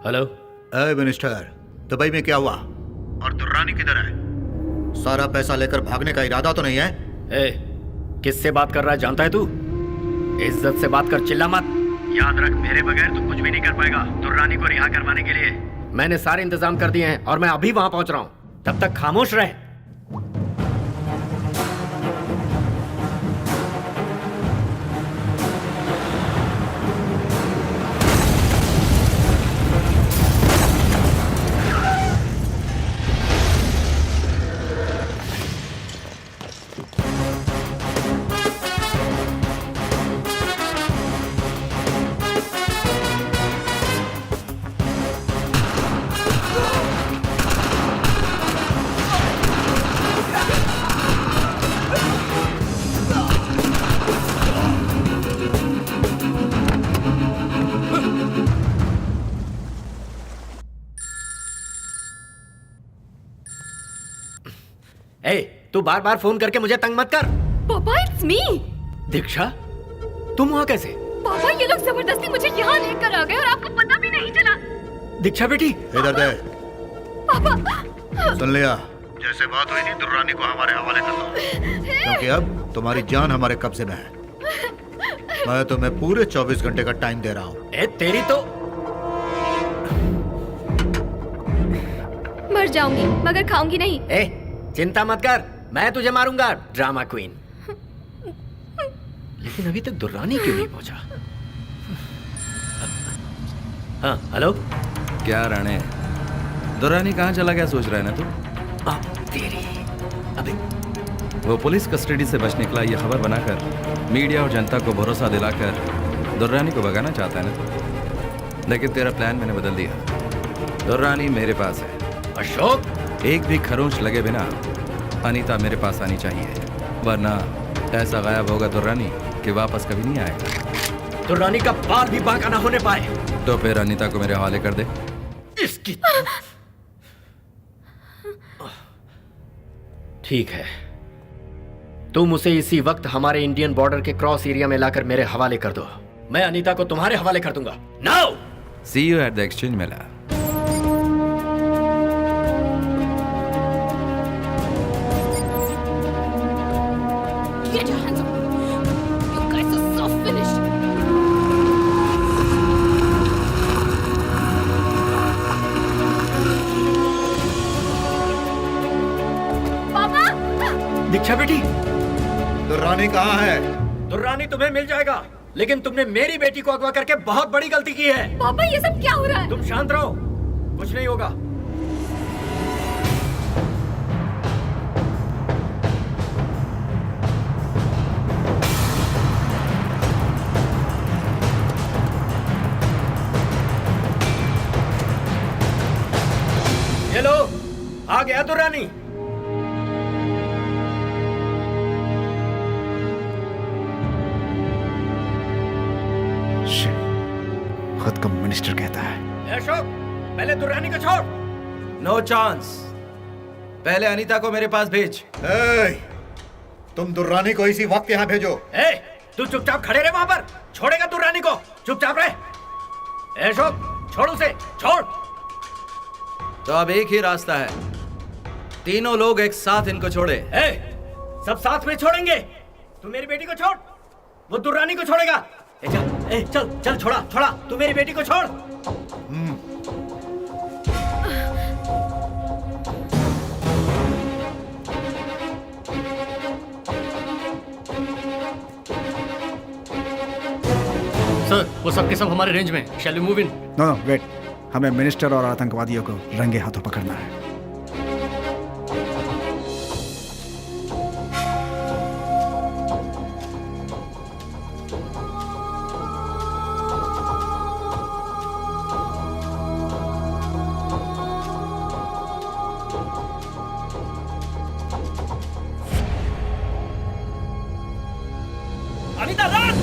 हेलो। ए मिनिस्टर, दुबई में क्या हुआ? और दुर्रानी किधर है? सारा पैसा लेकर भागने का इरादा तो नहीं है? ए, किससे बात कर रहा है जानता है तू? इज्जत से बात कर, चिल्ला मत। याद रख, मेरे बगैर तू कुछ भी नहीं कर पाएगा। दुर्रानी को रिहा करवाने के लिए मैंने सारे इंतजाम कर दिए हैं और मैं अभी वहां पहुंच रहा हूं, तब तक खामोश रहे। ए, तू बार बार फोन करके मुझे तंग मत कर। पापा, इट्स मी। दीक्षा, तुम वहां कैसे? पापा, ये लोग जबरदस्ती मुझे यहाँ लेकर आ गए और आपको पता भी नहीं चला। दीक्षा बेटी, इधर दे। पापा, सुन लिया, जैसे बात हुई थी दुर्रानी को हमारे हवाले कर दो, क्योंकि अब तुम्हारी जान हमारे कब्जे में है। मैं तुम्हें पूरे 24 घंटे का टाइम दे रहा हूँ। ए, तेरी तो मर जाऊंगी मगर खाऊंगी नहीं। ए, चिंता मत कर, मैं तुझे मारूंगा ड्रामा क्वीन। लेकिन अभी तक दुर्रानी क्यों नहीं पहुंचा? हाँ, हेलो। क्या राणे, दुर्रानी कहाँ चला गया सोच रहा है ना तू? तेरी अबे, वो पुलिस कस्टडी से बच निकला, ये खबर बनाकर मीडिया और जनता को भरोसा दिलाकर दुर्रानी को भगाना चाहता है ना तू? लेकिन तेरा प्लान मैंने बदल दिया। दुर्रानी मेरे पास है। अशोक, एक भी खरोंच लगे बिना अनीता मेरे पास आनी चाहिए, वरना ऐसा गायब होगा दुर्रानी कि वापस कभी नहीं आएगा। दुर्रानी का बाल भी बांका ना होने पाए। तो फिर अनीता को मेरे हवाले कर दे। इसकी ठीक है, तुम उसे इसी वक्त हमारे इंडियन बॉर्डर के क्रॉस एरिया में लाकर मेरे हवाले कर दो। मैं अनीता को तुम्हारे हवाले कर दूंगा। Now see you at the exchange Mela. Get your hands up. You guys are so finished. पापा! दीक्षा बेटी, दुर्रानी कहाँ है? दुर्रानी तुम्हें मिल जाएगा, लेकिन तुमने मेरी बेटी को अगवा करके बहुत बड़ी गलती की है। पापा ये सब क्या हो रहा है? तुम शांत रहो, कुछ नहीं होगा। ये लो, आ गया दुर्रानी। खुद को मिनिस्टर कहता है। अशोक, पहले दुर्रानी को छोड़। No chance. पहले अनीता को मेरे पास भेज। तुम दुर्रानी को इसी वक्त यहाँ भेजो। तू चुपचाप खड़े रहे वहां पर। छोड़ेगा दुर्रानी को? चुपचाप रहे। अशोक, छोड़ उसे, छोड़। तो अब एक ही रास्ता है, तीनों लोग एक साथ इनको छोड़े। सब साथ में छोड़ेंगे। तू मेरी बेटी को छोड़, वो दुर्रानी को छोड़ेगा। चल, चल चल, छोड़ा छोड़ा, तू मेरी बेटी को छोड़। सर, वो सब के सब हमारे रेंज में। Shall we move in? No no wait, हमें मिनिस्टर और आतंकवादियों को रंगे हाथों पकड़ना है। अनीता रन!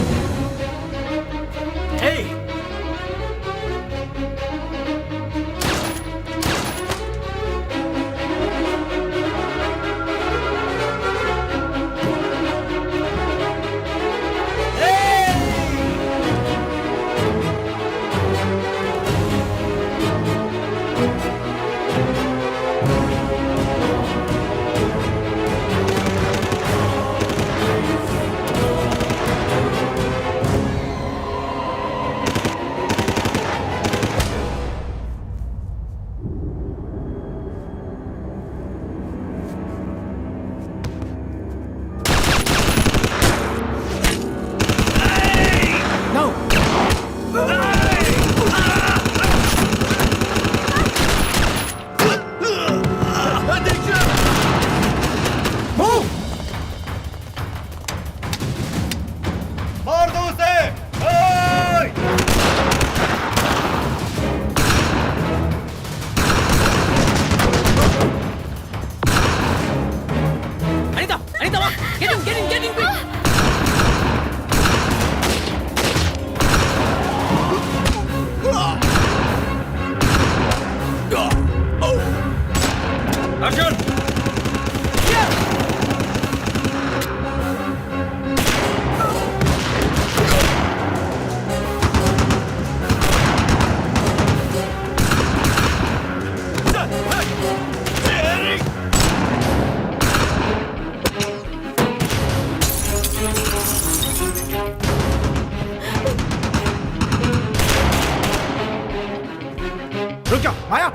रुक जाओ, Maya,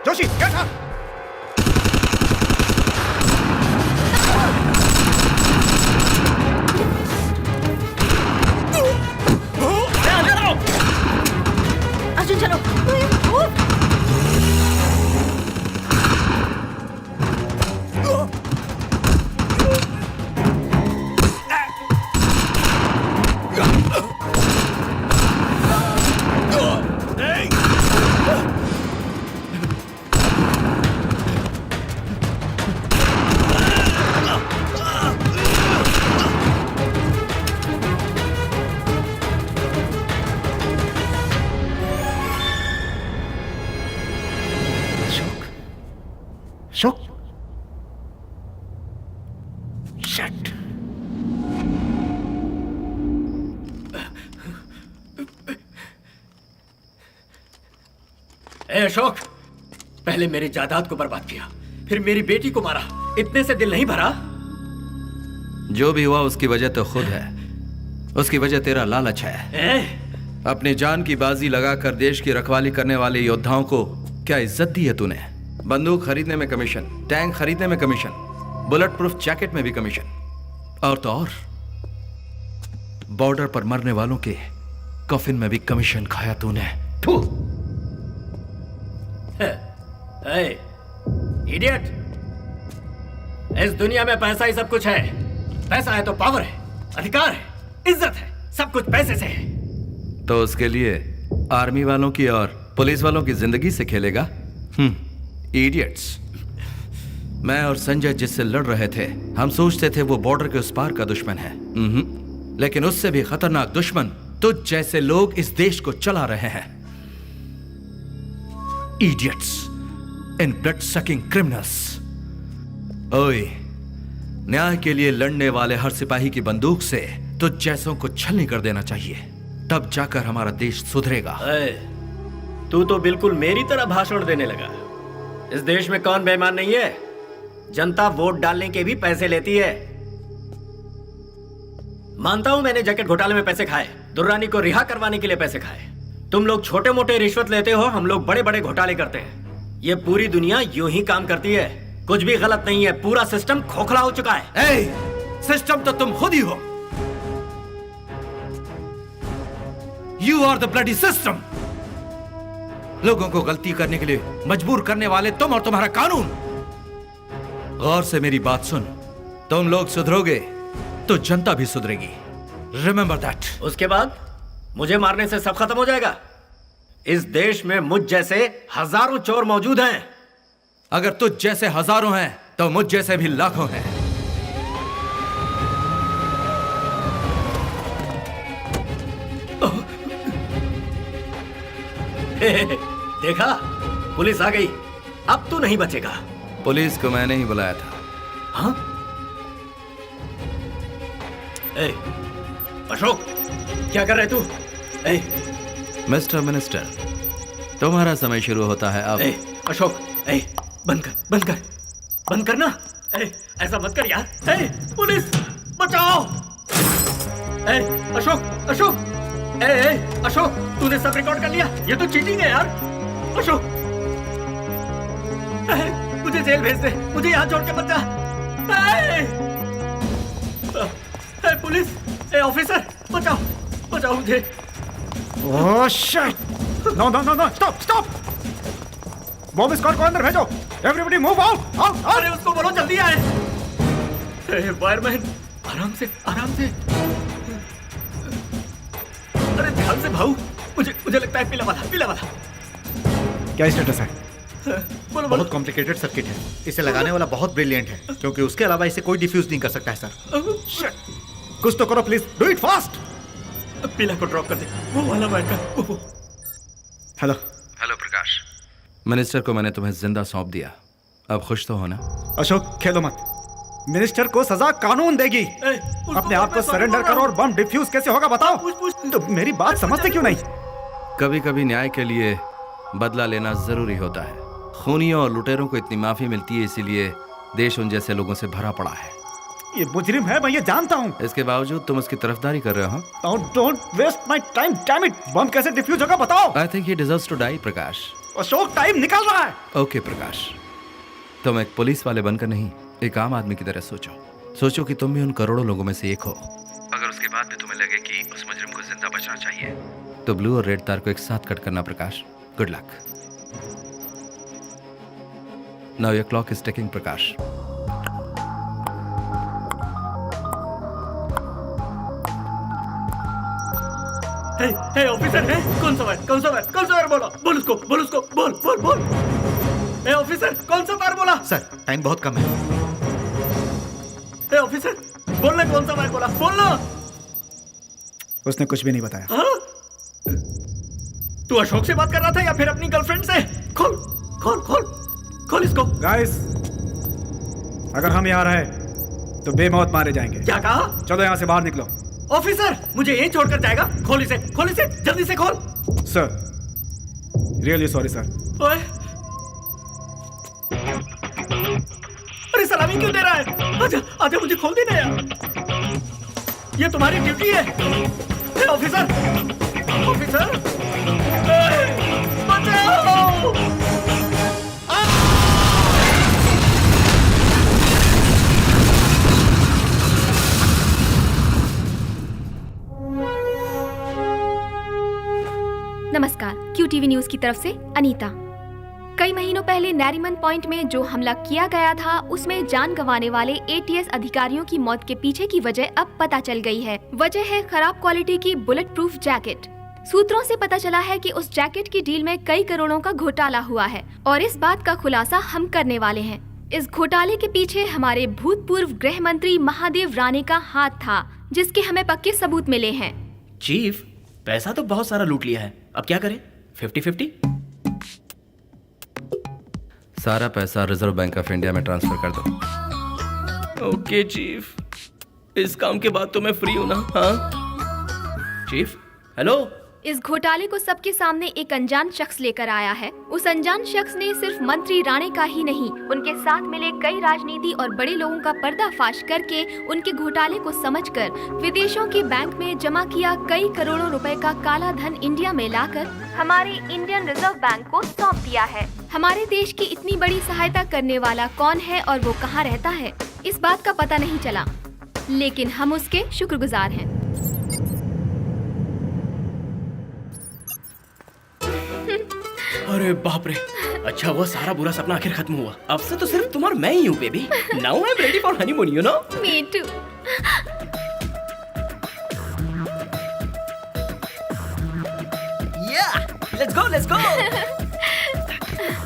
Joshi, get her! Ashok shit. ए अशोक, पहले मेरी जायदाद को बर्बाद किया, फिर मेरी बेटी को मारा, इतने से दिल नहीं भरा? जो भी हुआ उसकी वजह तो खुद है, उसकी वजह तेरा लालच है। अपनी जान की बाजी लगाकर देश की रखवाली करने वाले योद्धाओं को क्या इज्जत दी है तूने? बंदूक खरीदने में कमीशन, टैंक खरीदने में कमीशन, बुलेट प्रूफ जैकेट में भी कमीशन, और तो और बॉर्डर पर मरने वालों के कफिन में भी कमीशन खाया तूने। थू। इडियट, इस दुनिया में पैसा ही सब कुछ है। पैसा है तो पावर है, अधिकार है, इज्जत है, सब कुछ पैसे से है। तो उसके लिए आर्मी वालों की और पुलिस वालों की जिंदगी से खेलेगा? इडियट्स। मैं और संजय जिससे लड़ रहे थे, हम सोचते थे वो बॉर्डर के उस पार का दुश्मन है, लेकिन उससे भी खतरनाक दुश्मन तुझ जैसे लोग इस देश को चला रहे हैं। Idiots in blood sucking criminals. ओए, न्याय के लिए लड़ने वाले हर सिपाही की बंदूक से तुझ जैसों को छलनी कर देना चाहिए, तब जाकर हमारा देश सुधरेगा। तू तो बिल्कुल मेरी तरह भाषण देने लगा। इस देश में कौन बेईमान नहीं है? जनता वोट डालने के भी पैसे लेती है। मानता हूं मैंने जैकेट घोटाले में पैसे खाए, दुर्रानी को रिहा करवाने के लिए पैसे खाए। तुम लोग छोटे मोटे रिश्वत लेते हो, हम लोग बड़े बड़े घोटाले करते हैं। ये पूरी दुनिया यूं ही काम करती है, कुछ भी गलत नहीं है। पूरा सिस्टम खोखला हो चुका है। सिस्टम तो तुम खुद ही हो। You are the bloody system. लोगों को गलती करने के लिए मजबूर करने वाले तुम और तुम्हारा कानून। गौर से मेरी बात सुन, तुम लोग सुधरोगे तो जनता भी सुधरेगी। Remember that. उसके बाद मुझे मारने से सब खत्म हो जाएगा? इस देश में मुझ जैसे हजारों चोर मौजूद हैं। अगर तुझ जैसे हजारों हैं तो मुझ जैसे भी लाखों हैं। देखा, पुलिस आ गई। अब तू नहीं बचेगा। पुलिस को मैंने ही बुलाया था। हाँ? अशोक, क्या कर रहे तू? मिस्टर मिनिस्टर, तुम्हारा समय शुरू होता है अब। अशोक, बंद कर, बंद कर, बंद करना। ऐसा मत कर यार। पुलिस बचाओ। अशोक, अशोक, अशोक, तूने सब रिकॉर्ड कर लिया? ये तो चीटिंग है यार। अशोक, मुझे जेल भेज दे, मुझे यहाँ छोड़ के मत जा। पुलिस, ऑफिसर, बचाओ, बचाओ मुझे। Oh shit! No no no no, stop stop! Bomb squad को अंदर भेजो। Everybody move out, out. अरे उसको बोलो जल्दी आए। फायरमैन, आराम से, आराम से। अरे ध्यान से भाऊ, मुझे लगता है पीला वाला, पीला वाला। क्या स्टेटस है? बोलो, बहुत कॉम्प्लिकेटेड सर्किट है। इसे लगाने वाला बहुत ब्रिलियंट है, क्योंकि उसके अलावा इसे कोई डिफ्यूज नहीं कर सकता है सर। कुछ तो करो प्लीज, डू इट फास्ट। पीला को ड्रॉप कर दे, वो वाला वायर का। हेलो। हेलो प्रकाश, मिनिस्टर को मैंने तुम्हें जिंदा सौंप दिया, अब खुश तो हो ना? अशोक, खेलो मत। मिनिस्टर को सजा कानून देगी। अपने आप को सरेंडर करो और बम डिफ्यूज कैसे होगा बताओ? तो मेरी बात समझते क्यों नहीं? कभी कभी न्याय के लिए बदला लेना जरूरी होता है। खूनियों और लुटेरों को इतनी माफी मिलती है, इसीलिए देश उन जैसे लोगों से भरा पड़ा है। ये मुजरिम है, मैं ये जानता हूँ। इसके बावजूद तुम उसकी तरफदारी कर रहे हो। Don't waste my time, damn it. Bomb कैसे डिफ्यूज होगा बताओ? I think he deserves to die Prakash. Ashok, time निकल रहा है। ओके प्रकाश, तुम एक पुलिस वाले बनकर नहीं, एक आम आदमी की तरह सोचो। सोचो कि तुम भी उन करोड़ों लोगों में से एक हो। अगर उसके बाद भी तुम्हें लगे कि उस मुजरिम को जिंदा बचना चाहिए, तो ब्लू और रेड तार को एक साथ कट करना Prakash. Good luck. Now your clock is ticking Prakash. Officer है? कौन सा वायर, कौन सा वायर, कौन सा वायर? बोलो, बोल उसको, बोल उसको, बोल बोल बोल। ऑफिसर, कौन सा वायर बोला? सर, टाइम बहुत कम है। ऑफिसर, बोलना, कौन सा वायर बोला? बोलना। उसने कुछ भी नहीं बताया। हाँ? तू अशोक से बात कर रहा था या फिर अपनी गर्लफ्रेंड से? खोल खोल खोल खोल इसको। गाइस, अगर हम यहाँ रहे तो बेमौत मारे जाएंगे। क्या कहा? चलो यहाँ से बाहर निकलो। ऑफिसर, मुझे यहीं छोड़कर जाएगा? खोल इसे, जल्दी से खोल। Sir, really sorry sir. ओए, अरे सलामी क्यों दे रहा है? आजा, आजा, मुझे खोल देना यार। ये तुम्हारी ड्यूटी है। ऑफिसर, ऑफिसर, बचाओ! नमस्कार, QTV न्यूज की तरफ से अनीता। कई महीनों पहले नैरीमन पॉइंट में जो हमला किया गया था, उसमें जान गंवाने वाले ATS अधिकारियों की मौत के पीछे की वजह अब पता चल गई है। वजह है खराब क्वालिटी की बुलेट प्रूफ जैकेट। सूत्रों से पता चला है कि उस जैकेट की डील में कई करोड़ों का घोटाला हुआ है और इस बात का खुलासा हम करने वाले हैं। इस घोटाले के पीछे हमारे भूतपूर्व गृह मंत्री महादेव राणे का हाथ था, जिसके हमें पक्के सबूत मिले हैं। चीफ, पैसा तो बहुत सारा लूट लिया है, अब क्या करें? 50-50? सारा पैसा रिजर्व बैंक ऑफ इंडिया में ट्रांसफर कर दो। ओके चीफ, इस काम के बाद तो मैं फ्री हूं ना? हाँ चीफ, हेलो। इस घोटाले को सबके सामने एक अनजान शख्स लेकर आया है। उस अनजान शख्स ने सिर्फ मंत्री राणे का ही नहीं, उनके साथ मिले कई राजनीति और बड़े लोगों का पर्दाफाश करके उनके घोटाले को समझकर विदेशों के बैंक में जमा किया कई करोड़ों रुपए का काला धन इंडिया में लाकर हमारे इंडियन रिजर्व बैंक को सौंप दिया है। हमारे देश की इतनी बड़ी सहायता करने वाला कौन है और वो कहाँ रहता है, इस बात का पता नहीं चला, लेकिन हम उसके शुक्रगुजार हैं। अरे बाप रे, अच्छा वो सारा बुरा सपना आखिर खत्म हुआ। अब से तो सिर्फ तुम और मैं ही हूँ baby. Now I am ready for honeymoon, you know. Me too. Yeah, let's go, let's go.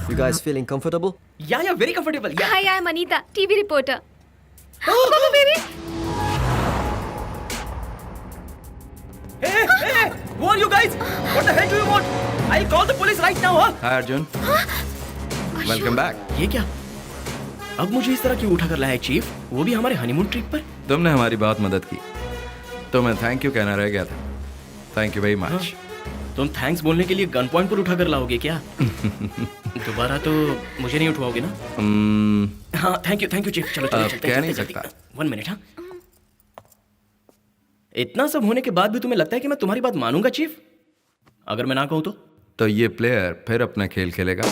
You guys feeling comfortable? Yeah, very comfortable. Yeah. Hi, I'm Anita, TV reporter. Oh, Papa baby. Hey, who are you guys? What the hell do you want? I'll call the police right now, huh? Hi Arjun, welcome back. ये क्या? अब मुझे इस तरह क्यों उठा कर लाया है चीफ? वो भी हमारे हनीमून ट्रिप पर? तुमने हमारी बहुत मदद की, तो मैं थैंक यू कहना रह गया था। Thank you very much. तुम थैंक्स बोलने के लिए गन पॉइंट पर उठा कर लाओगे क्या? दोबारा तो मुझे नहीं उठवाओगे ना? हाँ, थैंक यू चीफ। चलो चलते कह नहीं सकता। 1 मिनट। हाँ, इतना सब होने के बाद भी तुम्हें लगता है कि मैं तुम्हारी बात मानूंगा चीफ? अगर मैं ना कहूं तो ये प्लेयर फिर अपना खेल खेलेगा।